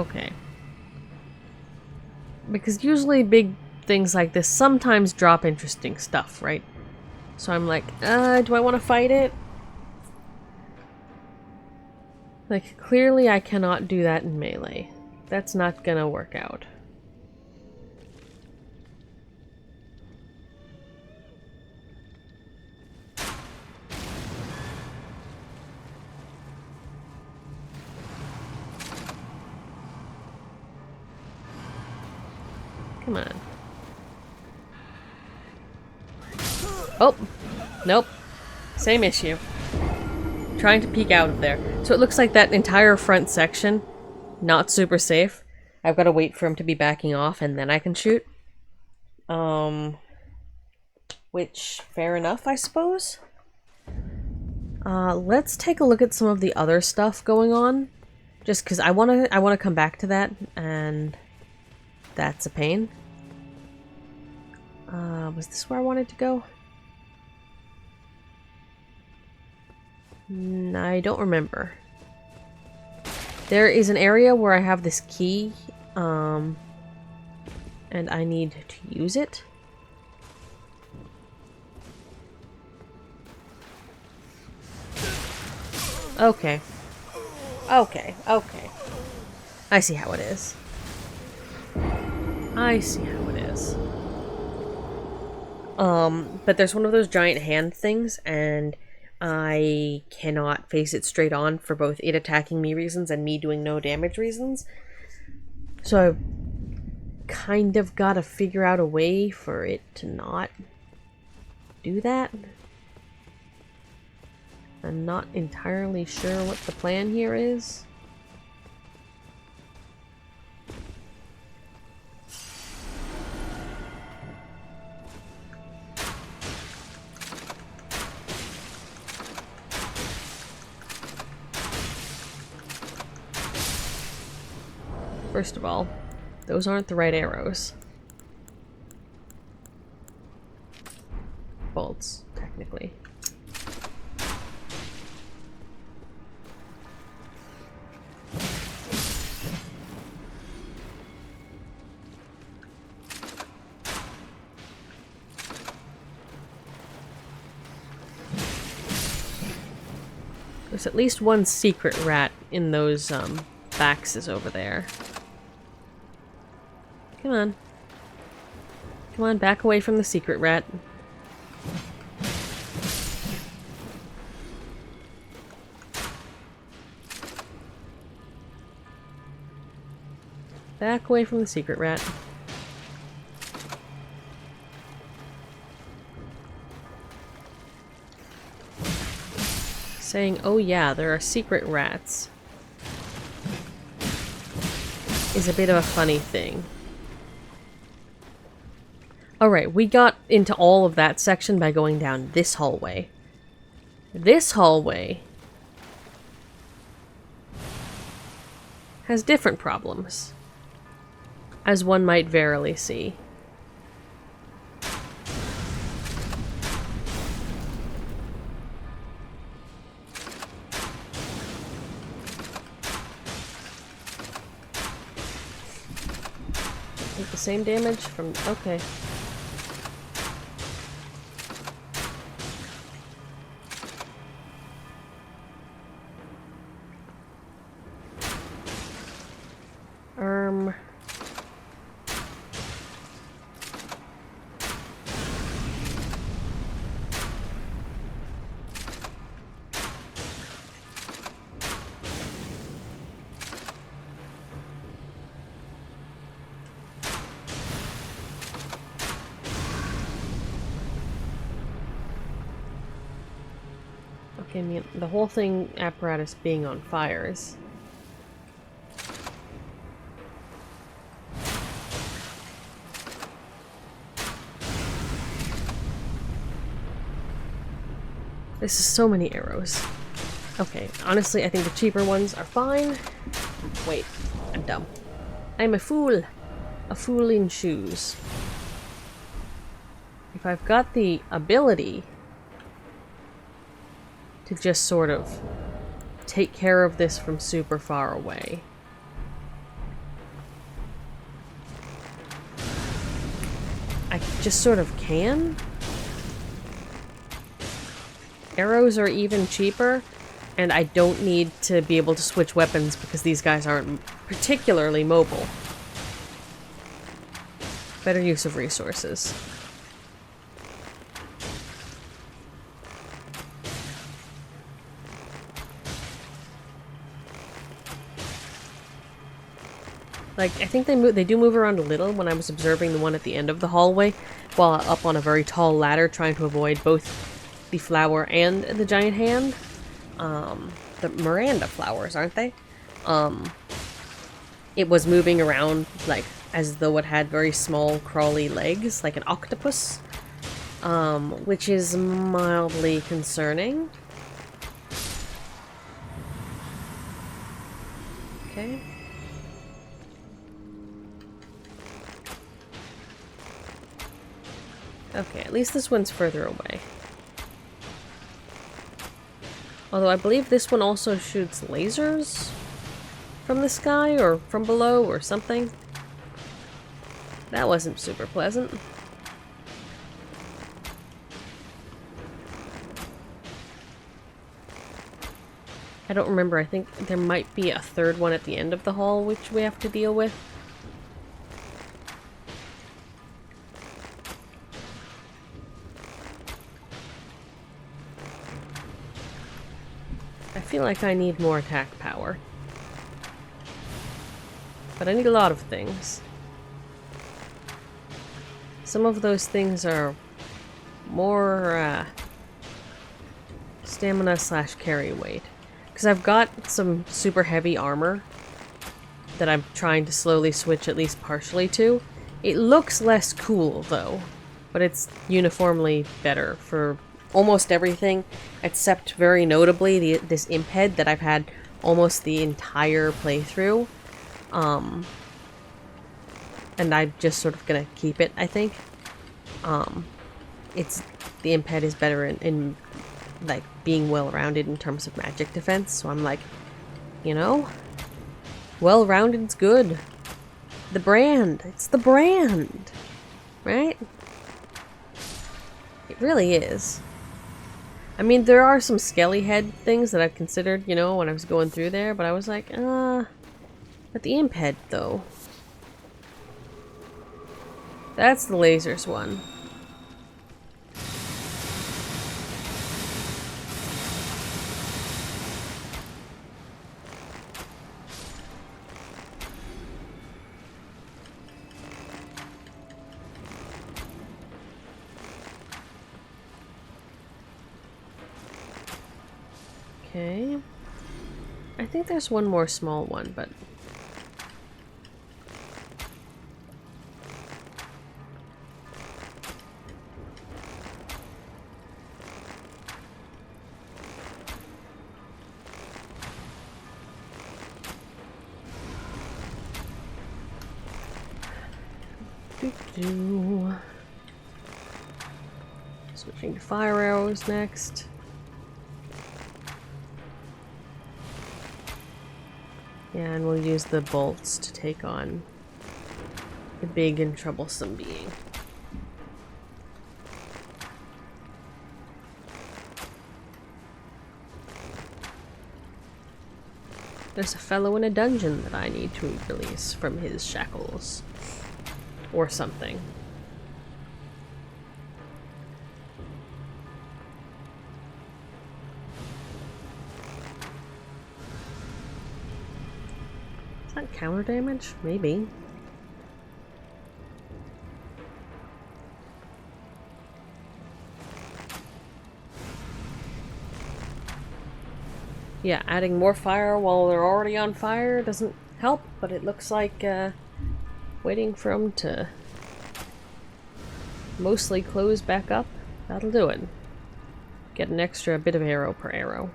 Okay. Because usually big things like this sometimes drop interesting stuff, right? So I'm like, do I want to fight it? Like, clearly I cannot do that in melee. That's not gonna work out. Come on. Oh! Nope. Same issue. Trying to peek out of there. So it looks like that entire front section, not super safe. I've got to wait for him to be backing off and then I can shoot. Which, fair enough, I suppose. Let's take a look at some of the other stuff going on. Just because I wanna come back to that, and that's a pain. Was this where I wanted to go? I don't remember. There is an area where I have this key, and I need to use it. Okay. Okay, okay. I see how it is. I see how it is. But there's one of those giant hand things, and I cannot face it straight on for both it attacking me reasons and me doing no damage reasons. So I've kind of got to figure out a way for it to not do that. I'm not entirely sure what the plan here is. First of all, those aren't the right arrows. Bolts, technically. There's at least one secret rat in those boxes over there. Come on. Come on, back away from the secret rat. Back away from the secret rat. Saying, oh yeah, there are secret rats, is a bit of a funny thing. Alright, we got into all of that section by going down this hallway. This hallway has different problems, as one might verily see. Take the same damage from... okay. Okay, I mean, the whole thing apparatus being on fires. This is so many arrows. Okay, honestly, I think the cheaper ones are fine. Wait, I'm dumb. I'm a fool. A fool in shoes. If I've got the ability to just sort of take care of this from super far away, just sort of can. Arrows are even cheaper, and I don't need to be able to switch weapons because these guys aren't particularly mobile. Better use of resources. Like, I think they do move around a little when I was observing the one at the end of the hallway, while up on a very tall ladder trying to avoid both the flower and the giant hand. The Miranda flowers, aren't they? It was moving around, like, as though it had very small, crawly legs, like an octopus. Which is mildly concerning. Okay. Okay, at least this one's further away. Although I believe this one also shoots lasers from the sky or from below or something. That wasn't super pleasant. I don't remember. I think there might be a third one at the end of the hall which we have to deal with. I feel like I need more attack power. But I need a lot of things. Some of those things are more stamina / carry weight. Because I've got some super heavy armor that I'm trying to slowly switch at least partially to. It looks less cool though, but it's uniformly better for almost everything, except very notably this imp head that I've had almost the entire playthrough. And I'm just sort of gonna keep it, I think. The imp head is better in like being well-rounded in terms of magic defense, so I'm like, you know, well-rounded's good. The brand, it's the brand, right? It really is. I mean, there are some skelly head things that I've considered, you know, when I was going through there, but I was like, but the imp head, though. That's the lasers one. Okay. I think there's one more small one, but... Switching to fire arrows next. Yeah, and we'll use the bolts to take on the big and troublesome being. There's a fellow in a dungeon that I need to release from his shackles. Or something. Is that counter damage? Maybe. Yeah, adding more fire while they're already on fire doesn't help, but it looks like waiting for them to mostly close back up, that'll do it. Get an extra bit of arrow per arrow.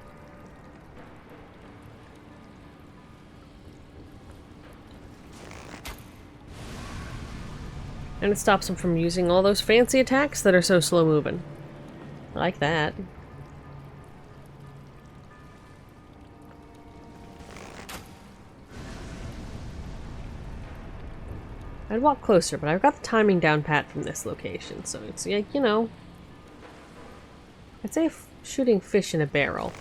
And it stops them from using all those fancy attacks that are so slow moving. I like that. I'd walk closer, but I've got the timing down pat from this location, so it's like, you know... I'd say shooting fish in a barrel.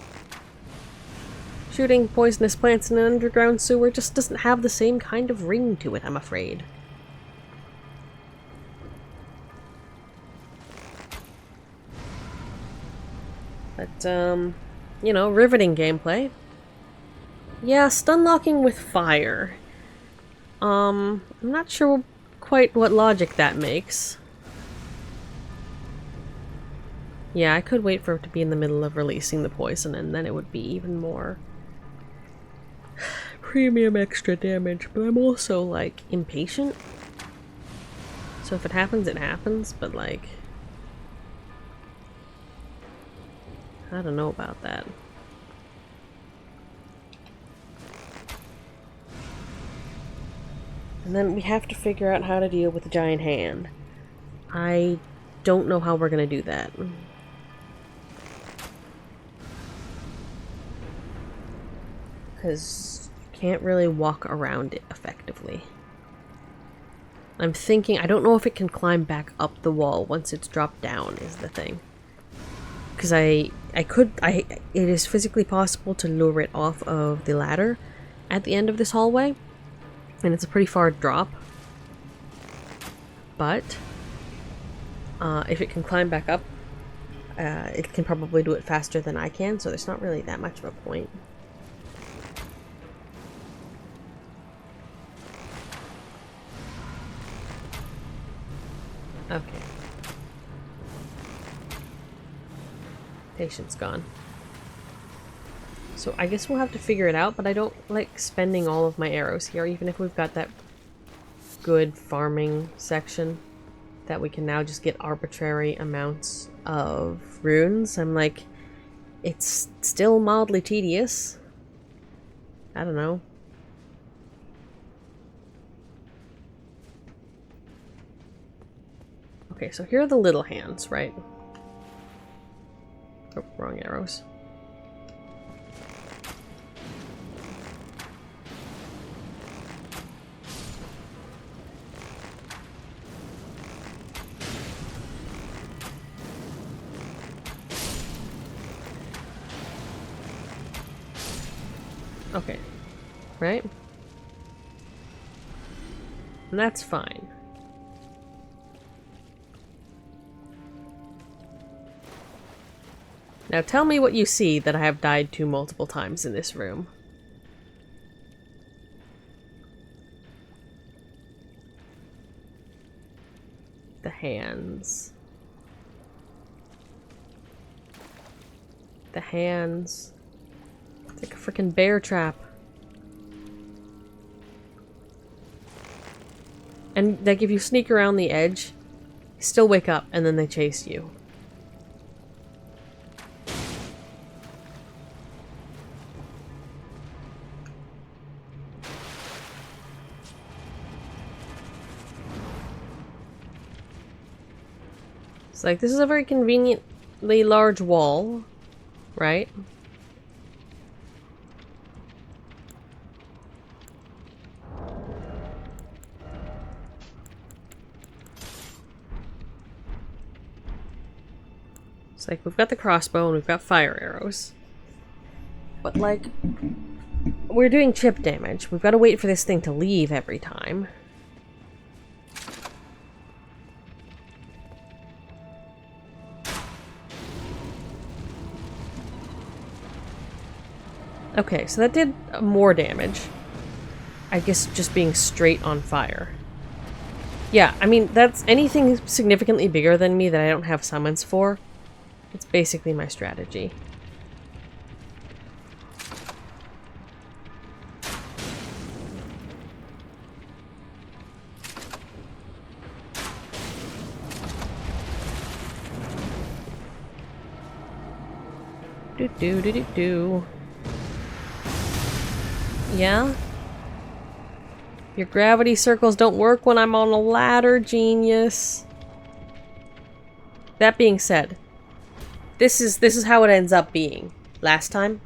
Shooting poisonous plants in an underground sewer just doesn't have the same kind of ring to it, I'm afraid. But, you know, riveting gameplay. Yeah, stun locking with fire. I'm not sure quite what logic that makes. Yeah, I could wait for it to be in the middle of releasing the poison, and then it would be even more premium extra damage, but I'm also, like, impatient. So if it happens, it happens, but, like... I don't know about that. And then we have to figure out how to deal with the giant hand. I don't know how we're gonna do that. Because you can't really walk around it effectively. I'm thinking, I don't know if it can climb back up the wall once it's dropped down, is the thing. Because it is physically possible to lure it off of the ladder at the end of this hallway. And it's a pretty far drop. But, if it can climb back up, it can probably do it faster than I can, so there's not really that much of a point. Okay. Patience gone. So I guess we'll have to figure it out, but I don't like spending all of my arrows here, even if we've got that good farming section that we can now just get arbitrary amounts of runes. I'm like, it's still mildly tedious. I don't know. Okay, so here are the little hands, right? Oh, wrong arrows. Okay, right? And that's fine. Now tell me what you see that I have died to multiple times in this room. The hands. The hands. It's like a freaking bear trap. And like if you sneak around the edge, you still wake up and then they chase you. It's like, this is a very conveniently large wall, right? It's like, we've got the crossbow and we've got fire arrows. But like, we're doing chip damage. We've got to wait for this thing to leave every time. Okay, so that did more damage. I guess just being straight on fire. Yeah, I mean, that's anything significantly bigger than me that I don't have summons for. It's basically my strategy. Do. Yeah? Your gravity circles don't work when I'm on a ladder, genius. That being said, this is how it ends up being last time.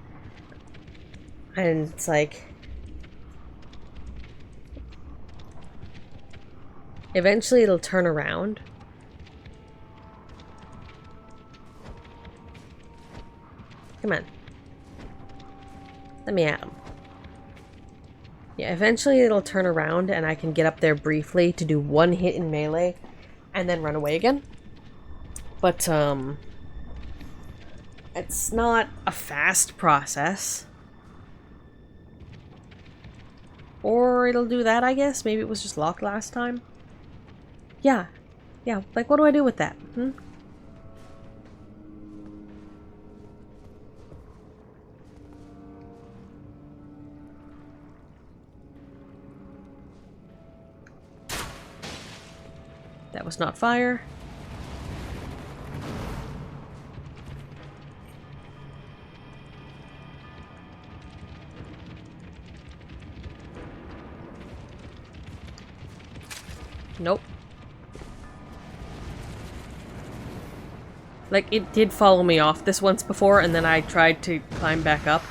And it's like, Eventually it'll turn around. Come on. Let me at him. Yeah, eventually it'll turn around and I can get up there briefly to do one hit in melee and then run away again. But, it's not a fast process. Or it'll do that, I guess. Maybe it was just locked last time. Yeah. Yeah, like what do I do with that? Hmm? That was not fire. Nope. Like, it did follow me off this once before, and then I tried to climb back up.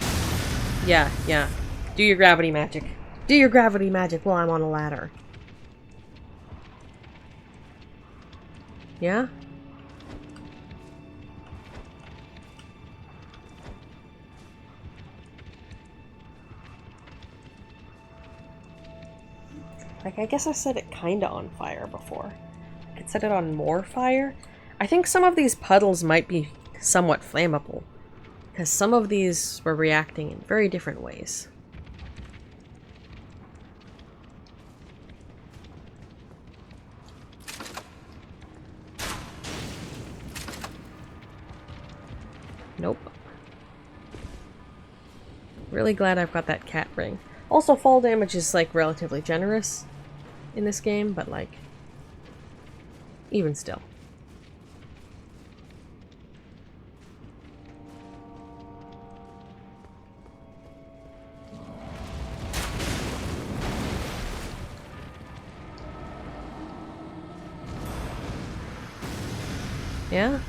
Yeah, yeah. Do your gravity magic. Do your gravity magic while I'm on a ladder. Yeah? Like, I guess I set it kinda on fire before. I could set it on more fire. I think some of these puddles might be somewhat flammable, because some of these were reacting in very different ways. Nope. Really glad I've got that cat ring. Also, fall damage is, like, relatively generous in this game, but, like, even still. Yeah?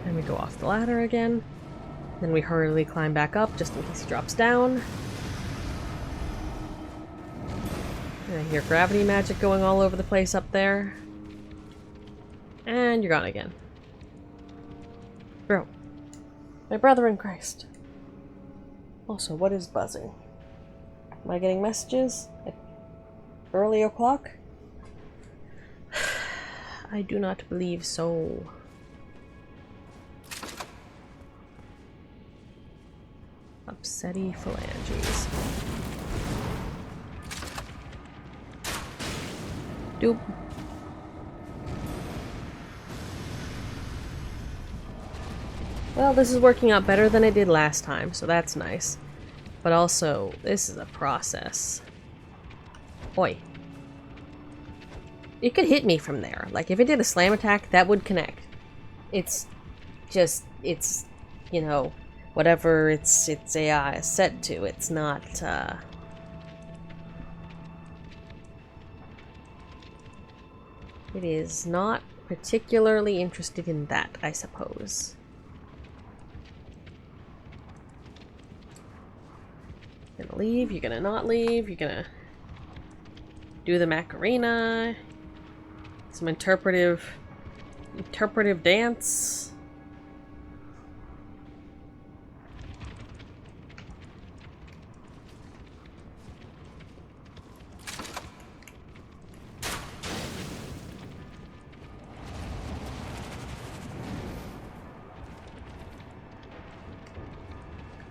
And we go off the ladder again. Then we hurriedly climb back up just in case he drops down. And I hear gravity magic going all over the place up there. And you're gone again. Bro. My brother in Christ. Also, what is buzzing? Am I getting messages at early o'clock? I do not believe so. Upsetty phalanges. Doop. Well, this is working out better than it did last time, so that's nice. But also, this is a process. Oi. It could hit me from there. Like, if it did a slam attack, that would connect. It's just, it's, you know, whatever its AI is set to. It's not, it is not particularly interested in that, I suppose. You're gonna leave, you're gonna not leave, you're gonna do the Macarena. Some interpretive dance.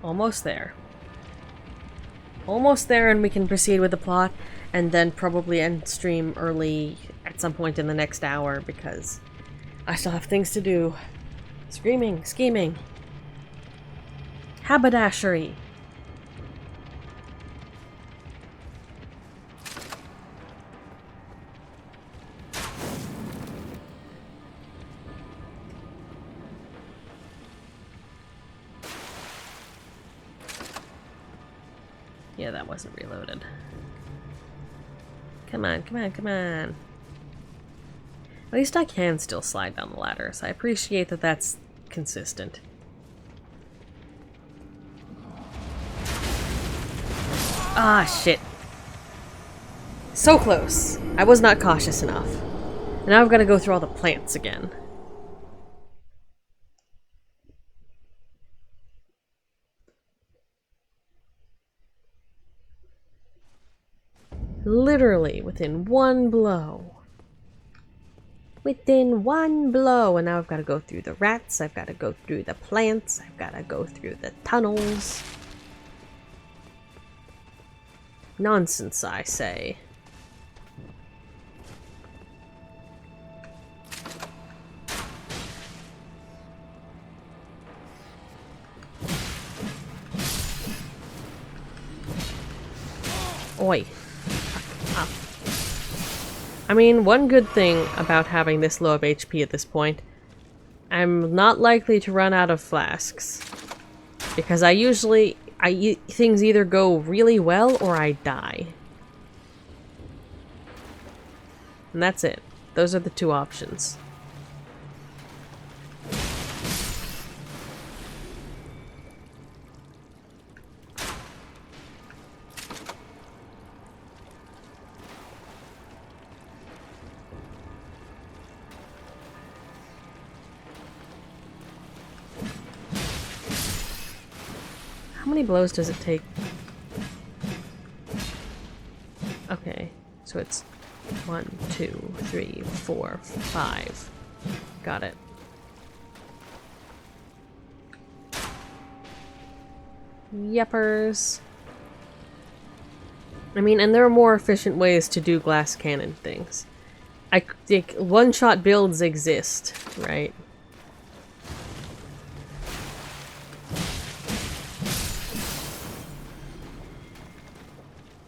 Almost there. Almost there, and we can proceed with the plot, and then probably end stream early at some point in the next hour, because I still have things to do. Screaming, scheming, haberdashery. Yeah, that wasn't reloaded. Come on, come on, come on. At least I can still slide down the ladder, so I appreciate that that's consistent. Ah, shit. So close. I was not cautious enough. And now I've got to go through all the plants again. Literally within one blow. Within one blow. And now I've got to go through the rats. I've got to go through the plants. I've got to go through the tunnels. Nonsense, I say. Oi. Up. I mean, one good thing about having this low of HP at this point, I'm not likely to run out of flasks. Because things either go really well or I die. And that's it. Those are the two options. How many blows does it take? Okay, so it's 1, 2, 3, 4, 5. Got it. Yeppers. I mean, and there are more efficient ways to do glass cannon things. I think one-shot builds exist, right?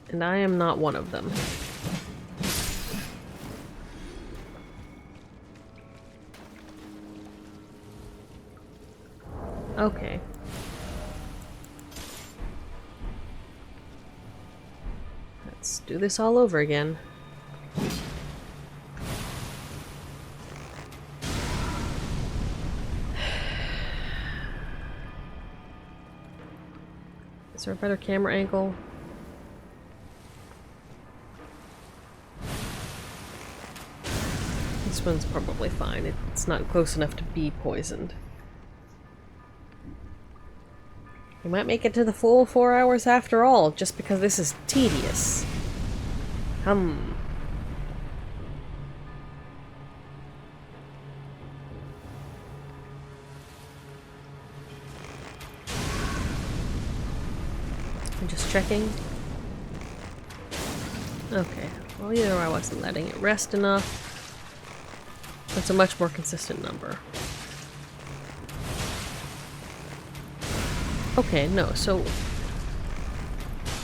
And I am not one of them. Okay. Let's do this all over again. Is there a better camera angle? This one's probably fine. It's not close enough to be poisoned. We might make it to the full 4 hours after all, just because this is tedious. I'm just checking. Okay. Well, either I wasn't letting it rest enough. That's a much more consistent number. Okay, no, so...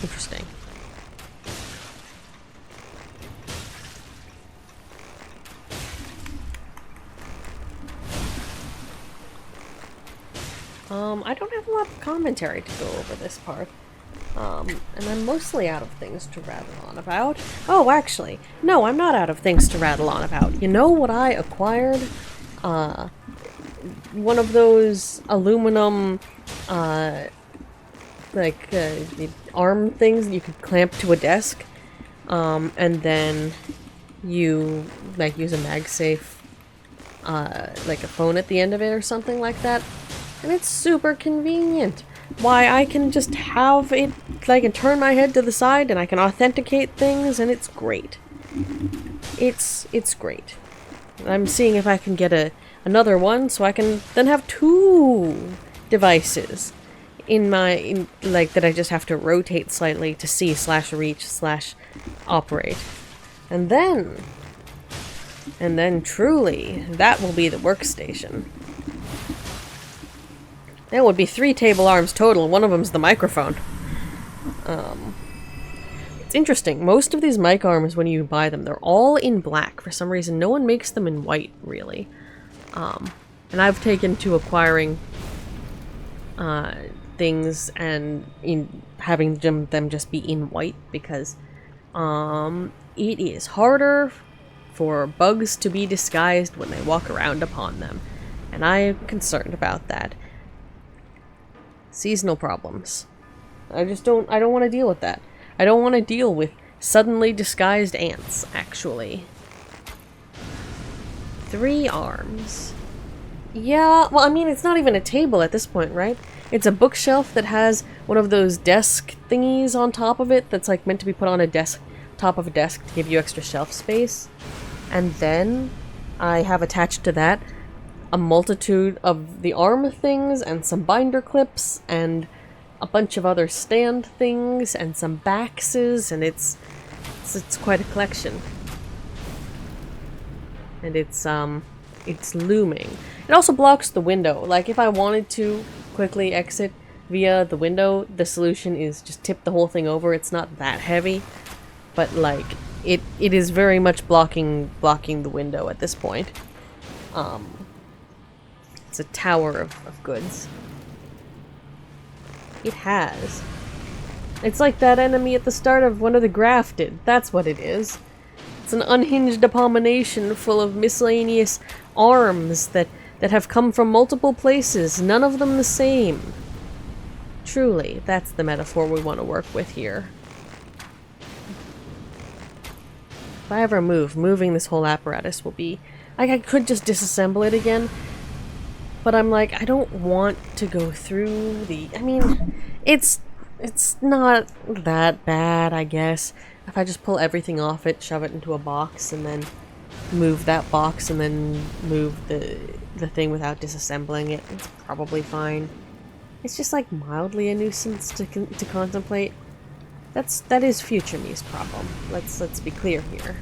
Interesting. I don't have a lot of commentary to go over this part. And I'm mostly out of things to rattle on about. Oh, actually, no, I'm not out of things to rattle on about. You know what I acquired? One of those aluminum, the arm things you could clamp to a desk, and then you, like, use a MagSafe, like a phone at the end of it or something like that. And it's super convenient. Why, I can just have it, I can turn my head to the side and I can authenticate things, and it's great. It's great. I'm seeing if I can get another one so I can then have 2 devices in my, like, that I just have to rotate slightly to see /reach /operate. And then truly, that will be the workstation. That would be 3 table arms total, one of them's the microphone. It's interesting, most of these mic arms, when you buy them, they're all in black. For some reason, no one makes them in white, really. And I've taken to acquiring the things and in having them just be in white, because it is harder for bugs to be disguised when they walk around upon them, and I am concerned about that. Seasonal problems. I don't want to deal with that. I don't want to deal with suddenly disguised ants, actually. 3 arms. Yeah, well, I mean, it's not even a table at this point, right? It's a bookshelf that has one of those desk thingies on top of it that's like meant to be put on a desk, top of a desk to give you extra shelf space. And then I have attached to that a multitude of the arm things and some binder clips and a bunch of other stand things and some baxes, and it's quite a collection. And it's looming. It also blocks the window. Like, if I wanted to quickly exit via the window, the solution is just tip the whole thing over. It's not that heavy, but like it is very much blocking the window at this point. It's a tower of goods. It has. It's like that enemy at the start of one of the Grafted. That's what it is. It's an unhinged abomination full of miscellaneous arms that have come from multiple places, none of them the same. Truly, that's the metaphor we want to work with here. If I ever moving this whole apparatus will be... Like, I could just disassemble it again, but I'm like, I don't want to go through the... I mean, it's not that bad, I guess. If I just pull everything off it, shove it into a box, and then move that box, and then move the thing without disassembling it, it's probably fine. It's just like mildly a nuisance to contemplate. That is future me's problem. Let's be clear here.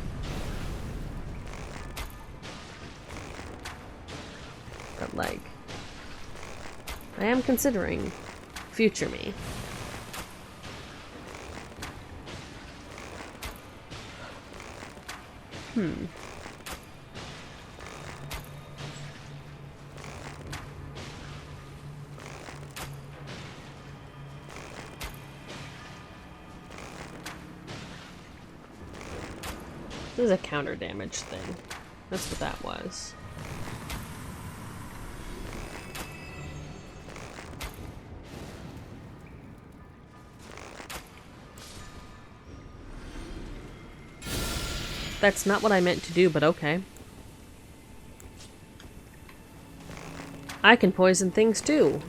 But like, I am considering future me. This is a counter damage thing. That's what that was. That's not what I meant to do, but okay. I can poison things too.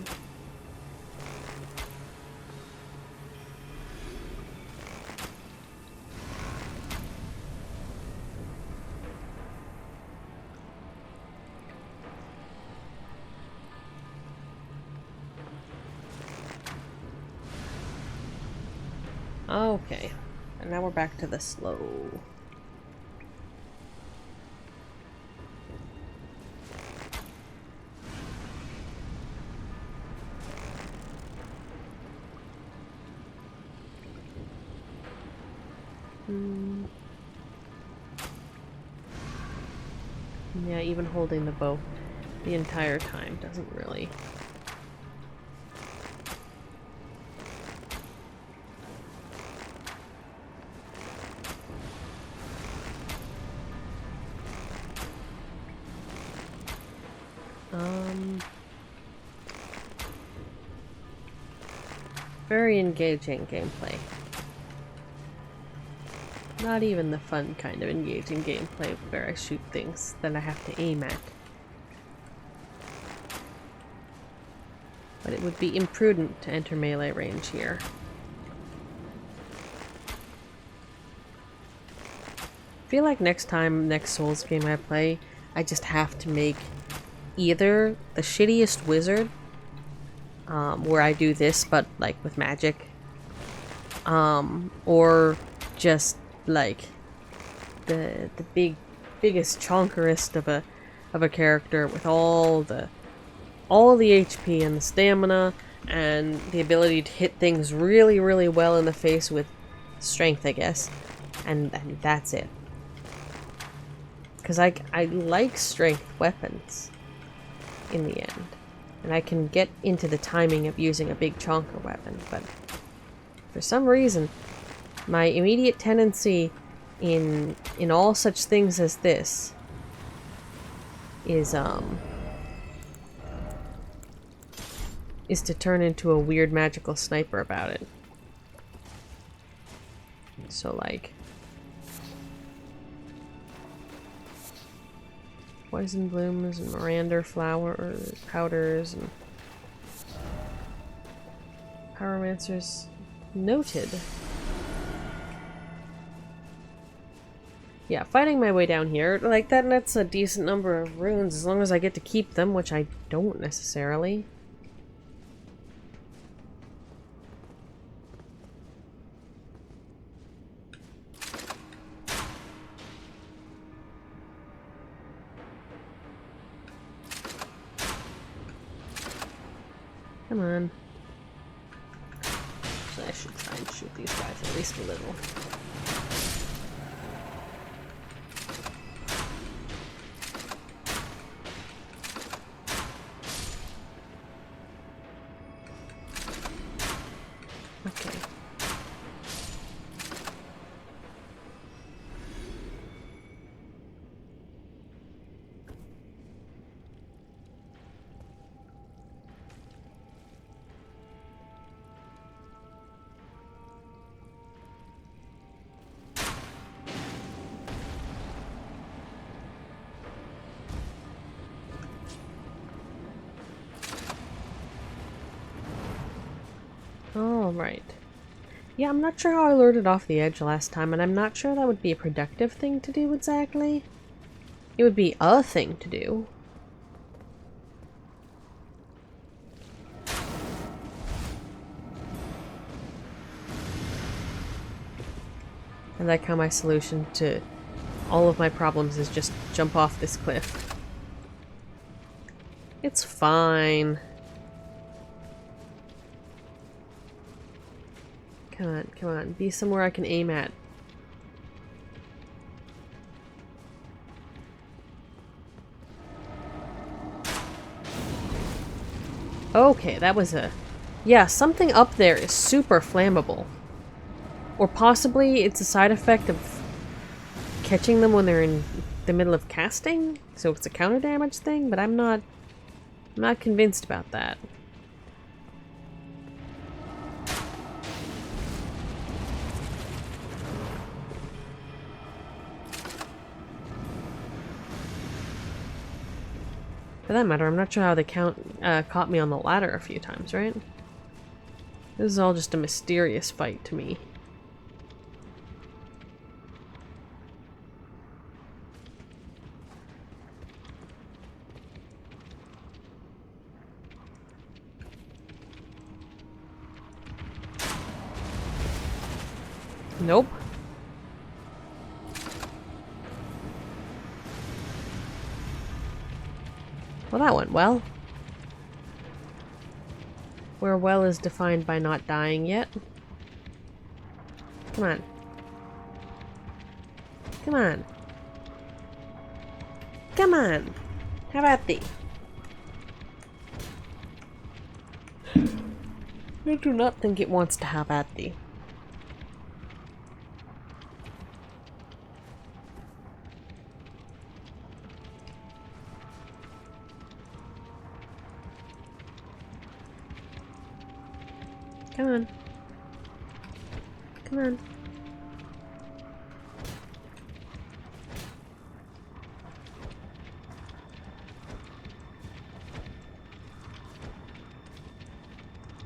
Okay, and now we're back to the slow. Yeah, even holding the bow the entire time doesn't really... Very engaging gameplay. Not even the fun kind of engaging gameplay where I shoot things that I have to aim at. But it would be imprudent to enter melee range here. I feel like next Souls game I play, I just have to make either the shittiest wizard, where I do this but like with magic, or just like the biggest chonkerest of a character with all the HP and the stamina and the ability to hit things really, really well in the face with strength, I guess, and that's it. Because I like strength weapons in the end. And I can get into the timing of using a big chonker weapon, but for some reason, my immediate tendency in all such things as this is to turn into a weird magical sniper about it. So like poison blooms and Miranda flowers, powders, and pyromancers noted. Yeah, fighting my way down here, like that's a decent number of runes as long as I get to keep them, which I don't necessarily. Come on. So I should try and shoot these guys at least a little. Okay. All right. Yeah, I'm not sure how I lured it off the edge last time, and I'm not sure that would be a productive thing to do exactly. It would be a thing to do. I like how my solution to all of my problems is just jump off this cliff. It's fine. Come on, come on. Be somewhere I can aim at. Okay, that was a... Yeah, something up there is super flammable. Or possibly it's a side effect of catching them when they're in the middle of casting? So it's a counter damage thing, but I'm not convinced about that. For that matter, I'm not sure how they caught me on the ladder a few times, right? This is all just a mysterious fight to me. Nope. Well, that went well. Where well is defined by not dying yet. Come on. Come on. Come on. How about thee? I do not think it wants to have at thee. Come on. Come on.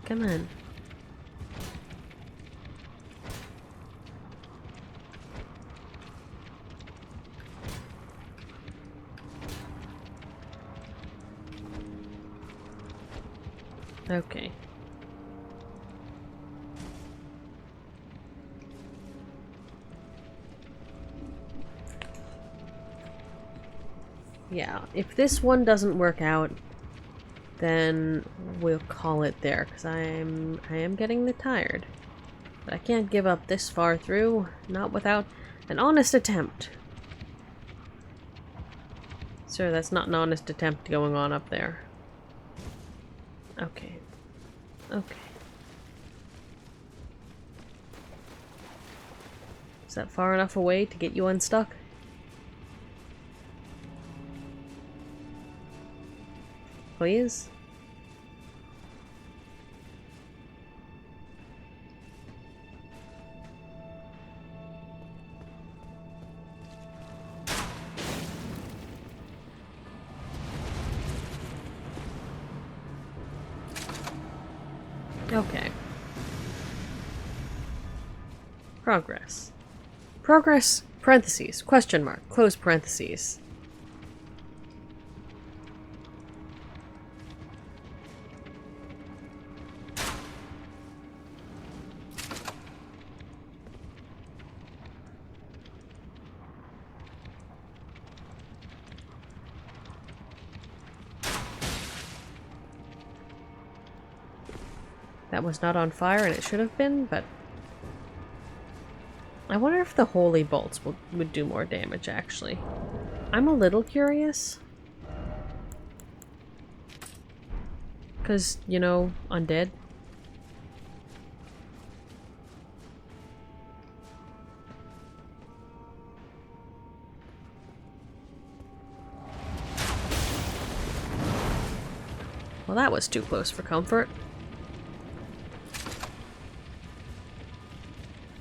Come on. Okay. Yeah, if this one doesn't work out, then we'll call it there, because I am getting tired. But I can't give up this far through, not without an honest attempt. Sir, that's not an honest attempt going on up there. Okay. Okay. Is that far enough away to get you unstuck? Please? Okay. Progress. Progress, parentheses, question mark, close parentheses. That was not on fire and it should have been, but I wonder if the holy bolts would do more damage, actually. I'm a little curious. Because, you know, undead. Well, that was too close for comfort.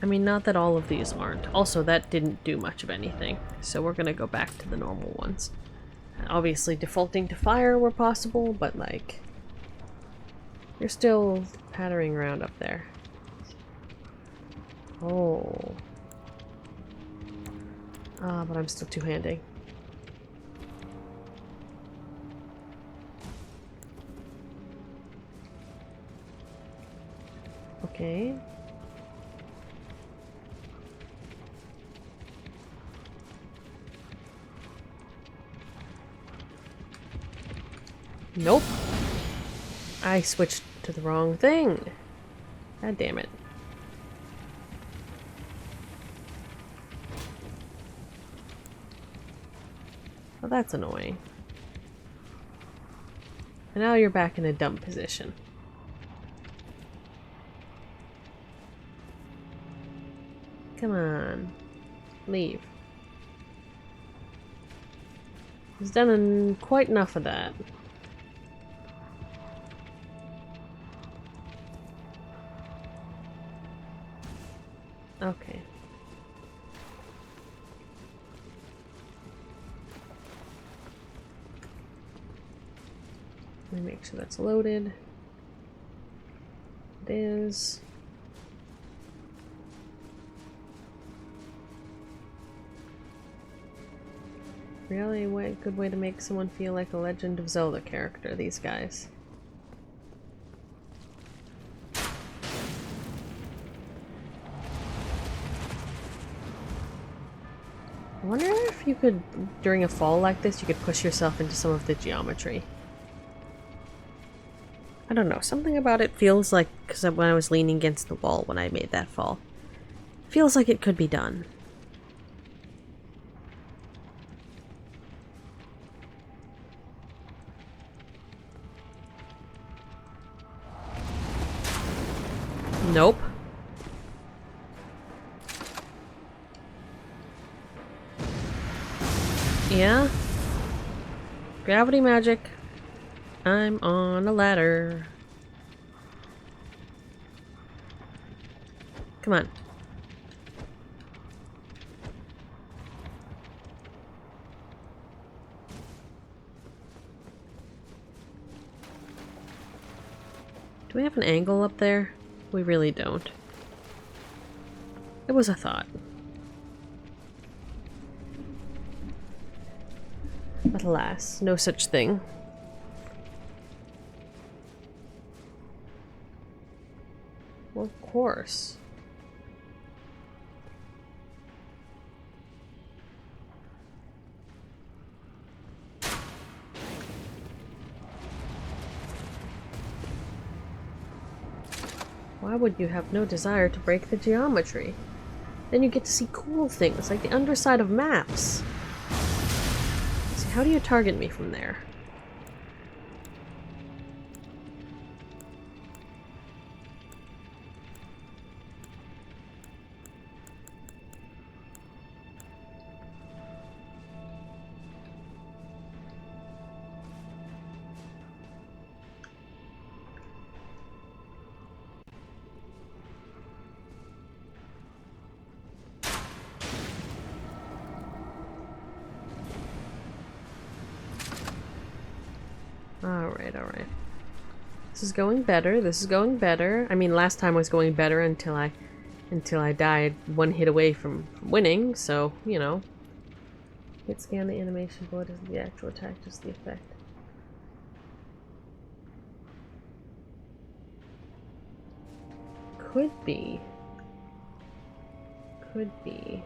I mean, not that all of these aren't. Also, that didn't do much of anything, so we're gonna go back to the normal ones. Obviously, defaulting to fire where possible, but like... you're still pattering around up there. Oh. Ah, but I'm still two-handing. Okay. Nope. I switched to the wrong thing. God damn it. Well, that's annoying. And now you're back in a dumb position. Come on. Leave. He's done quite enough of that. Okay. Let me make sure that's loaded. It is. Really, what good way to make someone feel like a Legend of Zelda character, these guys. I wonder if you could, during a fall like this, you could push yourself into some of the geometry. I don't know, something about it feels like, because when I was leaning against the wall when I made that fall, feels like it could be done. Nope. Yeah? Gravity magic. I'm on a ladder. Come on. Do we have an angle up there? We really don't. It was a thought. But alas, no such thing. Well, of course. Why would you have no desire to break the geometry? Then you get to see cool things, like the underside of maps. See, how do you target me from there? Alright, alright. This is going better. This is going better. I mean, last time was going better until I died one hit away from winning, so, you know. Hit scan the animation board as the actual attack, just the effect. Could be. Could be.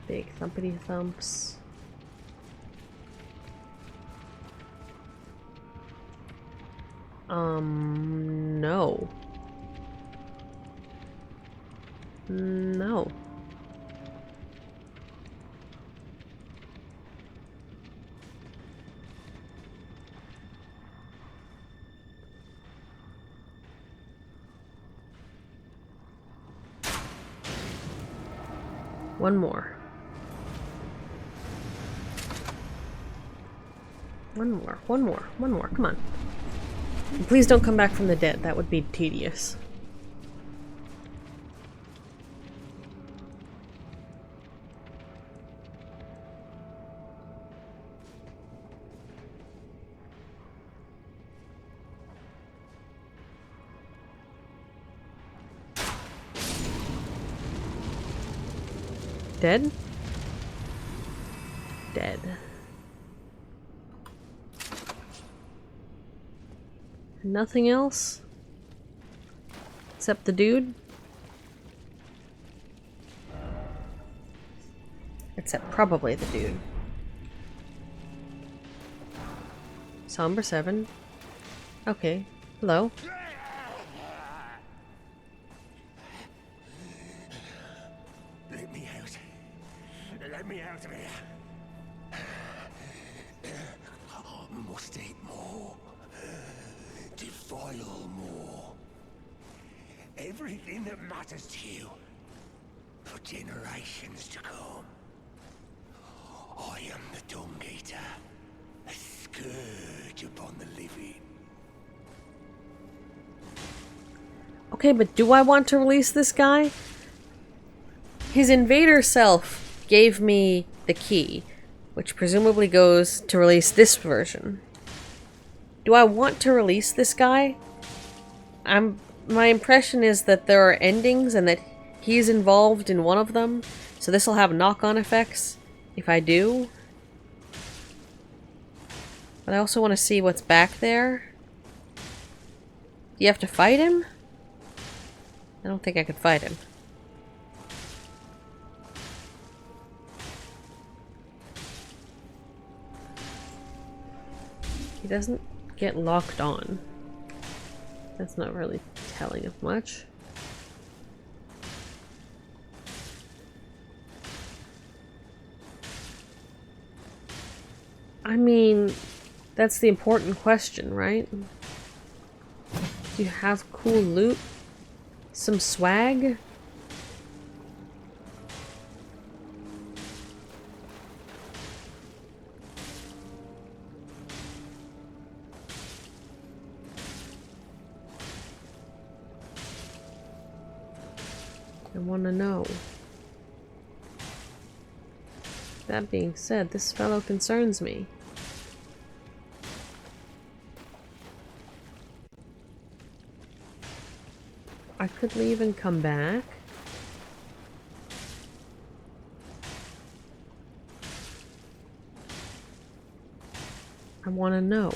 Big thumpity thumps. No. No. One more. One more, come on. And please don't come back from the dead, that would be tedious. Dead? Dead. Nothing else? Except the dude? Except probably the dude. Somber 7. Okay. Hello. Let me out. Let me out of here. Must eat more. Defile more. Everything that matters to you for generations to come. I am the Dung Eater, a scourge upon the living. Okay, but do I want to release this guy? His invader self gave me the key, which presumably goes to release this version. Do I want to release this guy? My impression is that there are endings and that he's involved in one of them, so this will have knock-on effects if I do. But I also want to see what's back there. Do you have to fight him? I don't think I could fight him. He doesn't get locked on. That's not really telling of much. I mean, that's the important question, right? Do you have cool loot? Some swag? I want to know. That being said, this fellow concerns me. I could leave and come back. I want to know.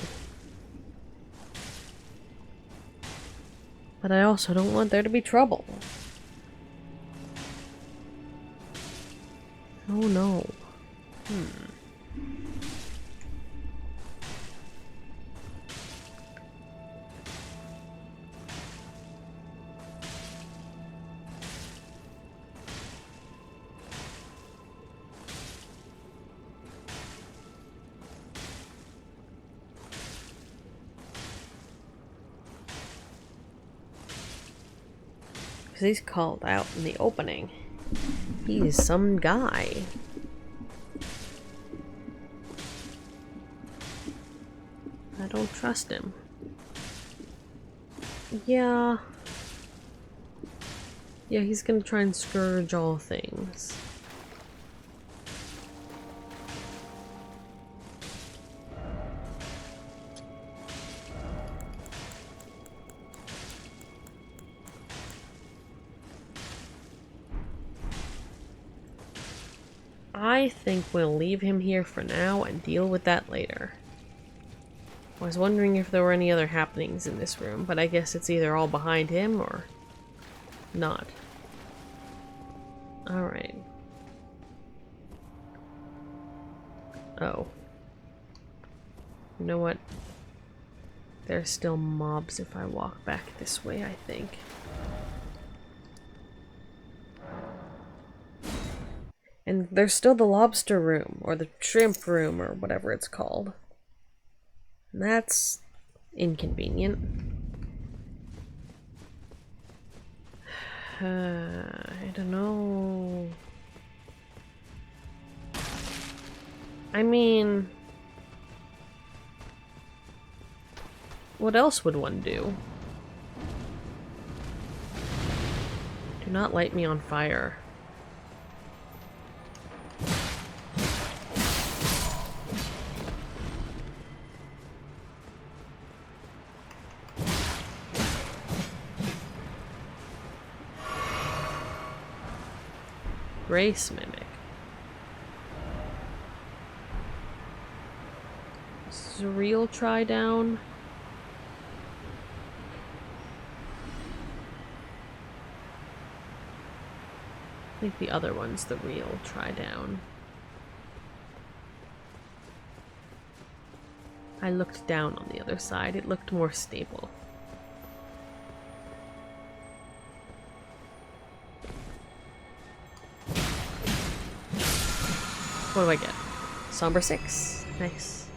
But I also don't want there to be trouble. Oh no. Because he's called out in the opening. He's some guy. I don't trust him. Yeah. Yeah, he's gonna try and scourge all things. I think we'll leave him here for now and deal with that later. I was wondering if there were any other happenings in this room, but I guess it's either all behind him or not. Alright. Oh. You know what? There's still mobs if I walk back this way, I think. And there's still the lobster room, or the shrimp room, or whatever it's called. And that's inconvenient. I don't know. I mean, what else would one do? Do not light me on fire. Grace Mimic. This is a real try down. I think the other one's the real try down. I looked down on the other side. It looked more stable. What do I get? Somber 6. Nice.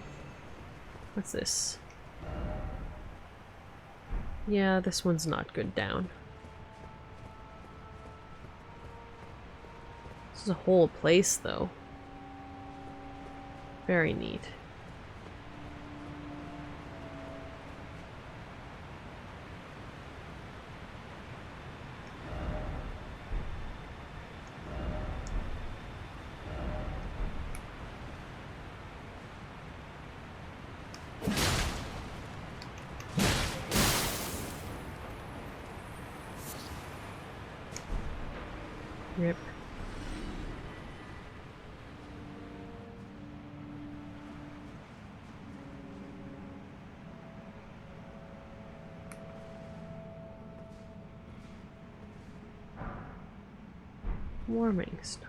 What's this? Yeah, this one's not good down. This is a whole place, though. Very neat. Rip. Warming stone.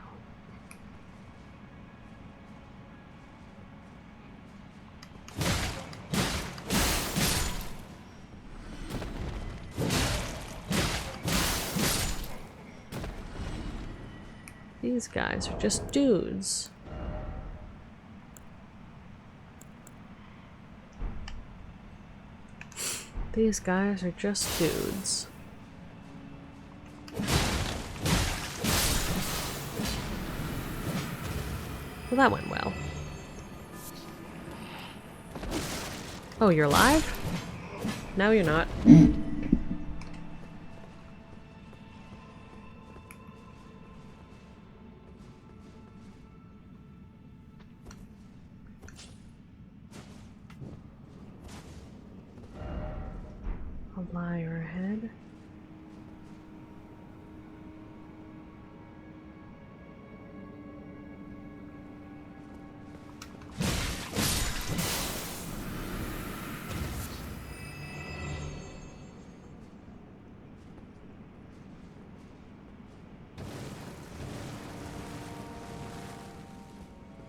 These guys are just dudes. These guys are just dudes. Well, that went well. Oh, you're alive? No, you're not. A liar ahead.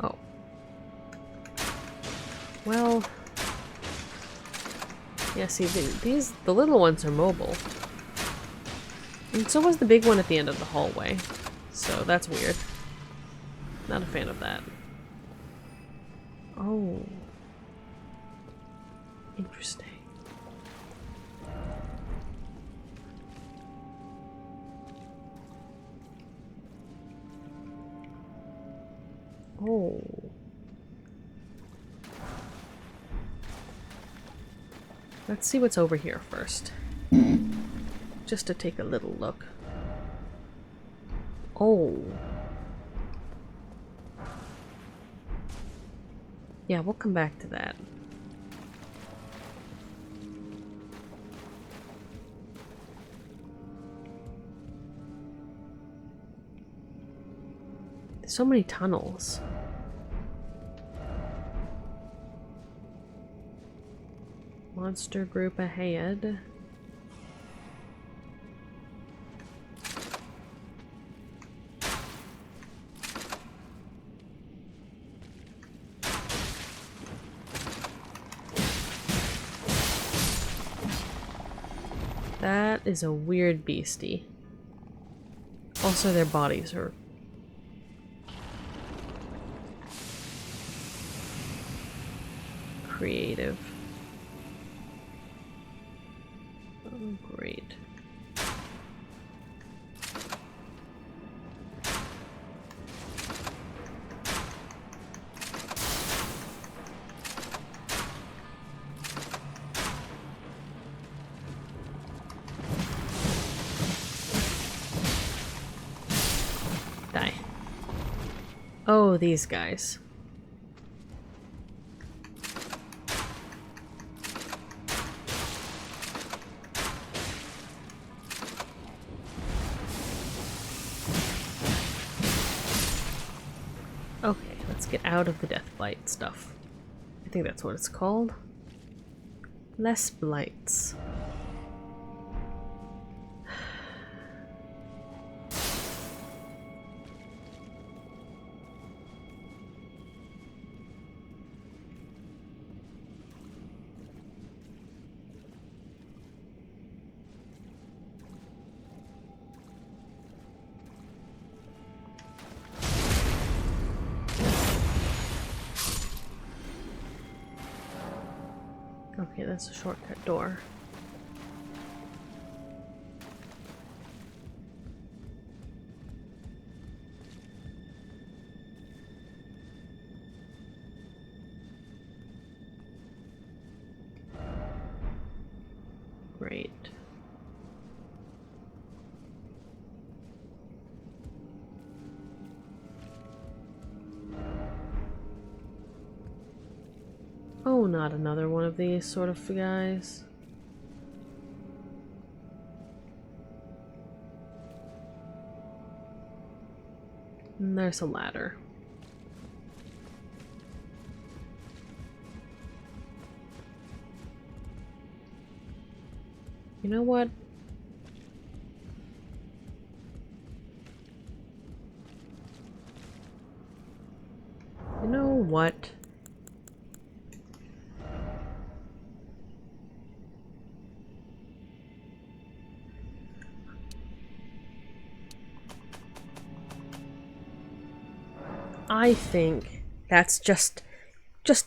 Oh. Well. Yeah, see, the little ones are mobile. And so was the big one at the end of the hallway. So that's weird. Not a fan of that. Oh. Interesting. Oh. Let's see what's over here first. Just to take a little look. Oh. Yeah, we'll come back to that. There's so many tunnels. Monster group ahead. That is a weird beastie. Also, their bodies are creative. Oh, great. Die. Oh, these guys. Okay, let's get out of the death blight stuff. I think that's what it's called. Less blights. Okay, that's a shortcut door. Great. Oh, not another one of these sort of guys. And there's a ladder. You know what? You know what? I think that's just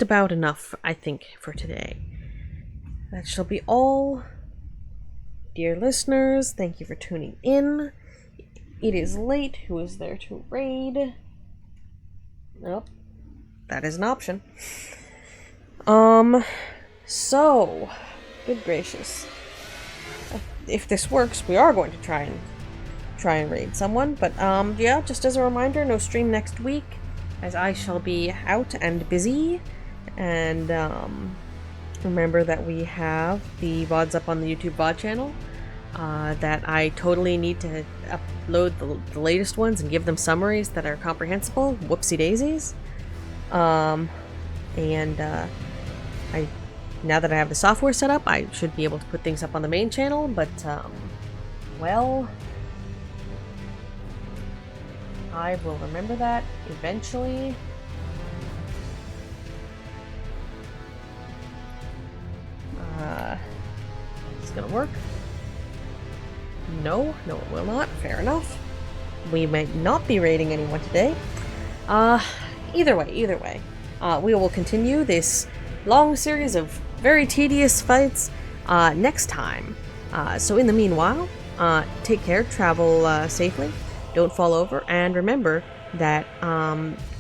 about enough, I think, for today. That shall be all. Dear listeners, thank you for tuning in. It is late. Who is there to raid? Nope. That is an option. So, good gracious. If this works, we are going to try and raid someone, but yeah, just as a reminder, no stream next week, as I shall be out and busy. And remember that we have the VODs up on the YouTube VOD channel, that I totally need to upload the latest ones and give them summaries that are comprehensible. Whoopsie daisies. Now that I have the software set up, I should be able to put things up on the main channel, but well, I will remember that eventually. Is this gonna work? No, it will not. Fair enough. We might not be raiding anyone today. Either way, we will continue this long series of very tedious fights next time. So in the meanwhile, take care, travel safely, don't fall over, and remember that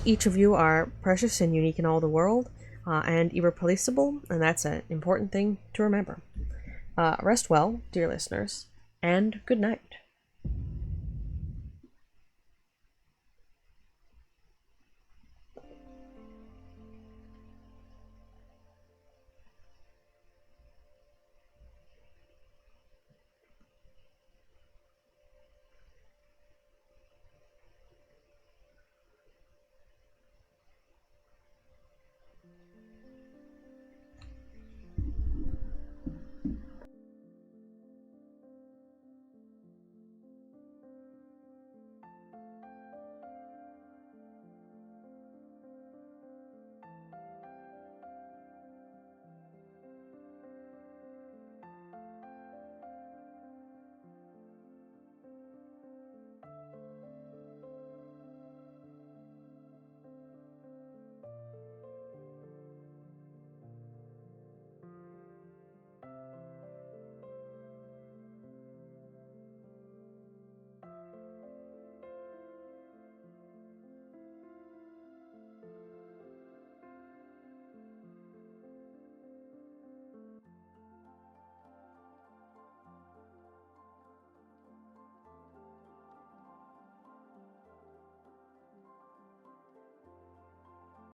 each of you are precious and unique in all the world, and irreplaceable, and that's an important thing to remember. Rest well, dear listeners, and good night.